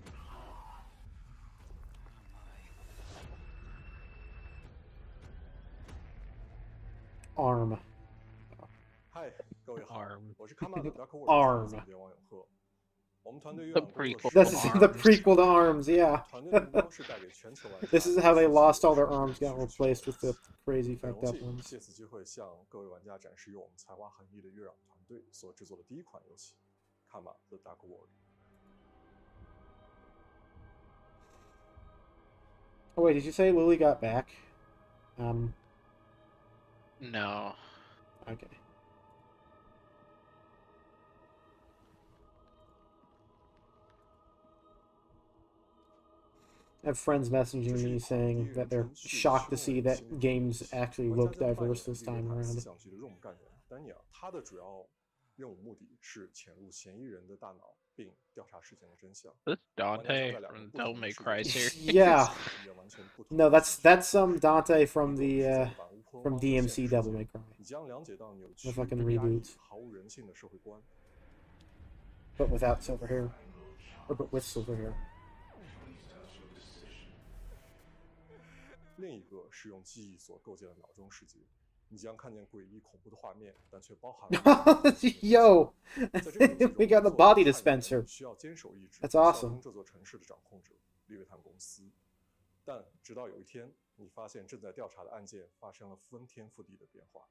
Arm. 嗨，各位好， Arm. 我是康马的 Dark World Arm. 总监王永贺。我们团队约 The 网工作 prequel 室 This is the Arms. prequel to Arms, yeah. 团队的目标是带给全球玩家 This is how they lost all their arms, got replaced with the crazy 很 fucked 荣 up 幸 ones. 借此机会向各位玩家展示由我们才华横溢的月壤团队所制作的第一款游戏《康马 The Dark World》。 Oh wait, did you say Lily got back? No. Okay. I have friends messaging me saying that they're shocked to see that games actually look diverse this time 思 around. 想局的任务干员丹尼尔，他的主要任务目的是潜入嫌疑人的大脑，并调查事件的真相。 This 玩家将 Dante 在两个 from 不同 Devil 的 May 世界 Cry 中 series. Yeah. 体验完全不同 No, 的 that's Dante from 一 the 种是在反乌托 from 邦的现 DMC 实 Devil 世 May 界 Cry, 你将了解到扭曲、 the fucking 压抑 reboot, 毫无人性的社会观。 but without silver hair, or but with silver hair. 另一个是用记忆所构建的脑中世界，你将看见诡异恐怖的画面，但却包含了 Yo, 在这个游戏中 we got the 做 body 探员 dispenser. 需要坚守意志， That's 效 awesome. 忠这座城市的掌控者利维坦公司。但直到有一天，你发现正在调查的案件发生了翻天覆地的变化，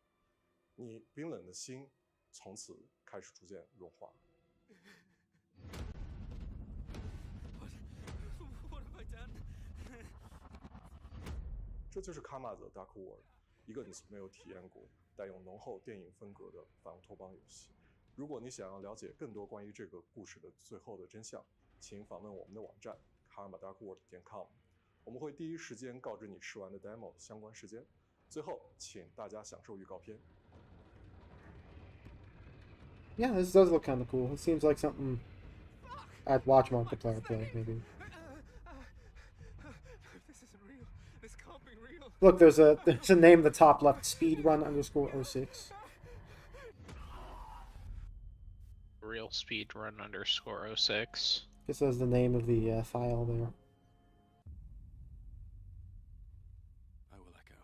你冰冷的心从此开始逐渐融化。 What have I done? 这就是卡玛的 Dark World， 一个你没有体验过、带有浓厚电影风格的反乌托邦游戏。如果你想要了解更多关于这个故事的最后的真相，请访问我们的网站 karmadarkworld.com， 我们会第一时间告知你试玩的 demo 相关时间。最后，请大家享受预告片。 Yeah, this does look kind of cool. It seems like something I'd watch multiplayer play, maybe. This isn't real. This can't be real. Look, there's a name in the top left, speedrun_06. Real speedrun_06. It says the name of the file there. I will echo.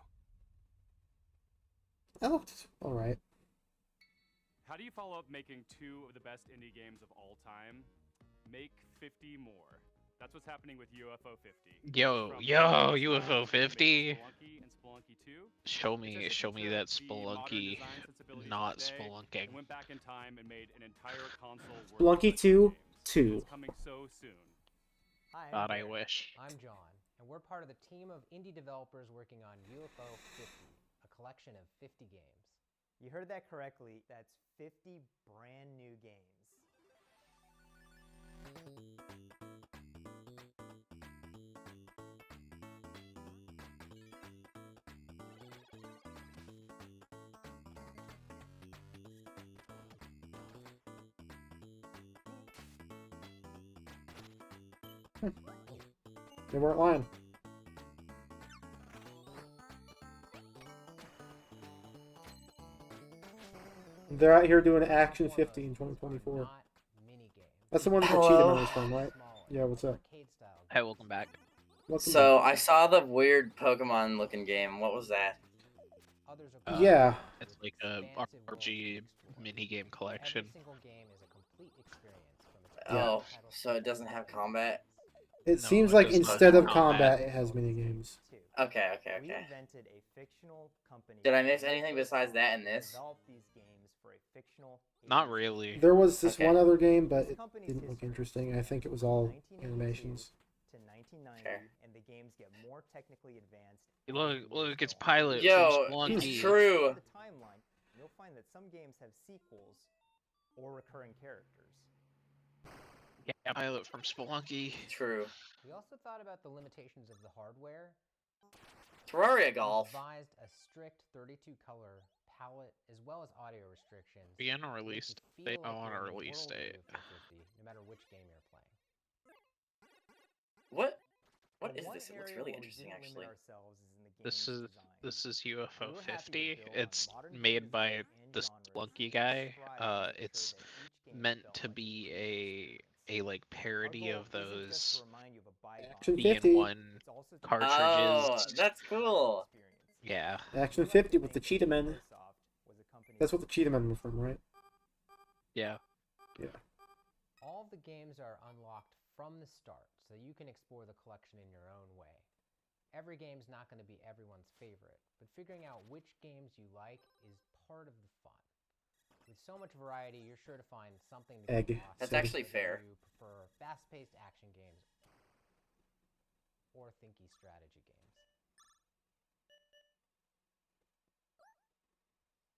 That looked alright. How do you follow up making 2 of the best indie games of all time? Make 50 more. That's what's happening with UFO 50. Yo, From UFO 50. Spelunky and Spelunky 2. Show me that The modern Spelunky, design sensibilities not of today, spelunking. and went back in time and made an entire console worth Spelunky of 2, games. 2. It's coming so soon. Hi, God, I Gary. wish. I'm John, and we're part of the team of indie developers working on UFO 50, a collection of 50 games. You heard that correctly. That's 50 brand new games. They weren't lying. They're out here doing Action 50 in 2024. That's the one that the cheetah Hello. memory's from, right? Yeah, what's up? Hey, welcome back. Welcome So I saw the weird Pokemon looking game. What was that? Yeah. It's like a RPG minigame collection. Oh, so it doesn't have combat? It seems like does not instead have of combat. combat, it has minigames. Okay, okay, We okay. invented a fictional company. Did I miss anything besides that and this? Develop these games for a fictional Not really. There was this Okay. one other game, but it didn't look interesting. I think it was all animations. to 1990, and the games get more technically advanced. Look, it's Pilot Yo, from Spelunky. it's true. The timeline, you'll find that some games have sequels or recurring characters. Yeah, Pilot from Spelunky. True. We also thought about the limitations of the hardware. Terraria We Golf. devised a strict 32 color palette as well as audio restrictions. We on a to make release you date. feel I like want you're a in the release world of date. UFO 50, no matter which game you're playing. What Well, is one this? It looks area really where we interesting, didn't actually. limit ourselves is in the This game's is design. this is UFO We were happy to 50. build on It's modern made by physical and the genres Splunky and guy. strive to make It's sure that each game meant felt to like be a a like Our parody goal of isn't just to those remind you of a bygone Action B and 50. one it's also to cartridges. Oh, that's cool. Yeah. Action 50 with the Cheetah Men. That's what the Cheetah Men were from, right? Yeah. Yeah. All of the games are unlocked from the start, so you can explore the collection in your own way. Every game's not going to be everyone's favorite, but figuring out which games you like is part of the fun. With so much variety, you're sure to find something to Egg. get lost That's in, actually whether fair. You prefer fast-paced action games or thinky strategy games.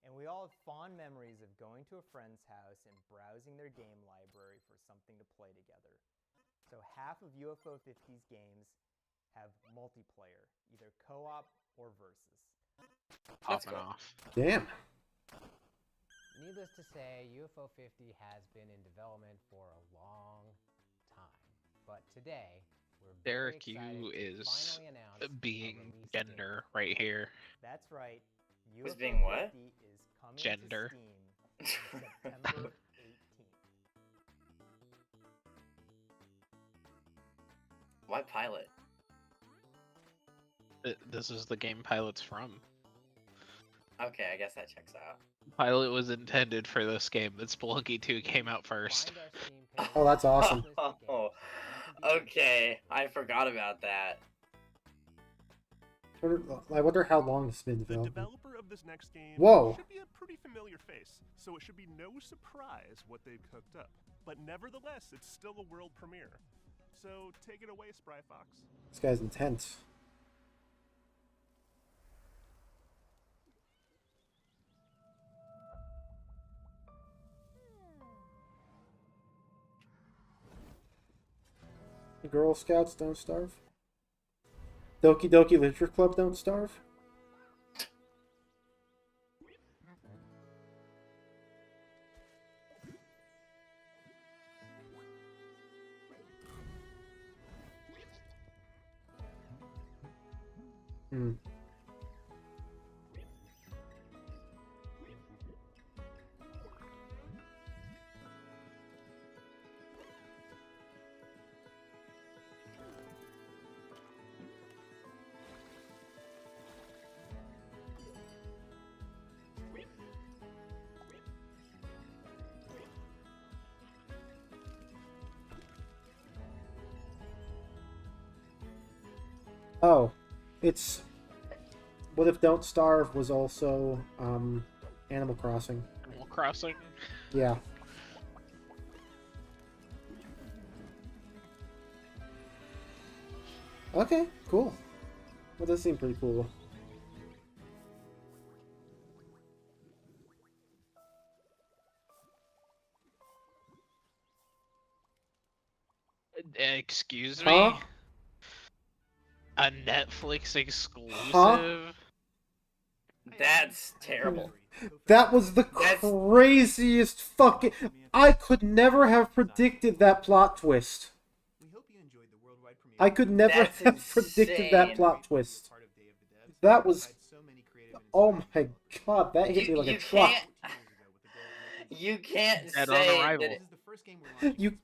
And we all have fond memories of going to a friend's house and browsing their game library for something to play together. So half of UFO 50's games have multiplayer, either co-op or versus. Off and off. Damn. Needless to say, UFO 50 has been in development for a long time. But today, we're very Derek, excited you to is finally announce being a release gender date. right here. That's right. Was UFO being what? 50 is coming Gender. to Steam on September 18th. Why pilot? This is the game Pilot's from. Okay, I guess that checks out. Pilot was intended for this game, but Spelunky 2 came out first. Oh, that's awesome. Oh, okay. I forgot about that. I wonder how long it's been The developed. developer of this next game Whoa. should be a pretty familiar face, so it should be no surprise what they've cooked up. But nevertheless, it's still a world premiere. So take it away, Spry Fox. This guy's intense. The Girl Scouts don't starve. Doki Doki Literature Club don't starve. Hmm. Oh, it's What If Don't Starve was also Animal Crossing. Animal Crossing? Yeah. Okay, cool. Well, that seemed pretty cool. Excuse me? Huh? A Netflix exclusive? Huh? That's terrible. That was the craziest fucking... I could never have predicted that plot twist. I could never That's have predicted that insane. plot twist. That was... Oh my god, that hit me like a truck. You can't Dead on say arrival.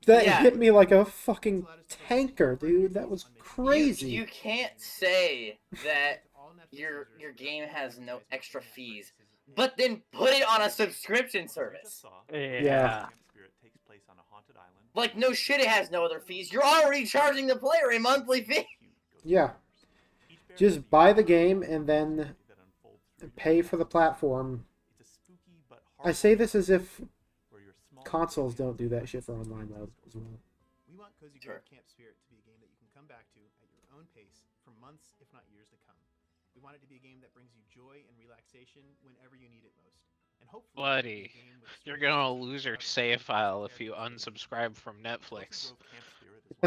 that Yeah. hit me like a fucking tanker, dude. That was crazy. You can't say that your game has no extra fees, but then put it on a subscription service. Yeah. Like, no shit, it has no other fees. You're already charging the player a monthly fee. Yeah. Just buy the game and then pay for the platform. I say this as if consoles don't do that shit for online mode as well. We want Cozy Grove Camp Spirit to be a game that you can come back to at your own pace for months, if not years to come. We want it to be a game that brings you joy and relaxation whenever you need it most. And hopefully, Buddy, you're gonna lose your save file if you unsubscribe from Netflix.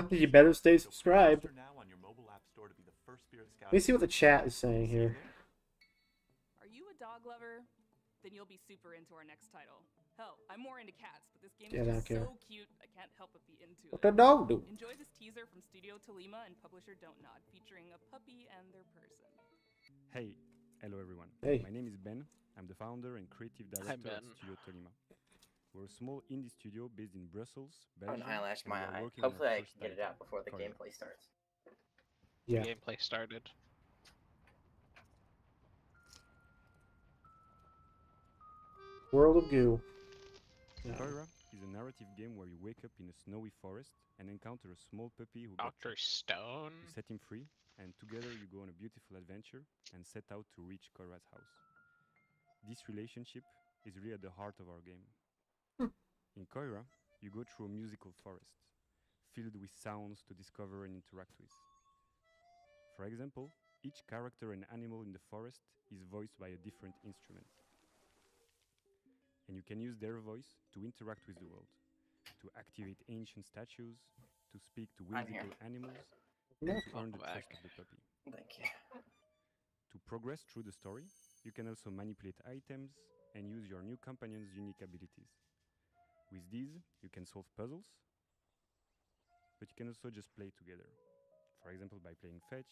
You better stay subscribed. Let me see what the chat is saying here. Are you a dog lover? then you'll be super into our next title. Hell, I'm more into cats, but this game Yeah, I is don't just care. so cute, I can't help but be into What it. the dog do? Enjoy this teaser from Studio Tolima and publisher Don't Nod, featuring a puppy and their person. Hey, hello everyone. Hey. My name is Ben. I'm the founder and creative director at Ben. Studio Tolima. We're a small indie studio based in Brussels, I have Belgium. an eyelash in and my we are eye. working on our Hopefully I first can get it title, out before the Korea. gameplay starts. Yeah. Gameplay started. World of Goo. Yeah. Koira is a narrative game where you wake up in a snowy forest and encounter a small puppy who got Dr. trapped. Stone. You set him free, and together you go on a beautiful adventure and set out to reach Koira's house. This relationship is really at the heart of our game. In Koira, you go through a musical forest, filled with sounds to discover and interact with. For example, each character and animal in the forest is voiced by a different instrument. And you can use their voice to interact with the world, to activate ancient statues, to speak to whimsical animals, and to earn the trust of the puppy. Thank you. To progress through the story, you can also manipulate items and use your new companion's unique abilities. With these, you can solve puzzles, but you can also just play together. For example, by playing fetch,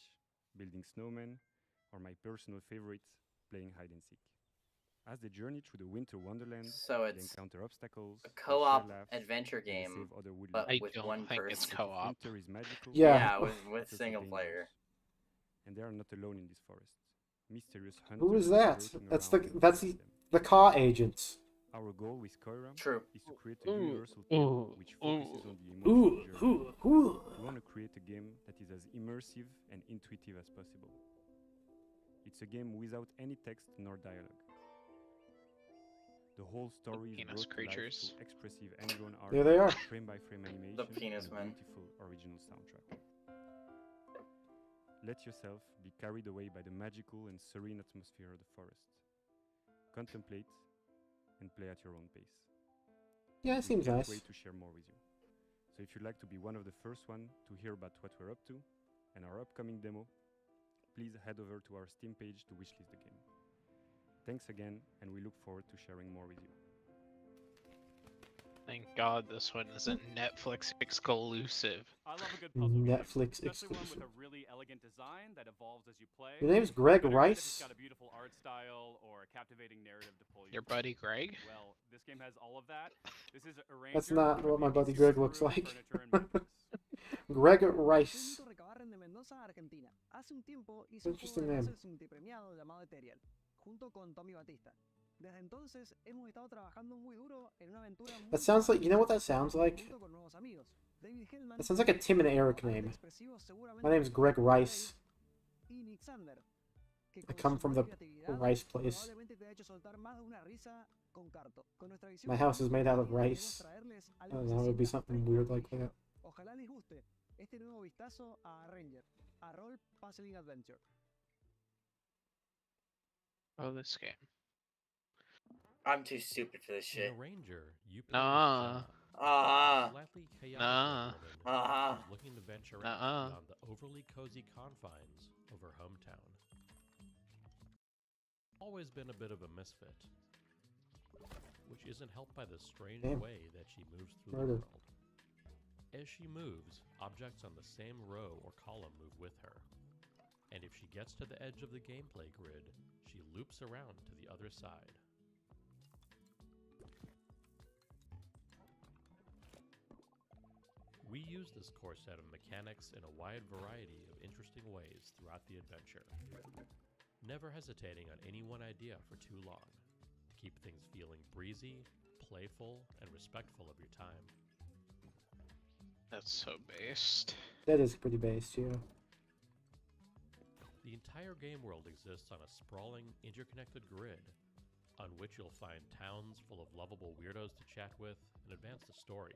building snowmen, or my personal favorite, playing hide and seek. As they journey through the winter wonderland, So they it's encounter obstacles, a they co-op share laughs, adventure and they game, save other woodland but I with don't one think person. it's If co-op. winter is magical, Yeah. with it's also single player. dangerous. And they are not alone in this forest. Mysterious hunters Who is are that? lurking That's around the and will that's find the, them. the car agents. Our goal with Koira True. is to create a universal tale which focuses on the emotional Ooh, journey. ooh, ooh. We want to create a game that is as immersive and intuitive as possible. It's a game without any text nor dialogue. The whole story is penis brought to life creatures. through expressive hand-drawn art, There they are. frame-by-frame animation, The penis and a man. beautiful original soundtrack. Let yourself be carried away by the magical and serene atmosphere of the forest. Contemplate and play at your own pace. Yeah, it We seems can't nice. wait to share more with you. So if you'd like to be one of the first one to hear about what we're up to and our upcoming demo, please head over to our Steam page to wishlist the game. Thanks again, and we look forward to sharing more with you. Thank God this one is a Netflix exclusive. I love a good puzzle game, Netflix especially one exclusive. with a really elegant design that evolves as you play. Your name's Greg No matter if Rice? it's got a beautiful art style or a captivating narrative to pull you. Your buddy Greg? Well, this game has all of that. This is a ranger. That's not what my buddy Greg looks like. Furniture and mattress. Greg Rice. Recabarren de Mendoza, Argentina. Hace un tiempo hice un juego Interesting de name. puzzles multipremiado llamado Ethereal, junto con Tommy Batista. Desde entonces hemos estado trabajando muy duro en una aventura muy That sounds like, you know what that sounds like? junto con nuevos amigos. David Hellman, That sounds like a Tim and Eric name. expresivo seguramente My name's Greg Rice. y Nick Sander, que I con come su from the creatividad rice place. probablemente te ha hecho soltar más de una risa con Carto. Con nuestra visión My house is made out of queremos rice. traerles I algo don't que know, se it would be sienta something fresco y weird like fresquito. that. Ojalá les guste este nuevo vistazo a Ranger, a Role Puzzling Adventure. Oh, this game. I'm too stupid for this shit. In a Ranger, you play Nah. Ah. a slightly chaotic Nah. woman who's looking to venture out Nuh-uh. beyond the overly cozy confines of her hometown. Always been a bit of a misfit, which isn't helped by the strange Damn. way that she moves through Murder. the world. As she moves, objects on the same row or column move with her. And if she gets to the edge of the gameplay grid, she loops around to the other side. We use this core set of mechanics in a wide variety of interesting ways throughout the adventure, never hesitating on any one idea for too long, to keep things feeling breezy, playful, and respectful of your time. That's so based. That is pretty based, yeah. The entire game world exists on a sprawling, interconnected grid, on which you'll find towns full of lovable weirdos to chat with and advance the story.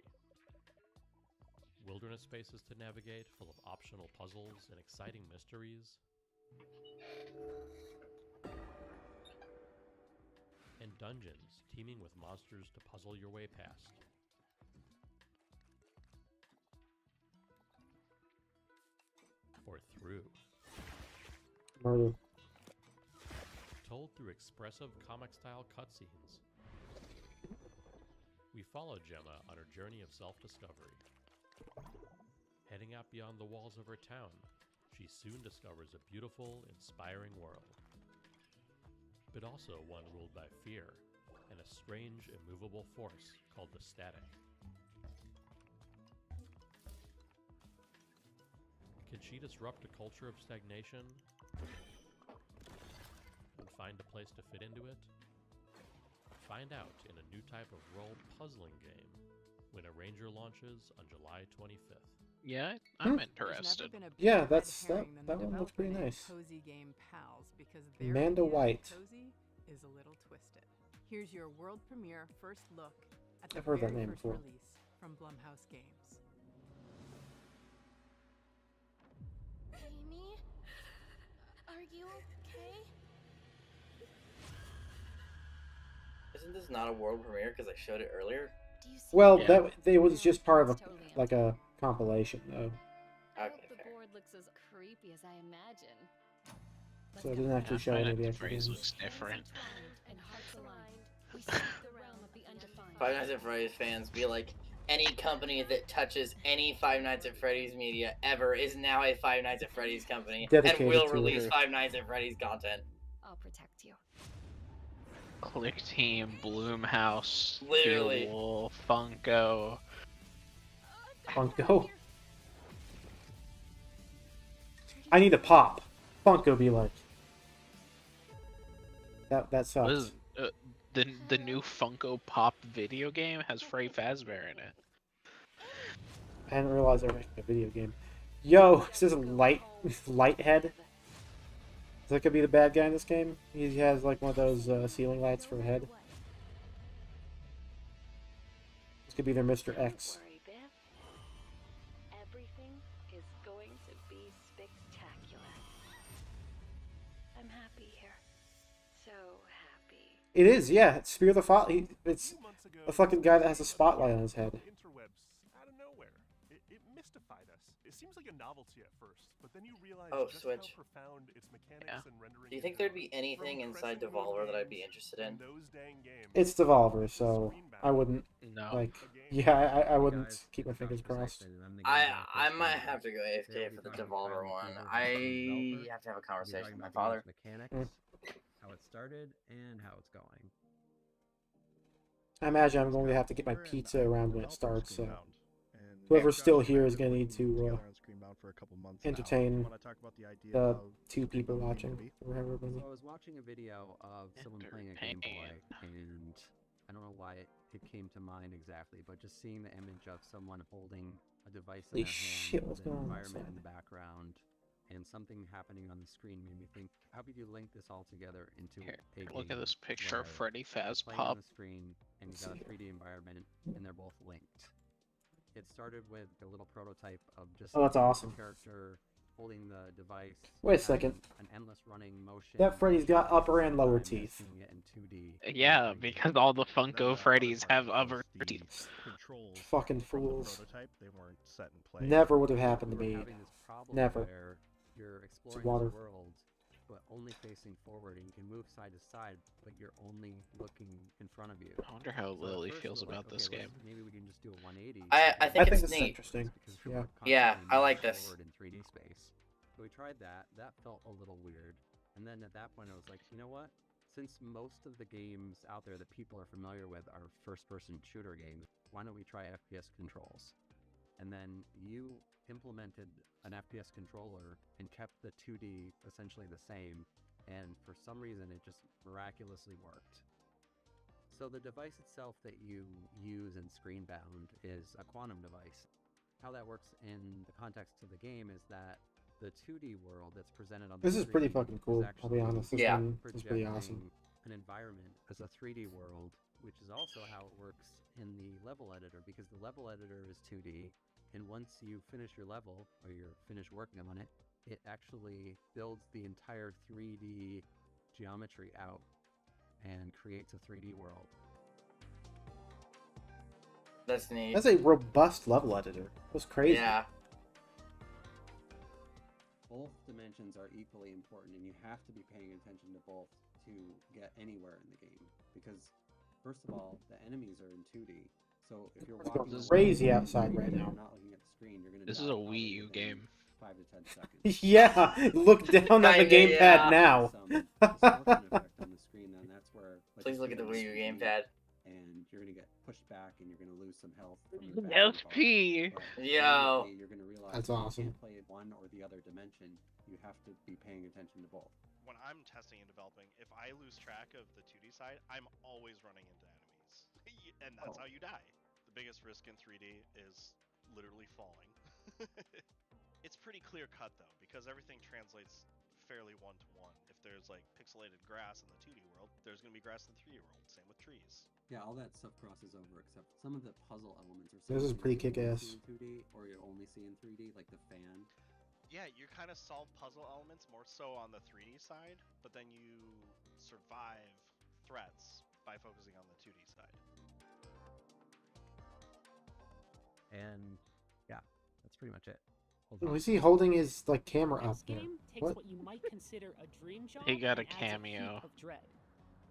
Wilderness spaces to navigate, full of optional puzzles and exciting mysteries. And dungeons teeming with monsters to puzzle your way past. Or through. Murder. Told told through expressive comic-style cutscenes. We follow Gemma on her journey of self-discovery. Heading out beyond the walls of her town, she soon discovers a beautiful, inspiring world. But also one ruled by fear and a strange, immovable force called the Static. Can she disrupt a culture of stagnation and find a place to fit into it? Find out in a new type of role puzzling game when a Ranger launches on July 25th. Yeah, I'm interested. Yeah, that one looks pretty nice. Cozy game pals because Amanda White. Cozy is a little twisted. Here's your world premiere first look at the I've heard that very name first before. release from Blumhouse Games. Amy? Are you okay? Isn't this not a world premiere because I showed it earlier? Well, that it was just part of like a compilation, though. Okay, The board looks as creepy as I imagine. So it didn't actually show any of the actual games. Looks different. And hearts aligned, we seek the realm of the undefined. Five Nights at Freddy's fans be like, any company that touches any Five Nights at Freddy's media ever is now a Five Nights at Freddy's company Dedicated and will to release it. Five Nights at Freddy's content. I'll protect you. Click Team, Bloomhouse, Literally. Fuel, Funko. Funko. I need a pop. Funko be like. That sucks. What is, the new Funko Pop video game has Freddy Fazbear in it. I hadn't realized they were making a video game. Yo, is this Lighthead? That could be the bad guy in this game. He has like one of those ceiling lights for a head. This could be their Mr. X. Everything is going to be spectacular. I'm happy here. So happy. It is, yeah. It's Spear the Fall. It's a fucking guy that has a spotlight on his head. Interwebs out of nowhere. It mystified us. It seems like a novelty at first, but then you realize just Switch. how profound its mechanics and rendering. Do you think there'd be anything inside Devolver that I'd be interested in? It's Devolver, so I wouldn't No. like. Yeah, I wouldn't keep my fingers crossed. I might have to go AFK for the Devolver one. I have to have a conversation with my father. Mechanics, how it started, and how it's going. I imagine I'm going to have to get my pizza around when it starts, so whoever's still here is going to need to entertain the two people watching. Or however many. So I was watching a video of someone playing a gameplay, and I don't know why it came to mind exactly, but just seeing the image of someone holding a device in Holy their shit, hand what's with an going on environment in outside? the background, and something happening on the screen made me think, how could you link this all together into a Look game at this picture of where Freddy you're Faz playing Pop. on the screen and you got a 3D environment and they're both linked. It started with a little prototype of just Oh, that's awesome. the character holding the device. Wait a second. An endless running motion. That Freddy's got upper and lower teeth. Seeing it in 2D. Yeah, because all the Funko Freddys have upper teeth. Fucking fools. Prototype, they weren't set in place. Never would have happened to We're me. having this problem Never. where you're exploring water. the world, but only facing forward, and you can move side to side, but you're only looking in front of you. I wonder how So at Lily first feels we're like, about this okay, game. Maybe we can just do a 180. I think it's this is neat. interesting. Because Yeah. we're Yeah, constantly I like moving this. forward in 3D space. So we tried that. That felt a little weird. And then at that point, I was like, you know what? Since most of the games out there that people are familiar with are first-person shooter games, why don't we try FPS controls? And then you implemented an FPS controller and kept the 2D essentially the same, and for some reason it just miraculously worked. So the device itself that you use in Screenbound is a quantum device. How that works in the context of the game is that the 2D world that's presented on the This is pretty screen fucking cool, is I'll be actually honest. This one is pretty awesome. projecting an environment as a 3D world, which is also how it works in the level editor, because the level editor is 2D, and once you finish your level, or you're finished working on it, it actually builds the entire 3D geometry out and creates a 3D world. That's neat. That's a robust level editor. That's crazy. Yeah. Both dimensions are equally important, and you have to be paying attention to both to get anywhere in the game because, first of all, the enemies are in 2D. So if you're It's walking going away crazy from the outside screen right and now. you're not looking at the screen, you're gonna This die is a probably Wii U within game. 5 to 10 seconds. Yeah, look down at the Kinda, gamepad yeah. now. Some distortion effect on the screen, then that's where. Like, Please look at the Wii U gamepad. And you're gonna get pushed back, and you're gonna lose some health from the SP. Yo. You're gonna realize That's that awesome. you can't play one or the other dimension. You have to be paying attention to both. When I'm testing and developing, if I lose track of the 2D side, I'm always running into enemies. And that's how you die. The biggest risk in 3D is literally falling. It's pretty clear cut though, because everything translates fairly one-to-one. If there's like pixelated grass in the 2D world, there's going to be grass in the 3D world. Same with trees. Yeah, all that stuff crosses over, except some of the puzzle elements are. This is pretty something you only kick-ass. see in 2D, or you only see in 3D, like the fan. Yeah, you kind of solve puzzle elements more so on the 3D side, but then you survive threats by focusing on the 2D side. And yeah, that's pretty much it. Oh, is he holding his like camera up This there? game takes What? what you might consider a dream job He got a and adds cameo. heap of dread.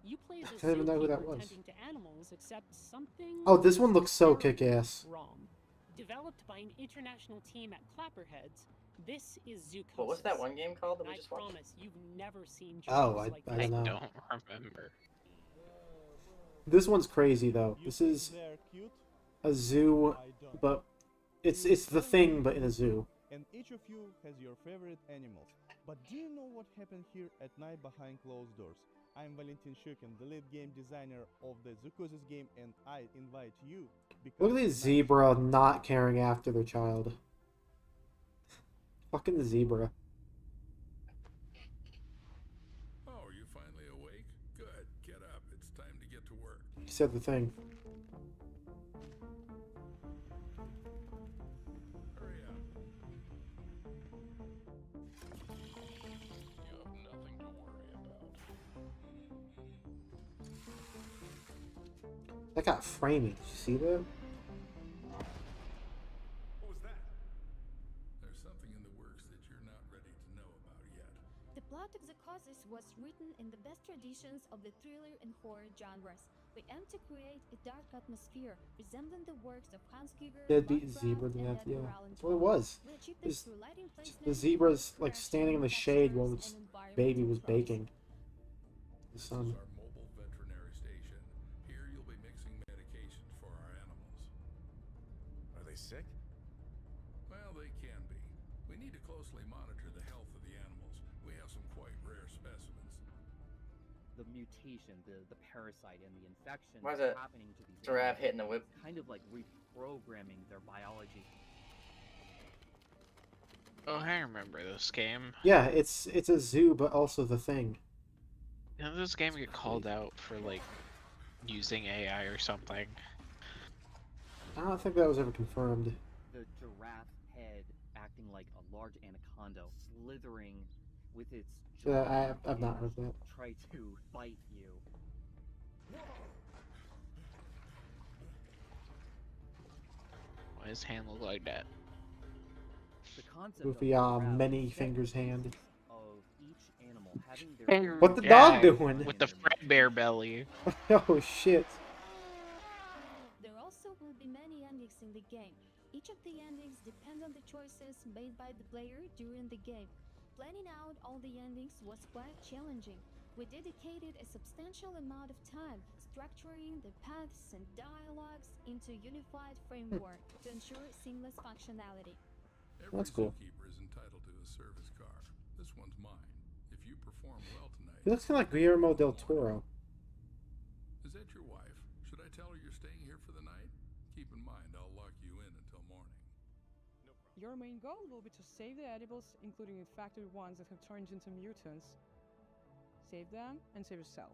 You play as a I didn't even know who that zookeeper was. tending to animals, except something Oh, this one looks so terribly kick-ass. wrong. Developed by an international team at Clapperheads, this is Zoocosis. What was that one game called that we I just watched? promise you've never seen Oh, giraffes I like don't this. know. Don't remember. This one's crazy though. This is a zoo, but it's the thing, but in a zoo. And each of you has your favorite animals. But do you know what happened here at night behind closed doors? I'm Valentin Shukin, the lead game designer of the Zoocosis game, and I invite you. Look at this zebra not caring after their child. Fucking zebra. Oh, you finally awake? Good. Get up. It's time to get to work. He said the thing. Hurry up. You have nothing to worry about. That got framing. Did you see that? What was that? There's something in the works that you're not ready to know about yet. The plot of Zoocosis was written in the best traditions of the thriller and horror genres. We aim to create a dark atmosphere resembling the works of Hans Giger, Deadbeat Lovecraft, zebra. and Yeah, Edgar Allan that's what it Poe. was. We achieve This- this through lighting placement, The zebra's like direction, standing in the shade while textures, its and environmental baby was props. baking. The This sun. is our mobile veterinary station. Here you'll be mixing medications for our animals. Are they sick? Well, they can be. We need to closely monitor the health of the animals. We have some quite rare specimens. The mutation, the parasite, and the infection Why is that's that happening to these giraffe animals hitting the whip? is kind of like reprogramming their biology. Oh, I remember this game. Yeah, it's a zoo, but also the thing. Didn't this game get called out for like using AI or something? I don't think that was ever confirmed. The giraffe head acting like a large anaconda, slithering with its Yeah, I've not heard that. try to bite you. Why does his hand look like that? The concept With of the giraffe many is fingers hand. of each animal having their What the Yeah, dog doing? with the Fredbear belly. Oh shit. There also will be many endings in the game. Each of the endings depend on the choices made by the player during the game. Planning out all the endings was quite challenging. We dedicated a substantial amount of time structuring the paths and dialogues into a unified framework to ensure seamless functionality. Every That's cool. zookeeper is entitled to a service car. This one's mine. If you perform well tonight... He looks kind of like Guillermo del Toro. Is that your wife? Should I tell her you're staying here for the night? Keep in mind, I'll lock you in until morning. Your main goal will be to save the edibles, including infected ones that have turned into mutants. Save them and save yourself.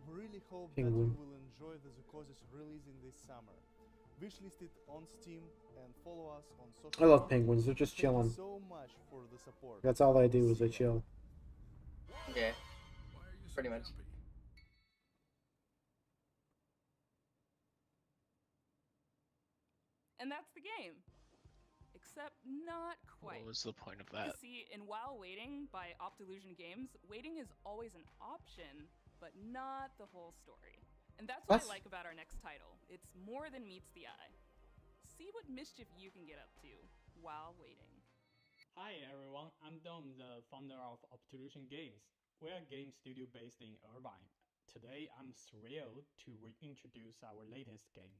We really hope Penguin. that you will enjoy the Zoocosis releasing this summer. Wishlist it on Steam and follow us on social I love media. penguins. They're just Thank you chilling. so much for the support. That's all they do is they chill. Yeah. Pretty much. And that's the game. except not quite. What was the point of You that? see, in While Waiting by Optilusion Games, waiting is always an option, but not the whole story. And that's what I like about our next title. It's more than meets the eye. See what mischief you can get up to while waiting. Hi everyone, I'm Dom, the founder of Optilusion Games. We're a game studio based in Irvine. Today I'm thrilled to reintroduce our latest game,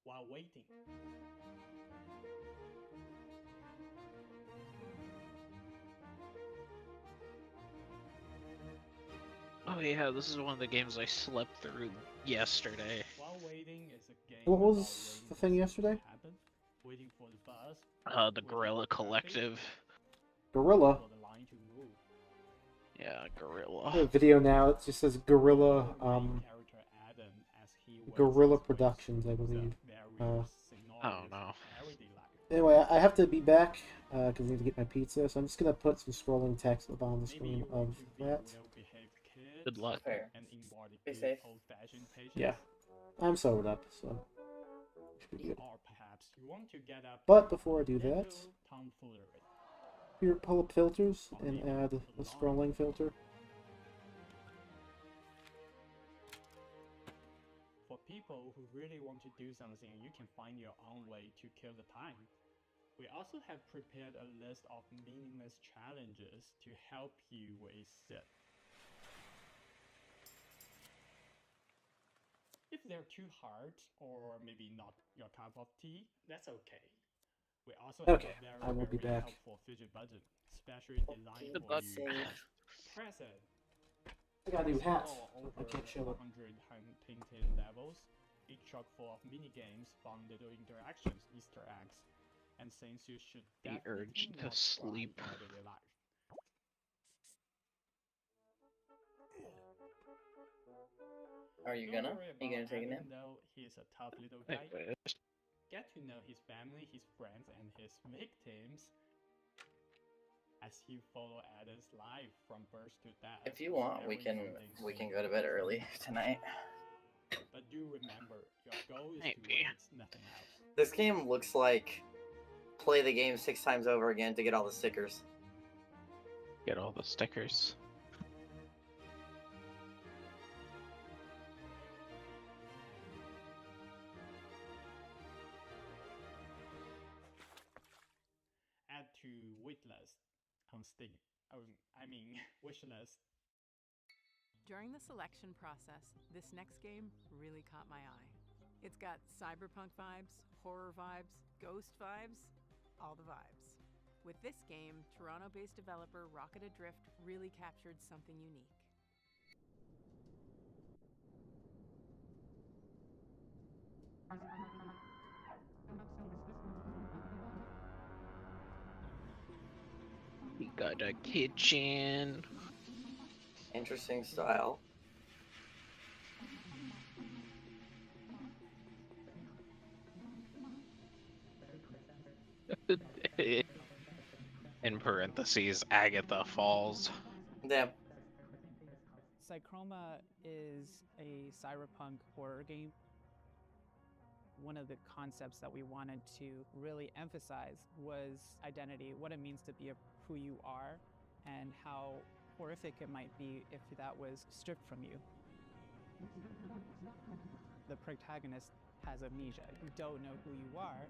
While Waiting. Oh yeah, this is one of the games I slept through yesterday. While Waiting is a game What was the thing yesterday? waiting for the bus, The Gorilla Collective. Gorilla. for the line to move. Yeah, I Gorilla. have a video now. It just says Gorilla. Character Adam, as he Gorilla Productions, I believe. Oh no. Anyway, I have to be back because I need to get my pizza. So I'm just gonna put some scrolling text up on the screen of that. Good luck. Fair. Be safe. Yeah, I'm sobered up, so should be good. Or perhaps you want to get up But before I do that, tomfoolery. here pull up filters and add the scrolling filter. For people who really want to do something, you can find your own way to kill the time. We also have prepared a list of meaningless challenges to help you with it. If they're too hard or maybe not your cup of tea, that's okay. We also have Okay, a I will be very back. helpful fidget button, specially designed for you. Press it. I got a new hat. Explore I can't show it. 100 hand-painted levels, each chock full of mini-games, fun little interactions, Easter eggs, and things you should The urge to sleep. in everyday life. Are you Don't gonna? worry Are you gonna about take a nap? Adam, though. He's a tough little guy. Anyways. Get to know his family, his friends, and his victims as you follow Adam's life from birth to death. If you want, we can go to bed early tonight. But do remember, your goal is Maybe. to waste nothing else. This game looks like play the game 6 times over again to get all the stickers. Get all the stickers. Add to waitlist on Steam. I mean, wishlist. During the selection process, this next game really caught my eye. It's got cyberpunk vibes, horror vibes, ghost vibes, all the vibes. With this game, Toronto-based developer Rocket Adrift really captured something unique. We got a kitchen. Interesting style. In parentheses, Agatha Falls. Damn. Psychroma is a cyberpunk horror game. One of the concepts that we wanted to really emphasize was identity, what it means to be who you are, and how horrific it might be if that was stripped from you. The protagonist has amnesia. You don't know who you are.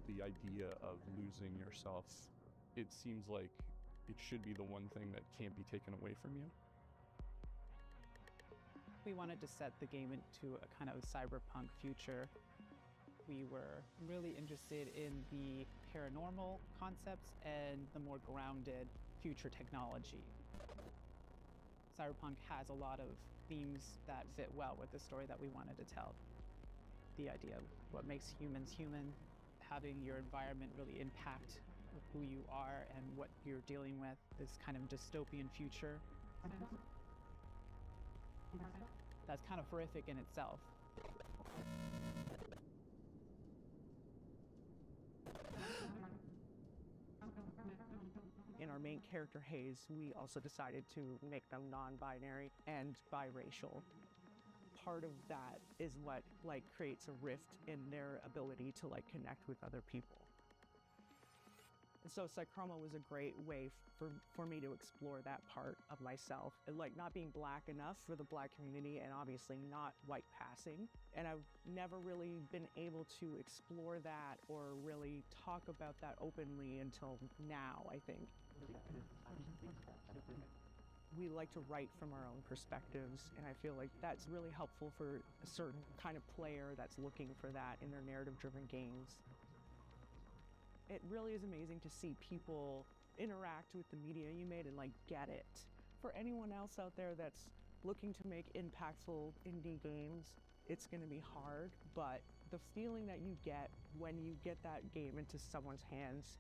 The idea of losing yourself, it seems like it should be the one thing that can't be taken away from you. We wanted to set the game into a kind of cyberpunk future. We were really interested in the paranormal concepts and the more grounded future technology. Cyberpunk has a lot of themes that fit well with the story that we wanted to tell. The idea of what makes humans human, having your environment really impact who you are and what you're dealing with, this kind of dystopian future. That's kind of horrific in itself. In our main character, Hayes, we also decided to make them non-binary and biracial. part of that is what like creates a rift in their ability to like connect with other people. And so Psychroma was a great way for me to explore that part of myself, and like not being black enough for the black community and obviously not white passing. And I've never really been able to explore that or really talk about that openly until now, I think. We like to write from our own perspectives, and I feel like that's really helpful for a certain kind of player that's looking for that in their narrative-driven games. It really is amazing to see people interact with the media you made and like get it. For anyone else out there that's looking to make impactful indie games, it's going to be hard, but the feeling that you get when you get that game into someone's hands,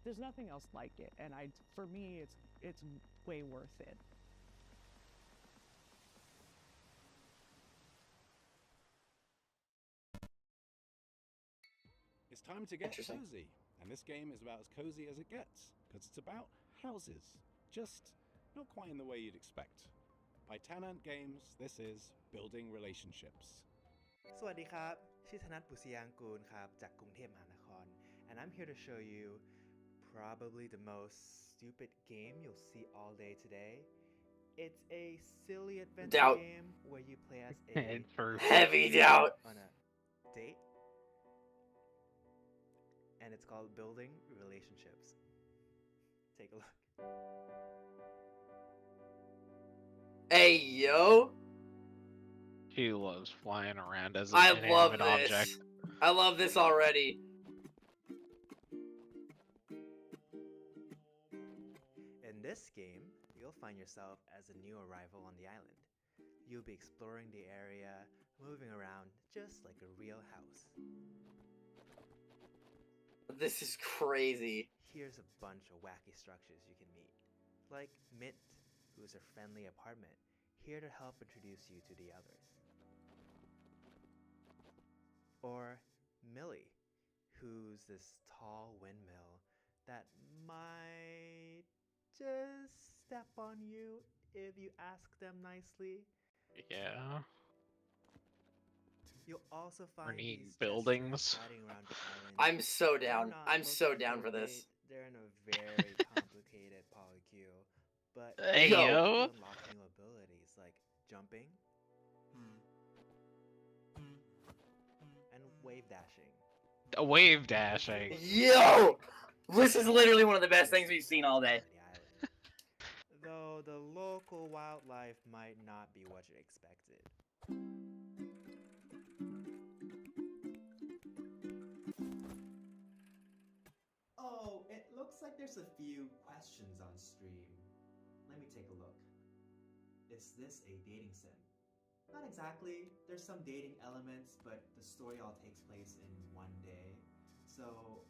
there's nothing else like it. And for me, it's way worth it. It's time to get cozy, and this game is about as cozy as it gets, because it's about houses, just not quite in the way you'd expect. By Tanant Games, this is Building Relationships. สวัสดีครับ ชื่อธนัท บุษยางกูล ครับ จากกรุงเทพมหานคร and I'm here to show you probably the most stupid game you'll see all day today. It's a silly adventure game where you play as a heavy doubt on a date. And it's called Building Relationships. Take a look. Hey, yo! He loves flying around as an I love inanimate this. object. I love this already. In this game, you'll find yourself as a new arrival on the island. You'll be exploring the area, moving around just like a real house. This is crazy. Here's a bunch of wacky structures you can meet. Like Mint, who's a friendly apartment, here to help introduce you to the others. Or Millie, who's this tall windmill that might just step on you if you ask them nicely. Yeah. You'll also find need these buildings. riding around the island. I'm so down. They're not I'm so looking down for for a this. date. They're in a very complicated polycule, but Hey, you yo. unlock new abilities like jumping and wave dashing. Wave dashing. Yo! This is literally one of the best things we've seen all day. Though the local wildlife might not be what you expected. Oh, it looks like there's a few questions on stream. Let me take a look. Is this a dating sim? Not exactly. There's some dating elements, but the story all takes place in one day. So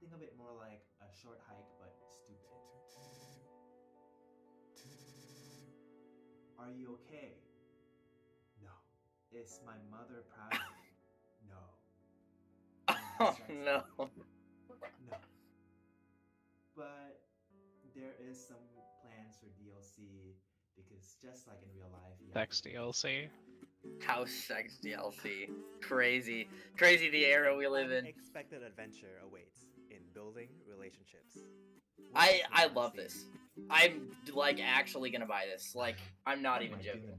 think of it more like a short hike, but stupid. Are you okay? No. Is my mother proud of me? No. Oh no. No. But there is some plans for DLC because just like in real life, Sex DLC. House sex DLC. Crazy. Crazy the era we live in. Unexpected adventure awaits in building relationships. I love this. I'm like actually gonna buy this. Like I'm not even joking.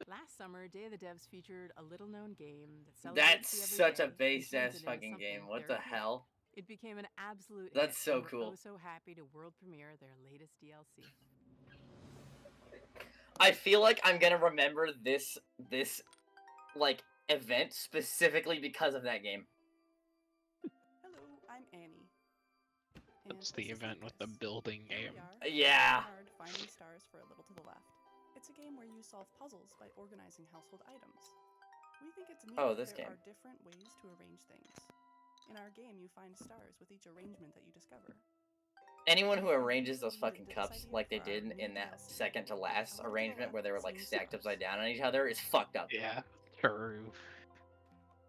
Last summer, Day of the Devs featured a little-known game that That's celebrates the such a everyday and base turns ass it into fucking game. something What the very cool. hell? It became an absolute That's hit, so and we're cool. so happy to world premiere their latest DLC. I feel like I'm gonna remember this like event specifically because of that game. Hello, I'm Annie. That's the event with the building game. Yeah. Hard finding stars for a little to the left. It's a game where you solve puzzles by organizing household items. We think it's neat Oh, that this there game. are different ways to arrange things. In our game, you find stars with each arrangement that you discover. Anyone who arranges those fucking cups like they did in that second to last arrangement where they were like stacked upside down on each other is fucked up. Yeah, true.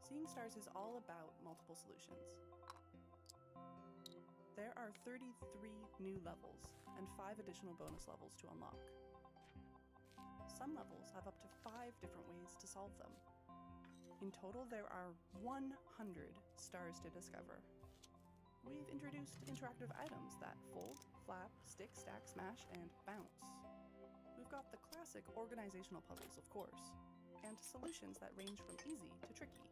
Seeing stars is all about multiple solutions. There are 33 new levels and 5 additional bonus levels to unlock. some levels have up to 5 different ways to solve them. In total, there are 100 stars to discover. We've introduced interactive items that fold, flap, stick, stack, smash, and bounce. We've got the classic organizational puzzles, of course, and solutions that range from easy to tricky.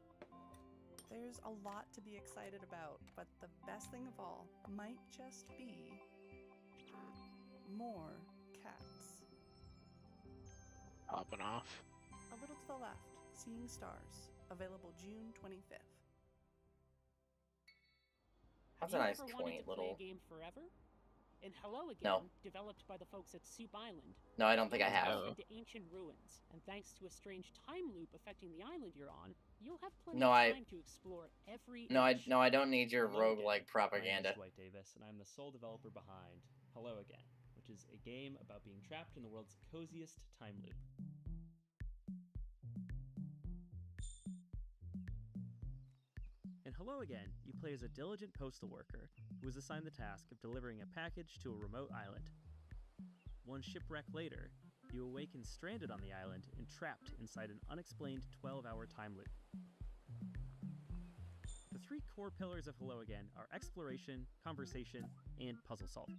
There's a lot to be excited about, but the best thing of all might just be more cats. Popping off. A little to the left, Seeing Stars, available June 25th. That's Have a you nice, ever wanted quaint to play little. a game forever? And Hello Again, No. developed by the folks at Soup Island. No, I don't think I You'll have. delve into ancient ruins, and thanks to a strange time loop affecting the island you're on, you'll have plenty No, of I- time to explore every No, inch. I don't need your Hello roguelike again. My name propaganda. is Dwight Davis, and I'm the sole developer behind Hello Again, which is a game about being trapped in the world's coziest time loop. In Hello Again, you play as a diligent postal worker who is assigned the task of delivering a package to a remote island. One shipwreck later, you awaken stranded on the island and trapped inside an unexplained 12-hour time loop. The 3 core pillars of Hello Again are exploration, conversation, and puzzle solving.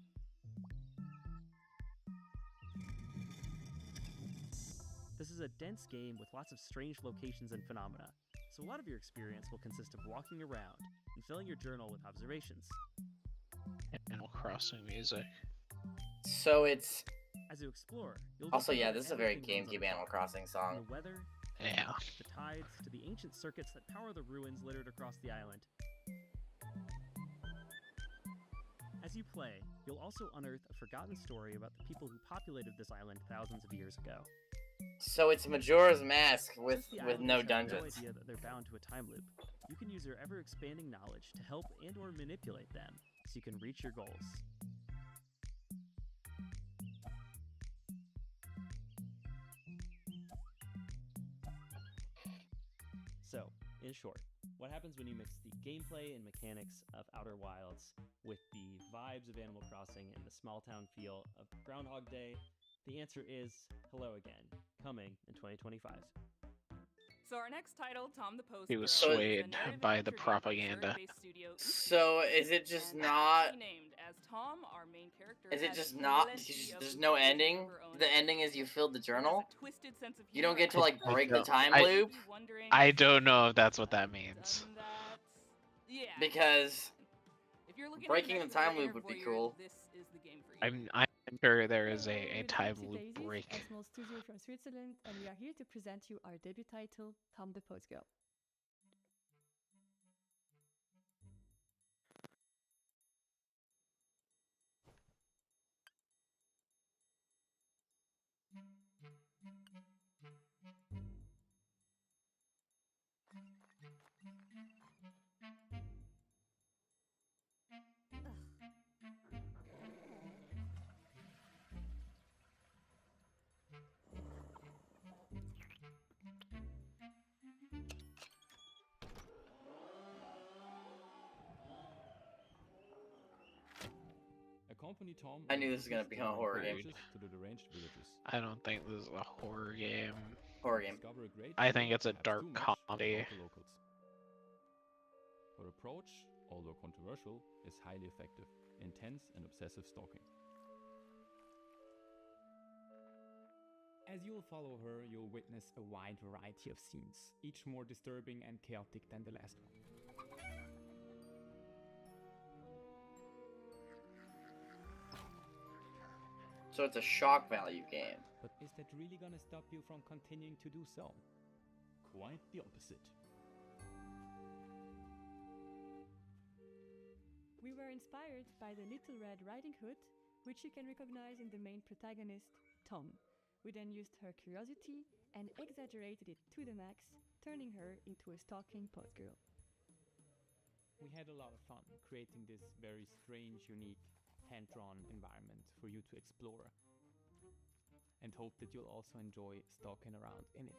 This is a dense game with lots of strange locations and phenomena, so a lot of your experience will consist of walking around and filling your journal with observations. Animal Crossing music. So it's. As you explore, you'll Also, yeah, discover this is a very everything goes on GameCube the Animal clock, Crossing from song. the weather, Yeah. the tides, to the ancient circuits that power the ruins littered across the island. As you play, you'll also unearth a forgotten story about the people who populated this island thousands of years ago. So it's Majora's Mask with Since the no islanders have dungeons. no idea that they're bound to a time loop, you can use your ever-expanding knowledge to help and/or manipulate them so you can reach your goals. So, in short, what happens when you mix the gameplay and mechanics of Outer Wilds with the vibes of Animal Crossing and the small town feel of Groundhog Day? The answer is Hello Again, coming in 2025. So our next title, Tom the Post He was Girl, is a swayed narrative by the adventure game from propaganda. Zurich-based studio So is it just and not? aptly named as Tom, our main character. Is it has just not? plenty of There's no adventures ending. of her own. The ending is you filled the She has journal. a twisted sense of You don't humor. get to like I break the don't- time I- loop I don't know if that's what that means. Yeah. because If you're looking breaking at the time loop would be Voyeur, cool. This is the game for you. I'm sure there is Hello, a we're time Gypsy loop Daisies, break. a small studio from Switzerland, and we are here to present you our debut title, Tom the Post Girl. Accompany Tom. I knew this was gonna become a horror game. To the deranged villages. I don't think this is a horror game. Horror game. Discover a great I deal, think it's a perhaps dark too much, comedy. about the locals. Her approach, although controversial, is highly effective. Intense and obsessive stalking. As you'll follow her, you'll witness a wide variety of scenes, each more disturbing and chaotic than the last one. So it's a shock value game. But is that really gonna stop you from continuing to do so? Quite the opposite. We were inspired by the Little Red Riding Hood, which you can recognize in the main protagonist, Tom. We then used her curiosity and exaggerated it to the max, turning her into a stalking postgirl. We had a lot of fun creating this very strange, unique, hand-drawn environment for you to explore, and hope that you'll also enjoy stalking around in it.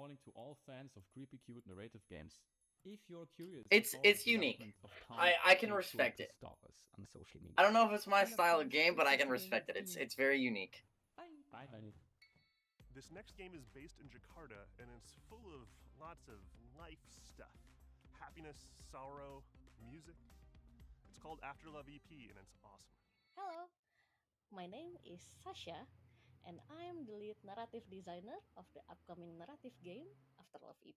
calling to all fans of creepy cute narrative games. If you're curious, It's unique. I can respect it. Stalk us on social media. I don't know if it's my style of game, but I can respect it. It's very unique. Bye, honey. This next game is based in Jakarta, and it's full of lots of life stuff. Happiness, sorrow, music. It's called After Love EP, and it's awesome. Hello, my name is Sasha, and I am the lead narrative designer of the upcoming narrative game After Love EP.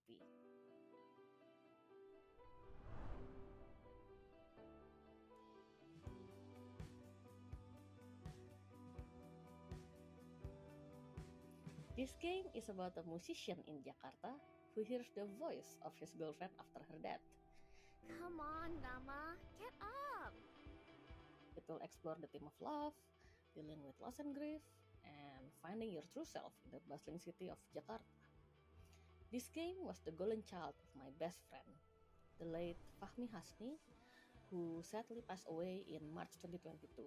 This game is about a musician in Jakarta who hears the voice of his girlfriend after her death. Come on, Nama, get up! It will explore the theme of love, dealing with loss and grief, and finding your true self in the bustling city of Jakarta. This game was the golden child of my best friend, the late Fahmi Hasni, who sadly passed away in March 2022.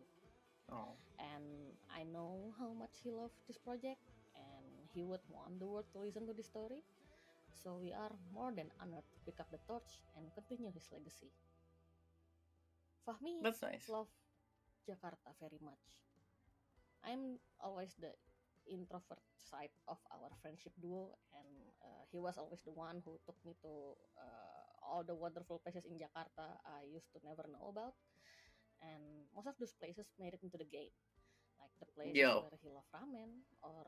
Oh. And I know how much he loved this project, and he would want the world to listen to this story. So we are more than honored to pick up the torch and continue his legacy. Fahmi That's nice. loved Jakarta very much. I'm always the introvert side of our friendship duo, and he was always the one who took me to all the wonderful places in Jakarta I used to never know about. And most of those places made it into the game, like the places where he loved ramen, or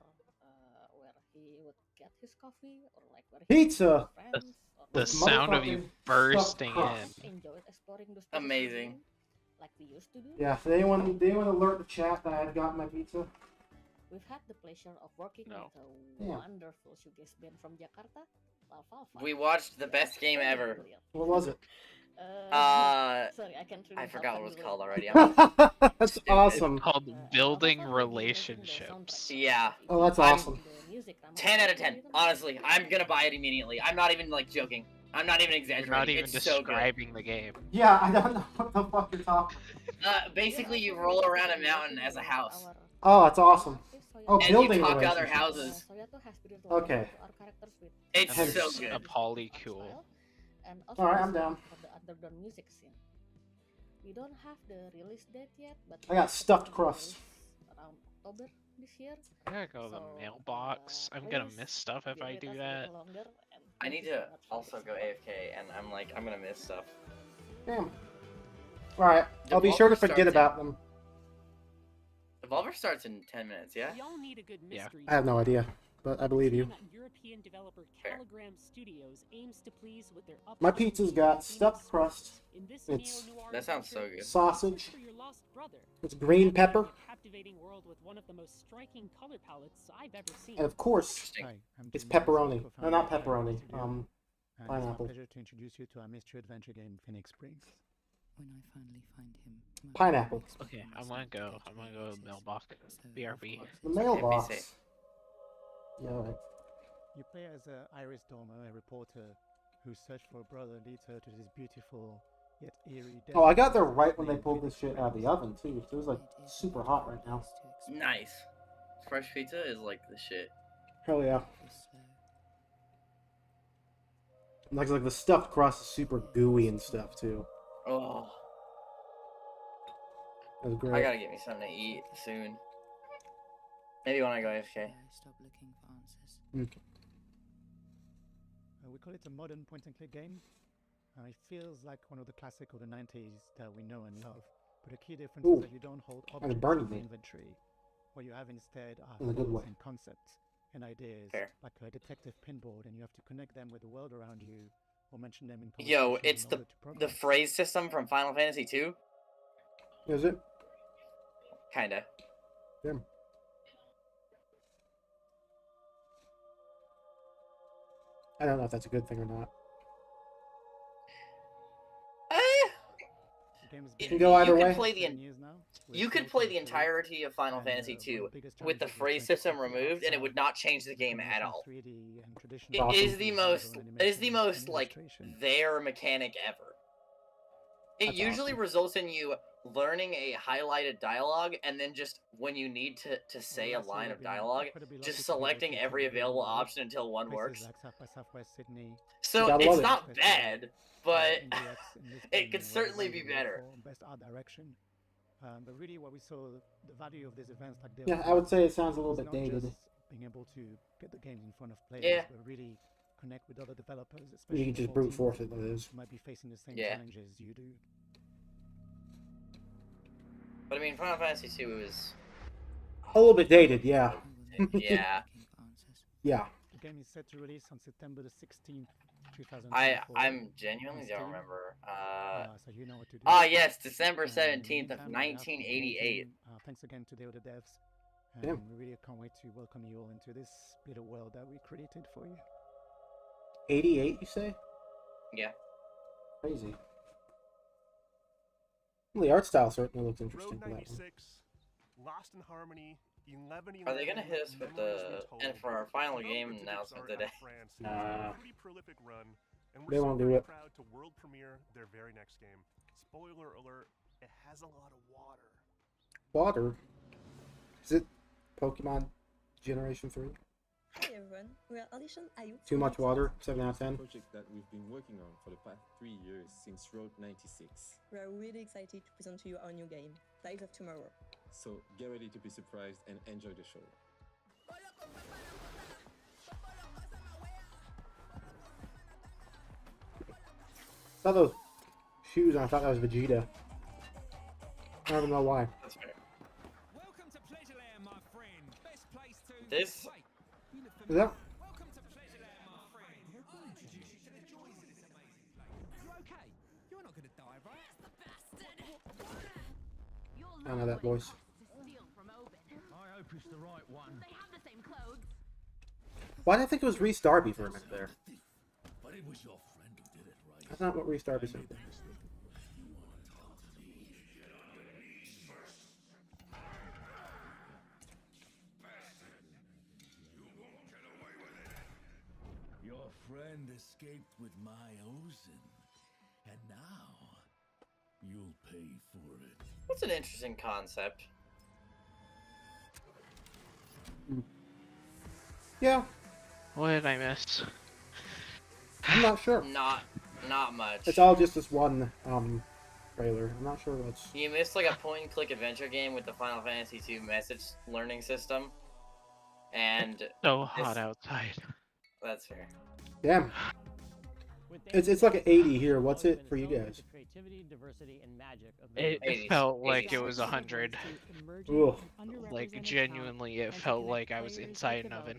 where he would get his coffee, or like where he Pizza! with friends. The sound of you bursting in. Enjoyed exploring those places Amazing. again, like we used to do. Yeah, did anyone alert the chat that I had gotten my pizza? We've had the pleasure of working with a Yeah. wonderful shoegaze band from Jakarta, Lalfalfa. We watched the best game ever. What was it? Sorry, I can't I forgot what it was called already. That's awesome. It's called Building Relationships. Yeah. Oh, that's awesome. 10 out of 10. Honestly, I'm gonna buy it immediately. I'm not even like joking. I'm not even exaggerating. You're not even it's so good. describing the game. Yeah, I don't know what the fuck you're talking about. Basically, you roll around a mountain as a house. Oh, that's awesome. Oh, and building you talk to other relationships. houses. Okay. It's That's so good. a poly cool. And also Alright, I'm down. for the underground music scene. We don't have the release date yet, but I got stuffed crust. around October this year. I gotta go to the mailbox. I'm gonna miss stuff if I do that. I need to also go AFK, and I'm like, I'm gonna miss stuff. Damn. Alright, I'll be sure to forget about them. Devolver starts in 10 minutes, yeah? Y'all need a good mystery. I have no idea, but I believe you. European developer Caligram Studios aims to please with their My pizza's got stuffed crust. It's That sounds so good. sausage. for your lost brother. It's green pepper. A captivating world with one of the most striking color palettes I've ever seen. And of course, it's pepperoni. No, not pepperoni. Pineapple. It's a pleasure to introduce you to our mystery adventure game, Phoenix Springs. When I finally find him. Pineapple. Okay, I'm gonna go to the mailbox. BRB. The mailbox. Yeah, alright. You play as Iris Dormer, a reporter whose search for a brother leads her to this beautiful yet eerie desert. Oh, I got there right when they pulled this shit out of the oven, too. So it was like super hot right now. Nice. Fresh pizza is like the shit. Hell yeah. Like the stuffed crust is super gooey and stuff, too. Oh. That was great. I gotta get me something to eat soon. Maybe when I go AFK. Stop looking for answers. Okay. We call it a modern point-and-click game. It feels like one of the classic of the 90s that we know and love. But the key difference Ooh. is that you don't hold And objects burning in the me. inventory. What you have instead are In a good thoughts way. and concepts and ideas, Fair. like a detective pinboard, and you have to connect them with the world around you or mention them in Yo, conversation it's in the order to the progress. phrase system from Final Fantasy II. Is it? Kinda. Damn. I don't know if that's a good thing or not. You can go either you way. Could play you could play the entirety of Final Fantasy II with the phrase system removed, and it would not change the game at all. It is the most like their mechanic ever. It That's usually awesome. results in you learning a highlighted dialogue and then just when you need to say a line of dialogue, just selecting every available option until one works. So it's not bad, but it could certainly be better. Best art direction. But really, what we saw, the value of these events like Yeah, I would say it sounds a little bit dated. Being able to get the games in front of players, Yeah. but really connect with other developers, especially You can just brute force it, that is. who might be facing the same Yeah. challenges you do. But I mean, Final Fantasy II was A little bit dated, yeah. yeah. The game is set to release on September the 16th, 2024. I'm genuinely don't remember. So you know what to do. Yes, December 17th of 1988. Thanks again to the other devs. Yeah. We really can't wait to welcome you all into this little world that we created for you. 88, you say? Yeah. Crazy. Well, the art style certainly looks interesting for that one. Lost in Harmony, 11. Are they gonna hit us with the and for our final game announcement today? Nah. Pretty prolific run, and They we're won't so do very it. proud to world premiere their very next game. Spoiler alert: it has a lot of water. Water? Is it Pokemon Generation 3? Hi everyone, we are Audition Ayuk. Too much water? 7 out of 10? Project that we've been working on for the past 3 years since Road 96. We are really excited to present to you our new game, Lives of Tomorrow. So get ready to be surprised and enjoy the show. I saw those shoes and I thought that was Vegeta. I don't even know why. That's fair. This Is that? I don't know that voice. I hope it's the right one. They have the same clothes. Why did I think it was Reese Darby for a minute there? But it was your friend who did it, right? That's not what Reese Darby said. Your friend escaped with my Ozen, and now you'll pay for it. That's an interesting concept. Yeah. What did I miss? I'm not sure. Not much. It's all just this one trailer. I'm not sure what's... You missed like a point-and-click adventure game with the Final Fantasy II message learning system, and So hot outside. That's fair. Damn. It's like an 80 here. What's it for you guys? Creativity, diversity, and magic of It felt like it was 100. Ugh. Like genuinely, it felt like I was inside an oven.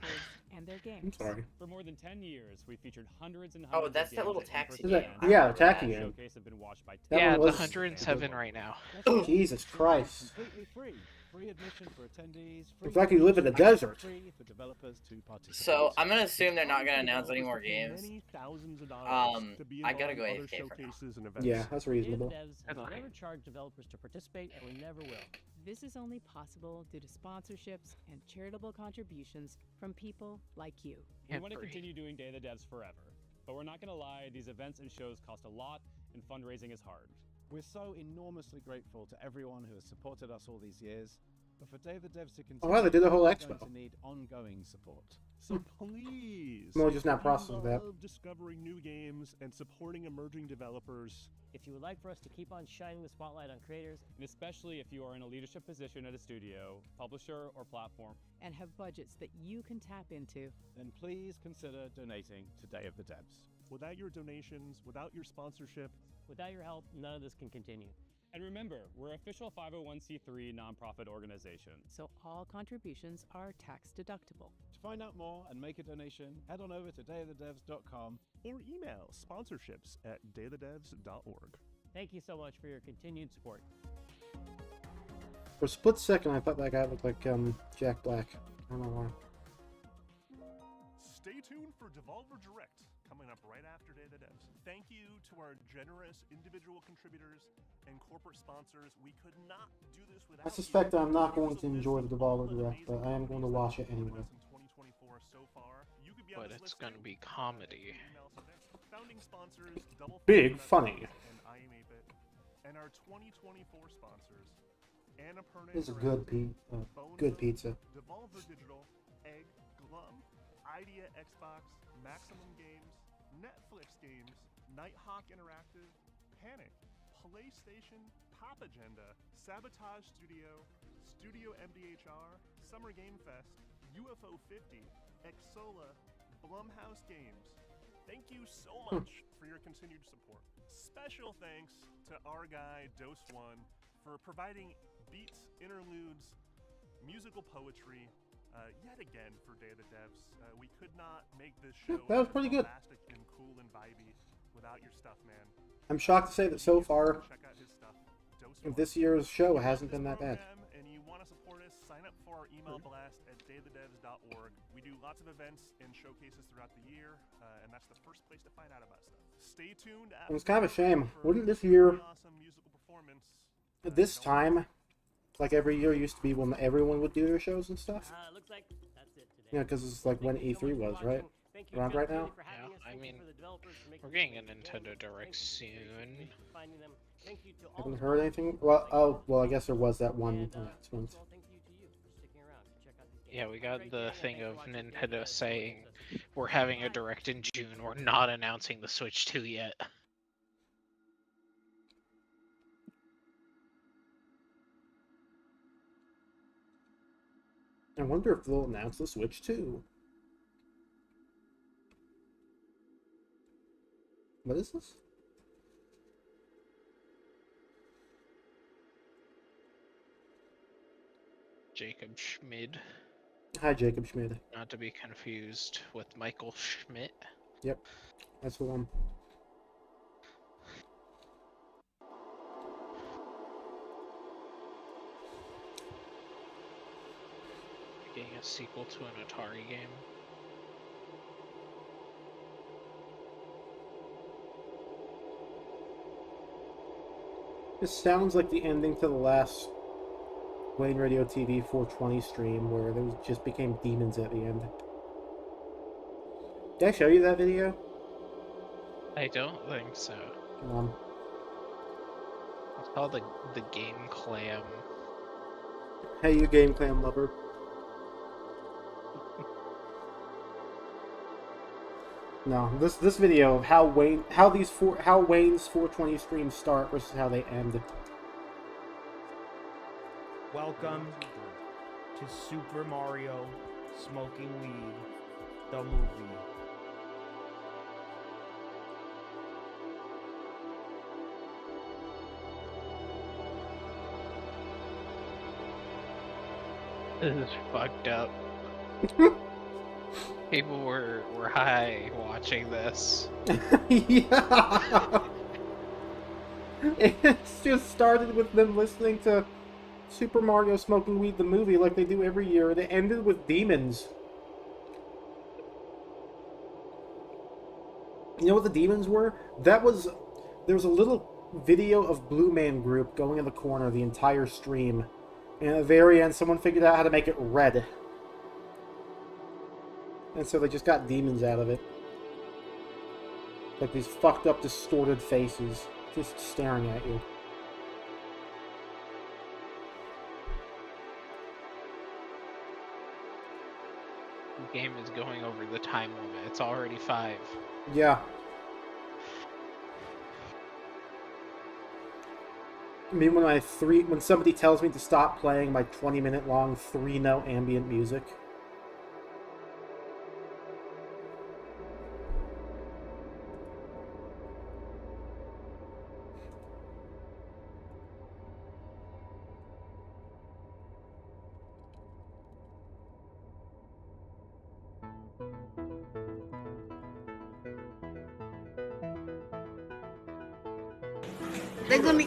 And their games. I'm sorry. For more than 10 years, we featured hundreds and Oh, hundreds that's of that games little at taxi in-person game. events. Yeah, the taxi That game. showcase have been watched by That Yeah, one the was- 107 right now. Jesus Christ. Completely free. Free admission for attendees. Free It's like you live in the desert. Free for developers to participate. So I'm gonna assume they're not gonna announce any more games. Thousands of dollars to be I gotta involved go in other AFK for now. showcases and events. Yeah, that's reasonable. Devs have never charged developers to participate, and we never will. This is only possible due to sponsorships and charitable contributions from people like you. We want to continue doing Day of the Devs forever, but we're not going to lie, these events and shows cost a lot, and fundraising is hard. We're so enormously grateful to everyone who has supported us all these years, but for Day of the Devs to continue, Oh, wow, they did a whole we're expo. going to need ongoing support. So please, No, just not if you processing that. love discovering new games and supporting emerging developers. If you would like for us to keep on shining the spotlight on creators, And especially if you are in a leadership position at a studio, publisher, or platform, And have budgets that you can tap into. Then please consider donating to Day of the Devs. Without your donations, without your sponsorship, without your help, none of this can continue. and remember, we're official 501c3 nonprofit organization. So all contributions are tax deductible. To find out more and make a donation, head on over to dayofthedevs.com or email sponsorships at dayofthedevs.org. Thank you so much for your continued support. For a split second, I thought that guy looked like Jack Black. I don't know why. Stay tuned for Devolver Direct, coming up right after Day of the Devs. Thank you to our generous individual contributors and corporate sponsors. We could not do this without I suspect I'm not going to enjoy the Devolver Direct, but I am going to watch it anyway. But it's gonna be comedy. Founding sponsors, Double Big Fine funny. and I Am 8-Bit. And our 2024 sponsors, Annapurna This is good good pizza. Devolver Digital, Egg, Glum, Idea Xbox, Maximum Games, Netflix Games, Nighthawk Interactive, Panic, PlayStation, Pop Agenda, Sabotage Studio, Studio MDHR, Summer Game Fest, UFO 50, Exola, Blumhouse Games. Thank you so much for your continued support. Special thanks to our guy, Dose1, for providing beats, interludes, musical poetry, yet again for Day of the Devs. We could not make this show That was pretty good. bombastic and cool and vibey without your stuff, man. I'm shocked to say that so far, Check out his stuff. Dose1. this year's show hasn't been that bad. And you want to support us, sign up for our email blast at dayofthedevs.org. We do lots of events and showcases throughout the year, and that's the first place to find out about stuff. Stay tuned. It was kind of a shame. Wouldn't this year, Awesome musical performance. this time, like every year used to be when everyone would do their shows and stuff? Looks like that's it today. Yeah, because it's like when E3 was, right? Around right now? Yeah, I mean, we're getting a Nintendo Direct soon. Haven't heard anything? Well, I guess there was that one announcement. Yeah, we got the thing of Nintendo saying we're having a Direct in June. We're not announcing the Switch 2 yet. I wonder if they'll announce the Switch 2. What is this? Jacob Schmid. Hi, Jacob Schmid. Not to be confused with Michael Schmidt. Yep, that's the one. Getting a sequel to an Atari game. This sounds like the ending to the last Wayne Radio TV 420 stream where there just became demons at the end. Did I show you that video? I don't think so. Come on. It's called the Game Clam. Hey, you Game Clam lover. No, this video of how Wayne's 420 streams start versus how they end. Welcome to Super Mario Smoking Weed, the movie. This is fucked up. People were high watching this. Yeah! It's just started with them listening to Super Mario Smoking Weed the movie like they do every year. It ended with demons. You know what the demons were? There was a little video of Blue Man Group going in the corner the entire stream. And at the very end, someone figured out how to make it red. And so they just got demons out of it. Like these fucked up, distorted faces just staring at you. The game is going over the time limit. It's already 5. Yeah. I mean, when somebody tells me to stop playing my 20-minute long 3-note ambient music. They're gonna.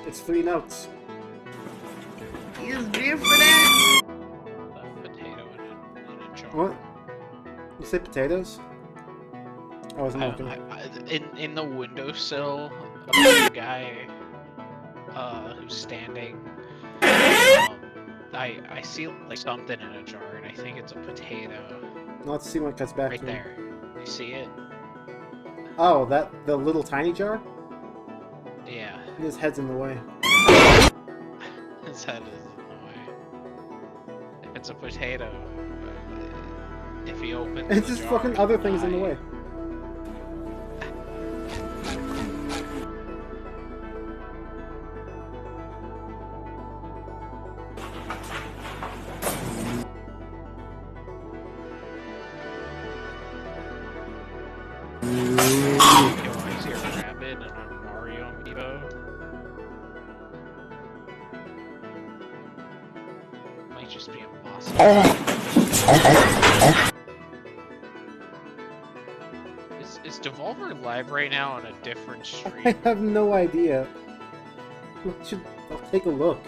It's 3 notes. Use beer for that? Potato in a jar. What? You say potatoes? I wasn't looking. In the windowsill, a guy who's standing. I see like something in a jar, and I think it's a potato. Let's see when it cuts back Right to there. You see it? Oh, the little tiny jar? Yeah. His head's in the way. His head is in the way. If it's a potato, if he opens It's the just jar, fucking he'll other things in the die. way. Yo, I see a rabbit and a Mario amiibo. Might just be a boss. Is Devolver live right now on a different stream? I have no idea. I'll take a look.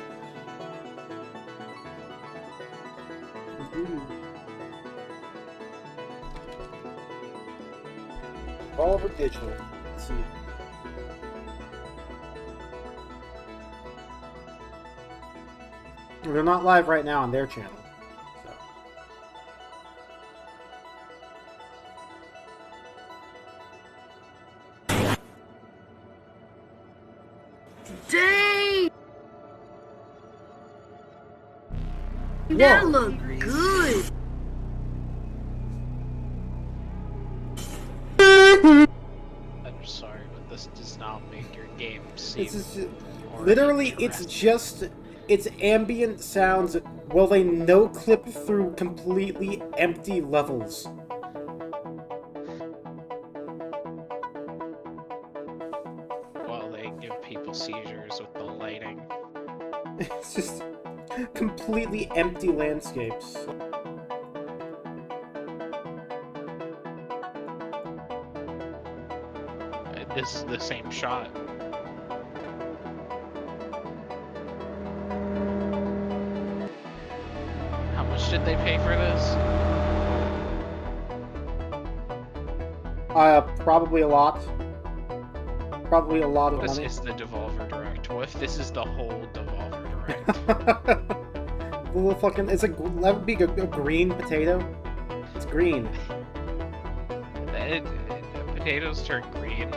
Devolver Digital. Let's see. They're not live right now on their channel. So. Dang! That Whoa. look good. I'm sorry, but this does not make your game seem. This is literally, it's ambient sounds while they no clip through completely empty levels. While they give people seizures with the lighting. It's just completely empty landscapes. This is the same shot. How much did they pay for this? Probably a lot. Probably a lot of This money. is the Devolver Direct. What if this is the whole Devolver Direct? The little fucking, it's a, that would be a green potato. It's green. Potatoes turn green.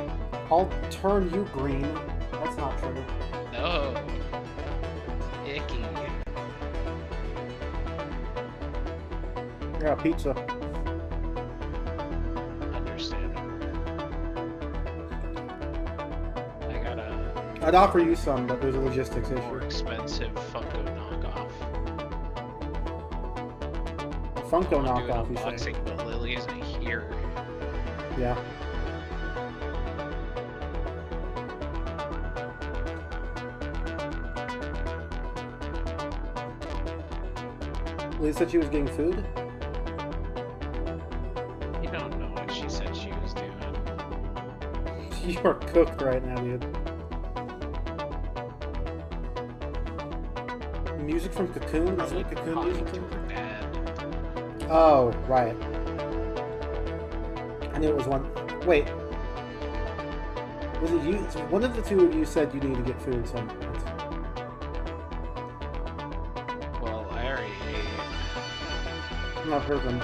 I'll turn you green. That's not true. No. Icky. Yeah, pizza. Understandable. I got a I'd offer you some, but there's a logistics more issue. expensive Funko knockoff. Funko I wanna do knockoff, an you say? unboxing, but Lily isn't here. Yeah. Lily said she was getting food? You don't know what she said she was doing. You are cooked right now, dude. Music from Cocoon? Isn't it Cocoon music? Oh, right. I knew it was one. Wait. Was it you? One of the two of you said you need to get food, so. Well, I already ate. I'm not heard them.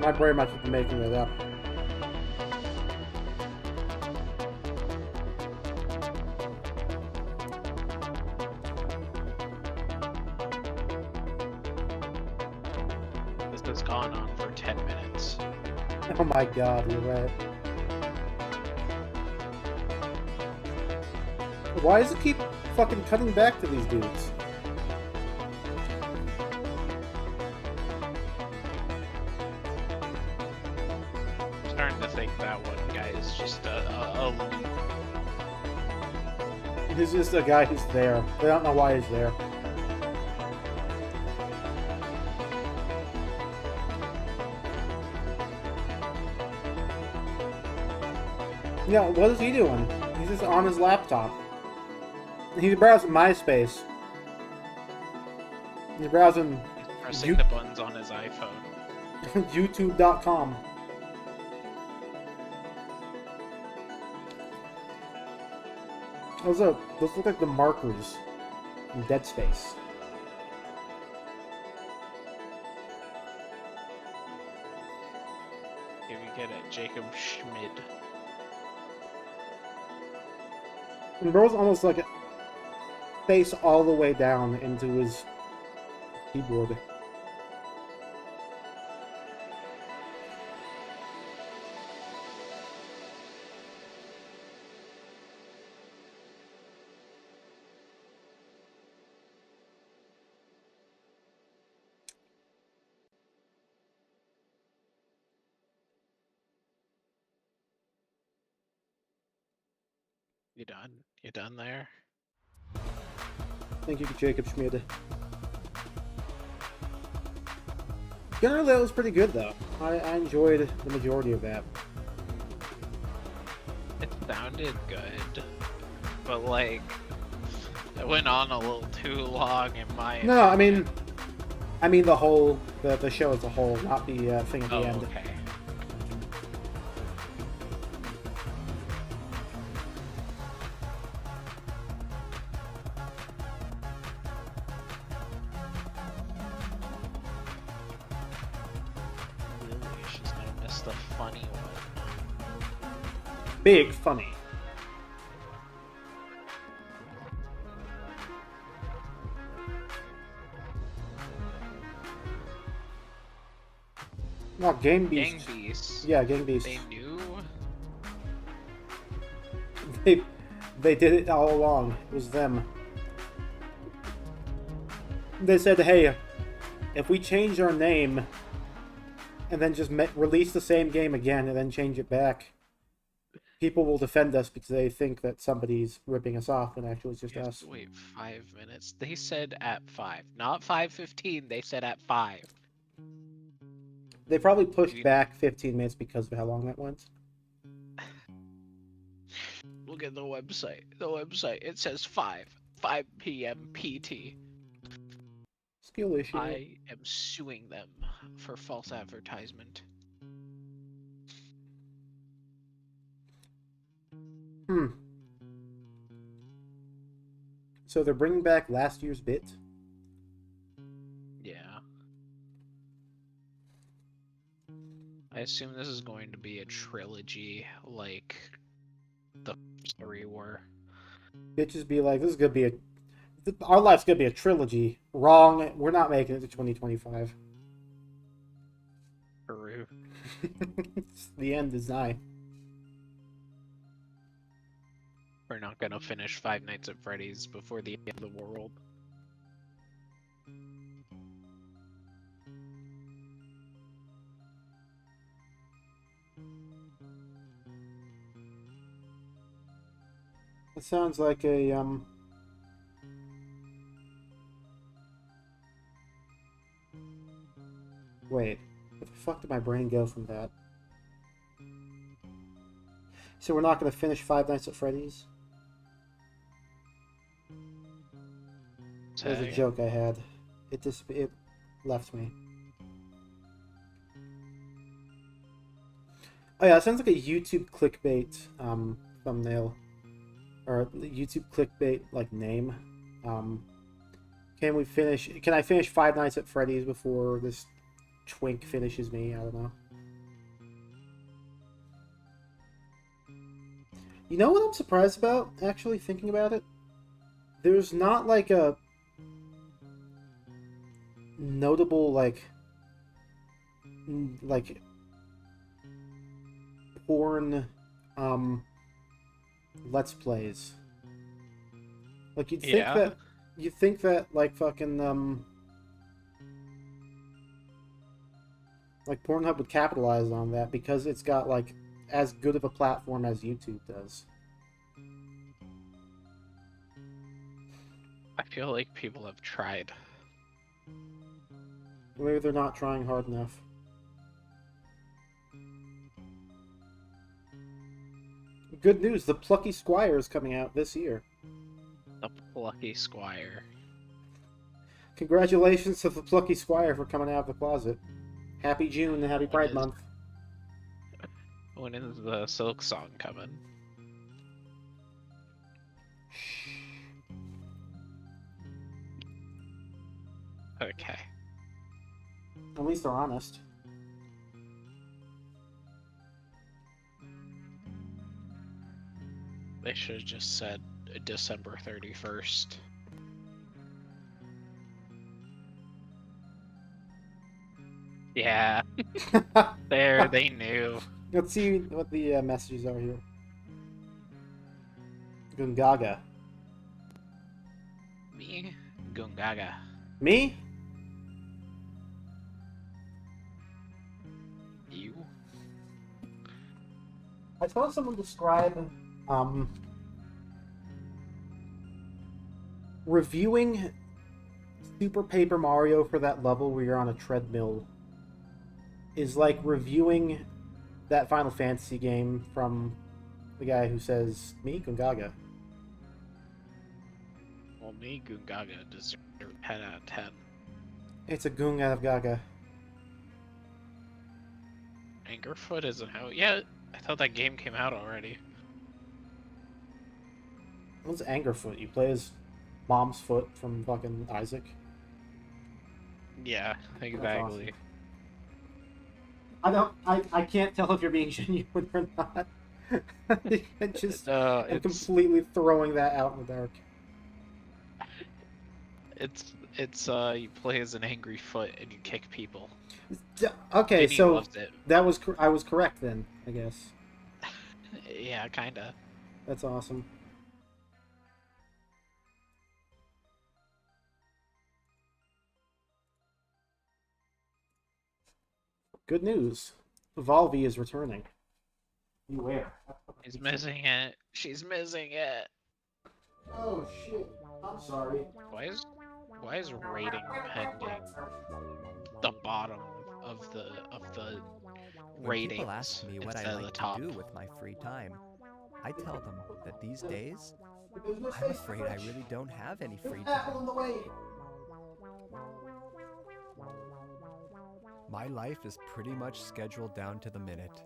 My brain might have been making it up. This has gone on for 10 minutes. Oh my god, you're right. Why does it keep fucking cutting back to these dudes? I'm starting to think that one guy is just a loop. He's just a guy who's there. They don't know why he's there. Yeah, what is he doing? He's just on his laptop. He's browsing MySpace. He's browsing Pressing the buttons on his iPhone. YouTube.com. Those look like the markers in Dead Space. Here we get it, Jacob Schmid. And bro's almost like face all the way down into his keyboard. You done? You done there? Thank you, Jacob Schmid. Generally, that was pretty good, though. I enjoyed the majority of that. It sounded good, but like, it went on a little too long in my opinion. No, I mean the show as a whole, not the thing at the end. Okay. She's gonna miss the funny one. Big funny. No, Gang Beast. Gang Beast. Yeah, Gang Beast. They knew? They did it all along. It was them. They said, hey, if we change our name and then just release the same game again and then change it back, people will defend us because they think that somebody's ripping us off when actually it's just You have us. to wait 5 minutes. They said at 5, not 5:15. They said at 5. They probably pushed back 15 minutes because of how long that went. Look at the website. The website. It says 5 p.m. PT. Skill issue. I am suing them for false advertisement. So they're bringing back last year's bit. Yeah. I assume this is going to be a trilogy like the three were. Bitches be like, this is gonna be our life's gonna be a trilogy. Wrong. We're not making it to 2025. Peru. The end is nigh. We're not gonna finish Five Nights at Freddy's before the end of the world. It sounds like a Wait, where the fuck did my brain go from that? So we're not going to finish Five Nights at Freddy's? That was a joke I had. It left me. Oh yeah, it sounds like a YouTube clickbait thumbnail. Or YouTube clickbait like name. Can I finish Five Nights at Freddy's before this twink finishes me? I don't know. You know what I'm surprised about, actually, thinking about it? There's not like a notable like porn Let's Plays. Like you'd think that like fucking like Pornhub would capitalize on that because it's got like as good of a platform as YouTube does. I feel like people have tried. Maybe they're not trying hard enough. Good news, The Plucky Squire is coming out this year. The plucky squire. Congratulations to the plucky squire for coming out of the closet. Happy June and happy Pride Month. When is the Silk Song coming? Okay. At least they're honest. They should have just said December 31st. Yeah. There, they knew. Let's see what the messages are here. Gungaga. Me? Gungaga. Me? You? I saw someone describe reviewing Super Paper Mario for that level where you're on a treadmill is like reviewing that Final Fantasy game from the guy who says, me, Gungaga. Well, me, Gungaga deserves 10 out of 10. It's a Gung out of Gaga. Angerfoot isn't out yet? I thought that game came out already. What's Angerfoot? You play as Mom's Foot from fucking Isaac? Yeah, exactly. I can't tell if you're being genuine or not. I'm completely throwing that out in the dark. It's you play as an angry foot and you kick people. Okay, Vinny so loves it. that was I was correct then, I guess. Yeah, kinda. That's awesome. Good news. Volvi is returning. Beware. She's missing it. She's missing it. Oh shit. I'm sorry. Why is rating pending the bottom of the When ratings people ask me what instead I of the like top? to do with my free time, I tell them that these days, I'm afraid I really don't have any free time. My life is pretty much scheduled down to the minute.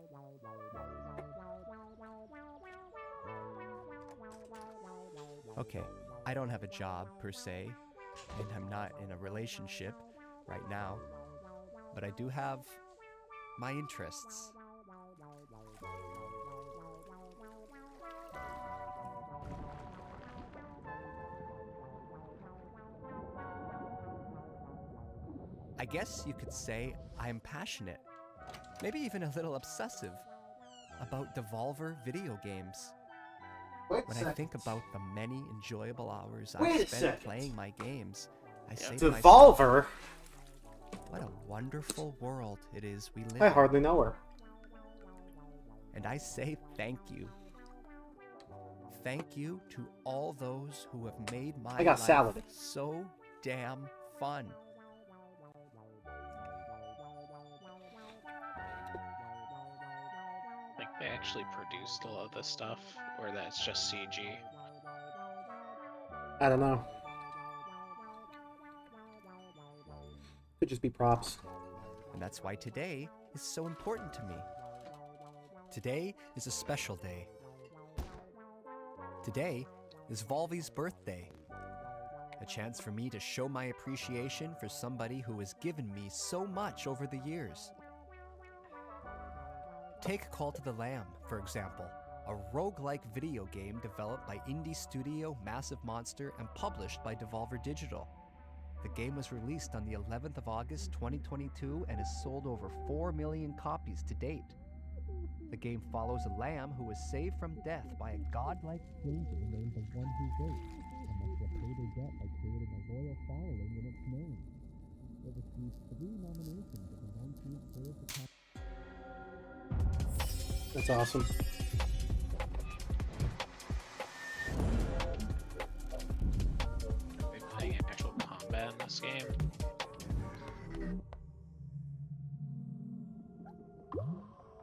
Okay, I don't have a job per se, and I'm not in a relationship right now, but I do have my interests. I guess you could say I'm passionate, maybe even a little obsessive, about Devolver video games. When I think about the many enjoyable hours I've spent playing my games, I say to myself, Devolver? what a wonderful world it is we live in. I hardly know her. And I say thank you. Thank you to all those who have made my life salad. so damn fun. I think they actually produced a lot of this stuff, or that's just CG. I don't know. Could just be props. And that's why today is so important to me. Today is a special day. Today is Volvi's birthday. A chance for me to show my appreciation for somebody who has given me so much over the years. Take Call to the Lamb, for example, a roguelike video game developed by indie studio Massive Monster and published by Devolver Digital. The game was released on the 11th of August 2022 and has sold over 4 million copies to date. The game follows a lamb who is saved from death by a godlike stranger named the One Who Waits, and must repay their debt by creating a loyal following in its name. It received 3 nominations at the 19th World Academy. That's awesome. Are we playing actual combat in this game?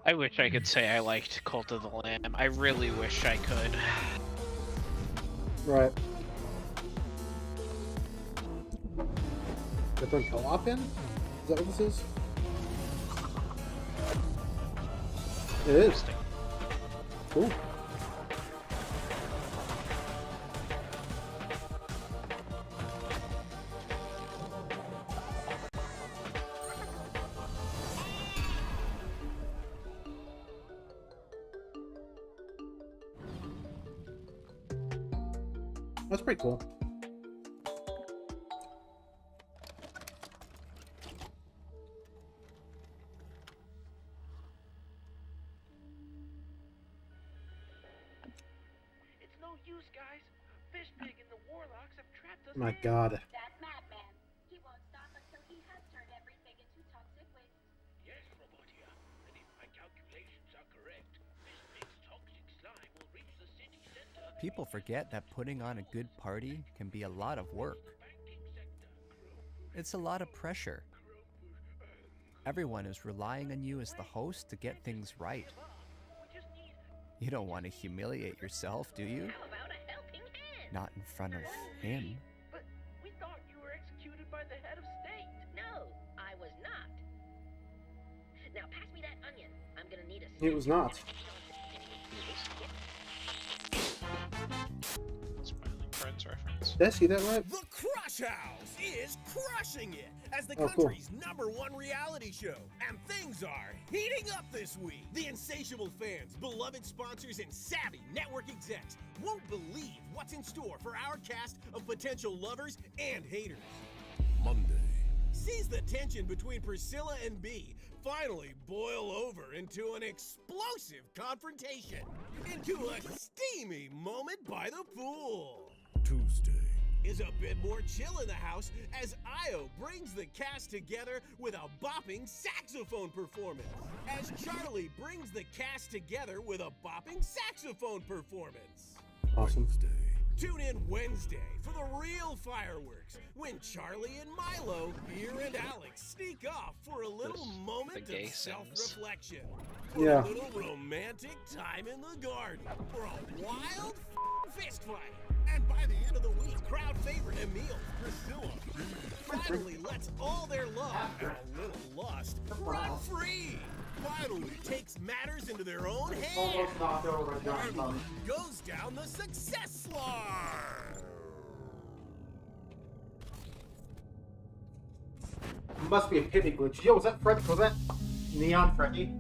I wish I could say I liked Cult of the Lamb. I really wish I could. Right. They're throwing co-op in? Is that what this is? It is. Cool. That's pretty cool. It's no use, guys. Fishpig and the Warlocks have trapped us. My God. That madman. He won't stop until he has turned everything into toxic waste. Yes, Robotia. And if my calculations are correct, Fishpig's toxic slime will reach the city center. People forget that putting on a good party can be a lot of work. It's a lot of pressure. Everyone is relying on you as the host to get things right. You don't want to humiliate yourself, do you? How about a helping hand? Not in front of him. But we thought you were executed by the head of state. No, I was not. Now pass me that onion. I'm gonna need a It was not. Smiling Friends reference. Did I see that right? The Crush House is crushing it as the Oh, cool. country's #1 reality show. And things are heating up this week. The insatiable fans, beloved sponsors, and savvy network execs won't believe what's in store for our cast of potential lovers and haters. Monday. Sees the tension between Priscilla and B finally boil over into an explosive confrontation, into a steamy moment by the pool. Tuesday. Is a bit more chill in the house as Io brings the cast together with a bopping saxophone performance. As Charlie brings the cast together with a bopping saxophone performance. Awesome. Tune in Wednesday for the real fireworks when Charlie and Milo, Ear and Alex sneak off for a little moment gay of self-reflection. Yeah. For a little romantic time in the garden. For a wild fist fight. And by the end of the week, crowd favorite Emil, Priscilla, finally lets all their love and a little lust run free. Finally takes matters into their own hands. Finally goes down the success slide. Must be a pity glitch. Yo, was that Fred? Was that Neon Freddy?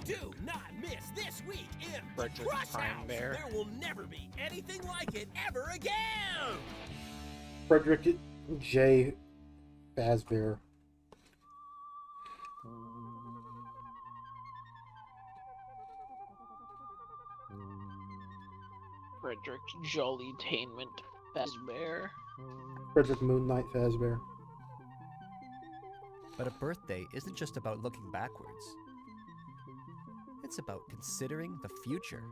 Do not miss this week in Frederick Crush Prime House. Bear. There will never be anything like it ever again. Frederick J. Fazbear. Frederick Jollytainment Fazbear. Frederick Moon Knight Fazbear. But a birthday isn't just about looking backwards. It's about considering the future.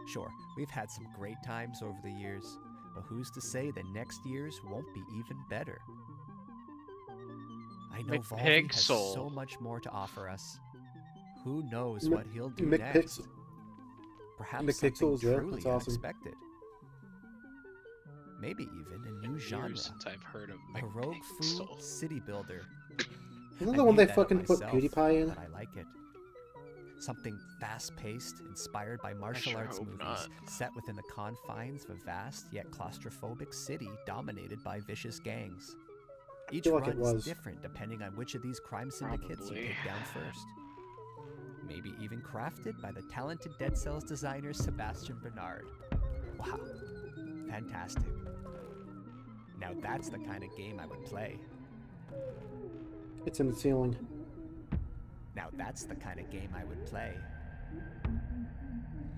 Sure, we've had some great times over the years, but who's to say that next year's won't be even better? I know Volvi has so much more to offer us. Who knows what he'll do next? Perhaps something truly unexpected. Maybe even a new genre. Since I've heard of a rogue food city builder. Isn't that the one they fucking put PewDiePie in? But I like it. Something fast-paced, inspired by martial arts movies, set within the confines of a vast yet claustrophobic city dominated by vicious gangs. Each run is different depending on which of these crime syndicates you take down first. Maybe even crafted by the talented Dead Cells designer Sebastian Bernard. Wow, fantastic. Now that's the kind of game I would play. It's in the ceiling. Now that's the kind of game I would play.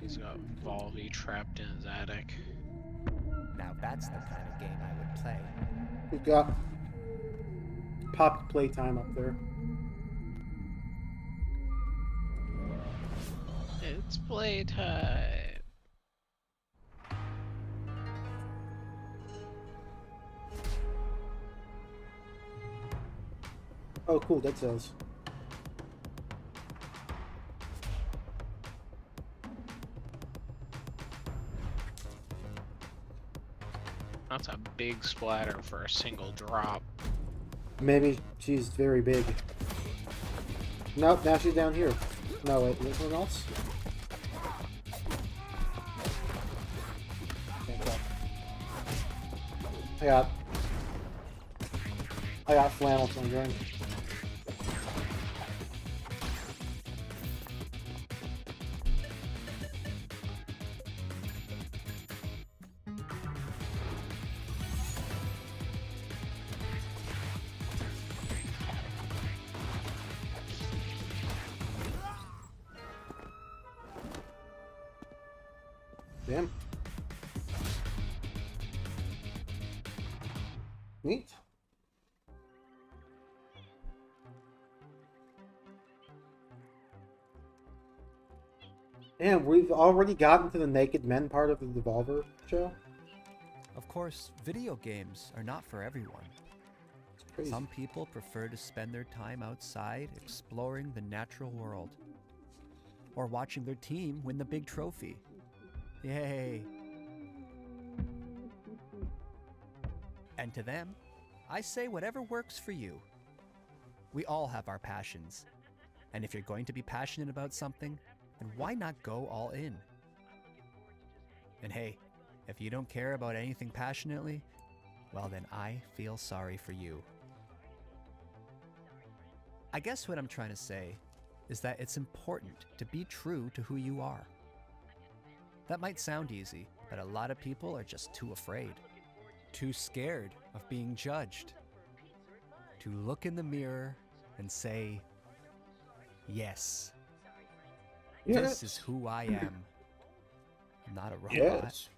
He's got Volvi trapped in his attic. Now that's the kind of game I would play. We've got Poppy Playtime up there. It's playtime. Oh, cool, Dead Cells. That's a big splatter for a single drop. Maybe she's very big. Nope, now she's down here. No, wait, is someone else? I got flannel syndrome. Damn. Neat. And we've already gotten to the naked men part of the Devolver show. Of course, video games are not for everyone. Crazy. Some people prefer to spend their time outside exploring the natural world. Or watching their team win the big trophy. Yay! And to them, I say whatever works for you. We all have our passions. And if you're going to be passionate about something, then why not go all in? And hey, if you don't care about anything passionately, well then I feel sorry for you. I guess what I'm trying to say is that it's important to be true to who you are. That might sound easy, but a lot of people are just too afraid. Too scared of being judged. To look in the mirror and say, yes. This is who I am. I'm not a robot. Yes.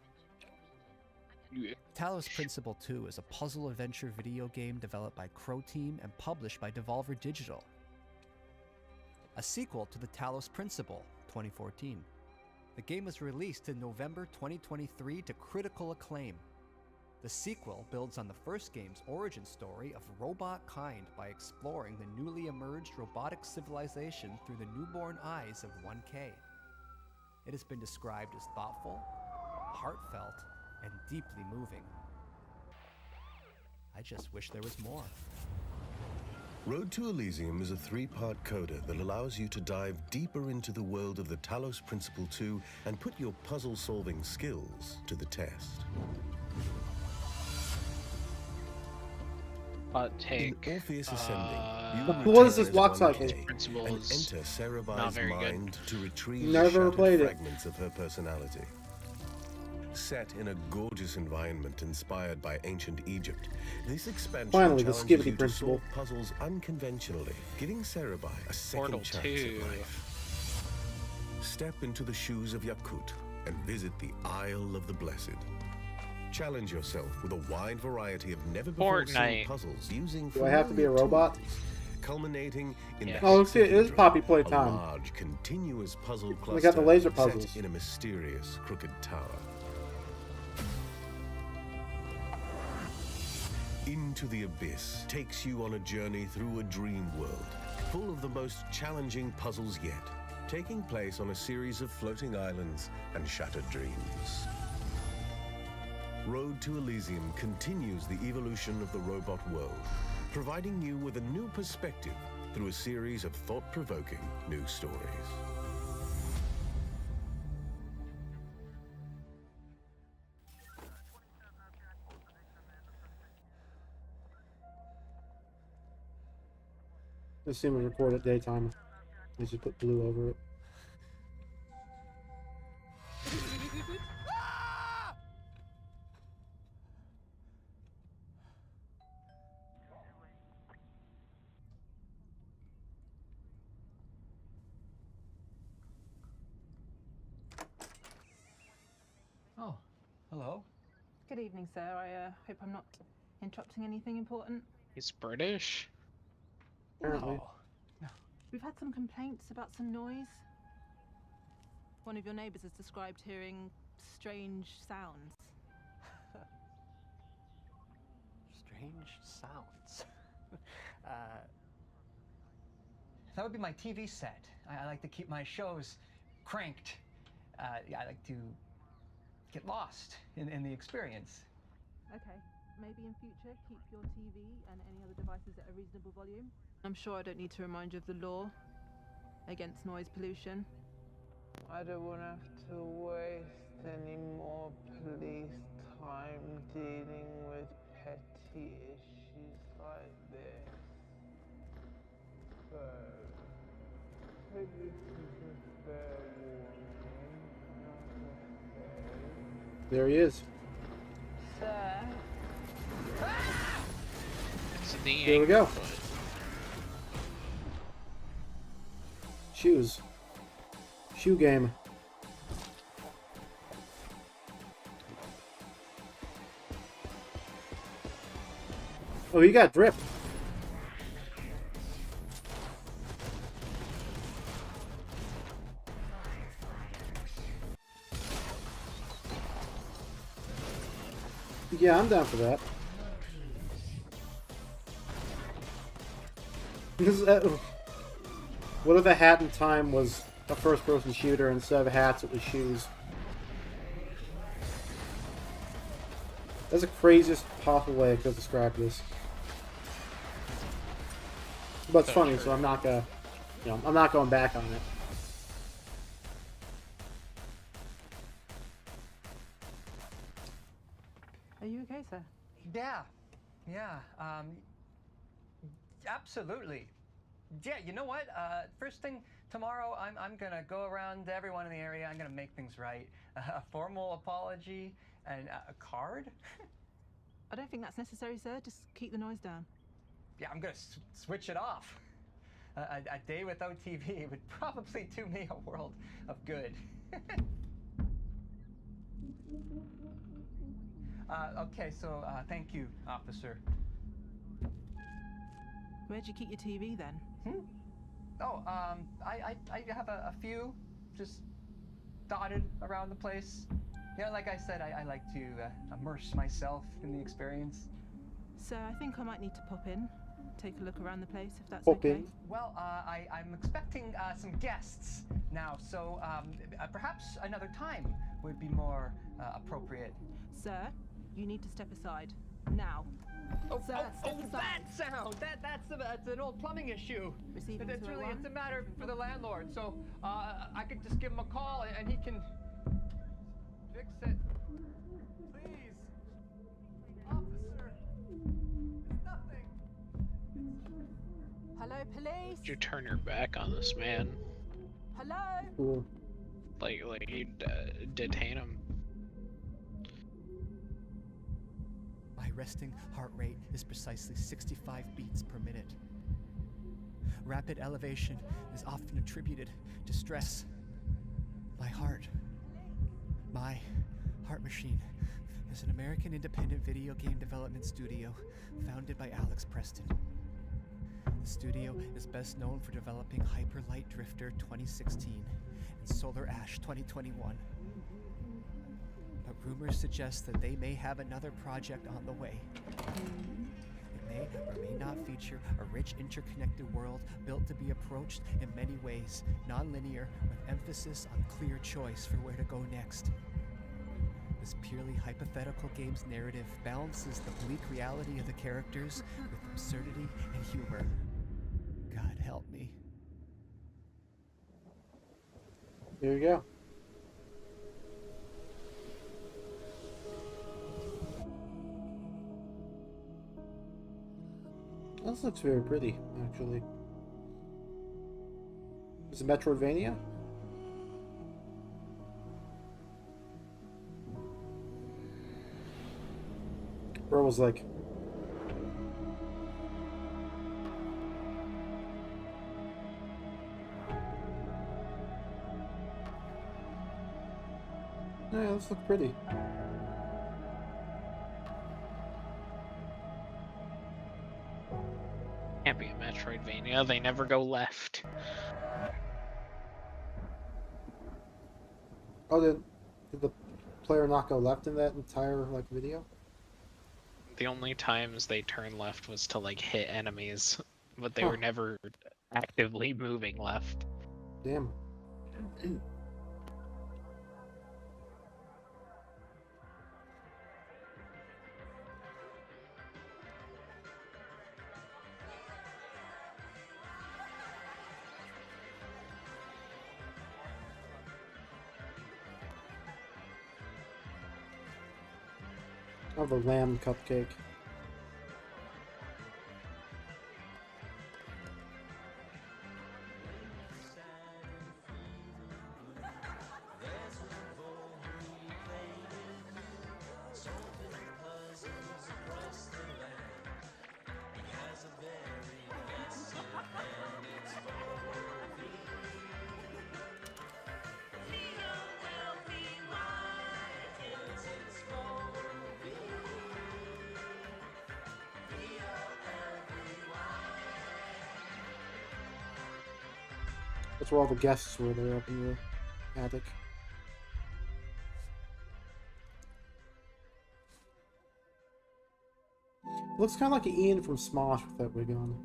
Talos Principle 2 is a puzzle adventure video game developed by Crow Team and published by Devolver Digital. A sequel to the Talos Principle, 2014. The game was released in November 2023 to critical acclaim. The sequel builds on the first game's origin story of robot kind by exploring the newly emerged robotic civilization through the newborn eyes of 1K. It has been described as thoughtful, heartfelt, and deeply moving. I just wish there was more. Road to Elysium is a 3-part coda that allows you to dive deeper into the world of the Talos Principle 2 and put your puzzle-solving skills to the test. Take in Orpheus Ascending, you what is this return block as cycle? 1K and enter Sarabai's mind to retrieve Never the played shattered it. fragments of her personality. Set in a gorgeous environment inspired by ancient Egypt, this expansion Finally, the challenges Skibidi you to principle. solve puzzles unconventionally, giving Sarabai a second Portal chance 2. at life. Step into the shoes of Yakut and visit the Isle of the Blessed. Challenge yourself with a wide variety of never-before-seen Fortnite. puzzles using Do I have to be a familiar robot? tools, culminating in the Oh, see, it is hexahedron, Poppy Play a time. large, continuous puzzle cluster We got the laser set puzzles. in a mysterious crooked tower. Into the Abyss takes you on a journey through a dream world, full of the most challenging puzzles yet, taking place on a series of floating islands and shattered dreams. Road to Elysium continues the evolution of the robot world, providing you with a new perspective through a series of thought-provoking new stories. This thing was recorded at daytime. They just put blue over it. Oh, hello. Good evening, sir. I hope I'm not interrupting anything important. He's British. Apparently. We've had some complaints about some noise. One of your neighbours has described hearing strange sounds. Strange sounds. That would be my TV set. I like to keep my shows cranked. Yeah, I like to get lost in the experience. Okay, maybe in future keep your TV and any other devices at a reasonable volume. I'm sure I don't need to remind you of the law against noise pollution. I don't want to have to waste any more police time dealing with petty issues like this. So, take this as a fair warning, not a fake. There he is. Sir? It's the Here we go. Shoes. Shoe game. Oh, you got drip. Yeah, I'm down for that. This is, what if a Hat in Time was a first-person shooter instead of hats, it was shoes? That's the craziest possible way I could describe this. But it's funny, so I'm not gonna, I'm not going back on it. Are you okay, sir? Yeah, absolutely. Yeah, you know what? First thing tomorrow, I'm gonna go around to everyone in the area. I'm gonna make things right. A formal apology and a card. I don't think that's necessary, sir. Just keep the noise down. Yeah, I'm gonna switch it off. A day without TV would probably do me a world of good. Okay, so thank you, officer. Where'd you keep your TV then? Oh, I have a few just dotted around the place. You know, like I said, I like to immerse myself in the experience. Sir, I think I might need to pop in, take a look around the place, if that's Pop okay. in. Well, I'm expecting some guests now, so perhaps another time would be more appropriate. Sir, you need to step aside. Now. Sir, step aside. That sound! That's an old plumbing issue. Receiving It's really, 201. it's a matter for the landlord, so I could just give him a call and he can fix it. Please. Officer. It's nothing. Hello, police? Would you turn your back on this man? Hello? Cool. Like you'd detain him? My resting heart rate is precisely 65 beats per minute. Rapid elevation is often attributed to stress. My heart machine is an American independent video game development studio founded by Alex Preston. The studio is best known for developing Hyper Light Drifter 2016 and Solar Ash 2021. But rumors suggest that they may have another project on the way. It may or may not feature a rich interconnected world built to be approached in many ways, non-linear, with emphasis on clear choice for where to go next. This purely hypothetical game's narrative balances the bleak reality of the characters with absurdity and humor. God help me. There you go. This looks very pretty, actually. Is it Metroidvania? Bro was like... Yeah, this looks pretty. Can't be a Metroidvania, they never go left. Oh, did the player not go left in that entire, video? The only times they turned left was to, hit enemies, but they were never actively moving left. Damn. Oh, the lamb cupcake. That's where all the guests were there up in the attic. Looks kind of like Ian from Smosh with that wig on.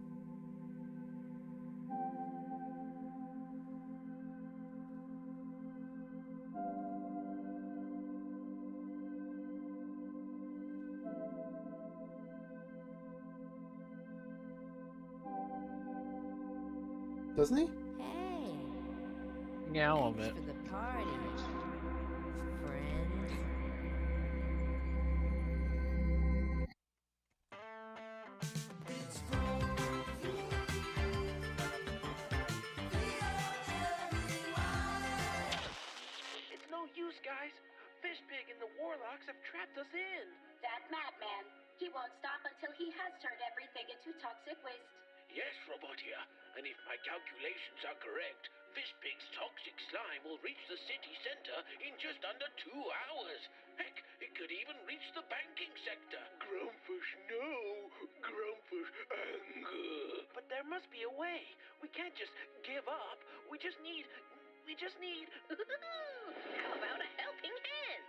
Doesn't he? Hey, Yeah, a little bit. for the party, friend. It's no use, guys. Fishpig and the Warlocks have trapped us in. That madman. He won't stop until he has turned everything into toxic waste. Yes, Robotia, and if my calculations are correct, Fishpig's toxic slime will reach the city center in just under 2 hours. Heck, it could even reach the banking sector. Grumpfish, no. Grumpfish, anger. But there must be a way. We can't just give up. We just need... How about a helping hand?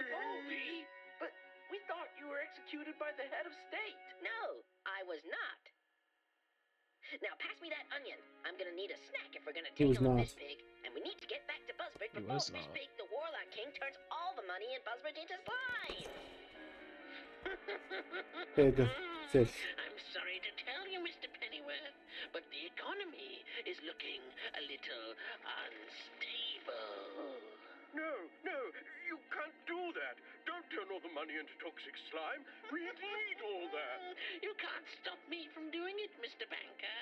Boldy? But we thought you were executed by the head of state. No, I was not. Now pass me that onion. I'm gonna need a snack if we're gonna He take was on not. Fishpig. And we need to get back to Buzzbridge He before was not. Fishpig, the Warlock King, turns all the money in Buzzbridge into slime. Big fish. I'm sorry to tell you, Mr. Pennyworth, but the economy is looking a little unstable. No, you can't do that. Don't turn all the money into toxic slime. We need all that. You can't stop me from doing it, Mr. Banker.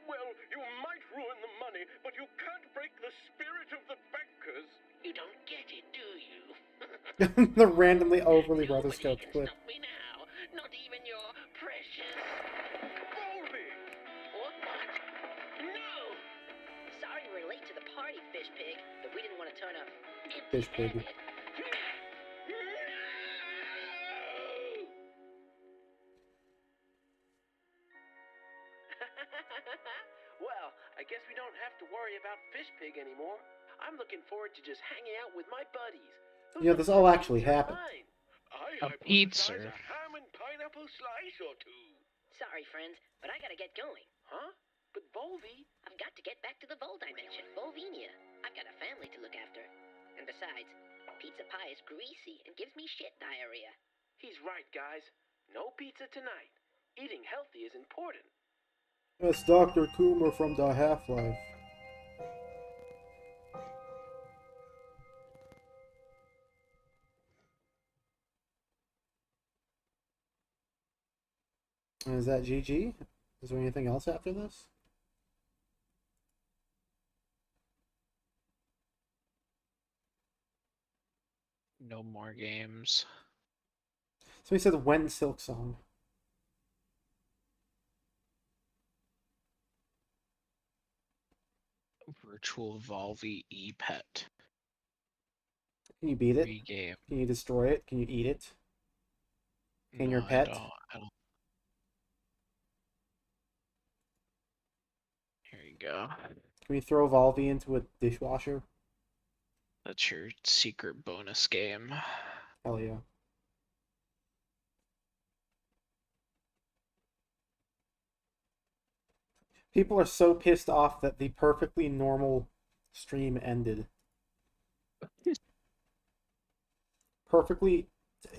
Well, you might ruin the money, but you can't break the spirit of the bankers. You don't get it, do you? The randomly overly rotoscoped clip. Stop me now. Not even your precious... Boldy! What? No! Sorry we're late to the party, Fishpig, but we didn't want to turn up Fish pig. Well, I guess we don't have to worry about Fishpig anymore. I'm looking forward to just hanging out with my buddies. Yeah, this all actually happened. I A pizza. hypothesize a ham and pineapple slice or two. Sorry, friends, but I gotta get going. Huh? But Volvi... I've got to get back to the Vol Dimension, Volvinia. I've got a family to look after. And besides, pizza pie is greasy and gives me shit diarrhea. He's right, guys. No pizza tonight. Eating healthy is important. That's Dr. Coomer from the Half-Life. And is that GG? Is there anything else after this? No more games. So he said when Silk Song. Virtual Volvi E-Pet. Can you beat it? Free game. Can you destroy it? Can you eat it? Can No, your pet? I don't. Here you go. Can we throw Volvi into a dishwasher? That's your secret bonus game. Hell yeah. People are so pissed off that the perfectly normal stream ended. Perfectly,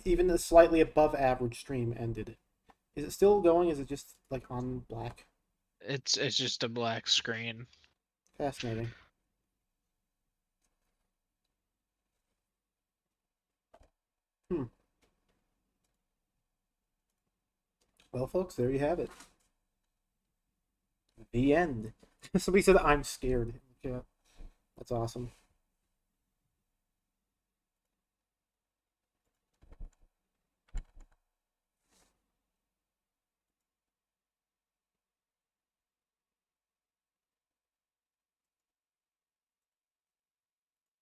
even a slightly above average stream ended. Is it still going? Is it just like on black? It's just a black screen. Fascinating. Well, folks, there you have it. The end. Somebody said, I'm scared. Yeah, that's awesome.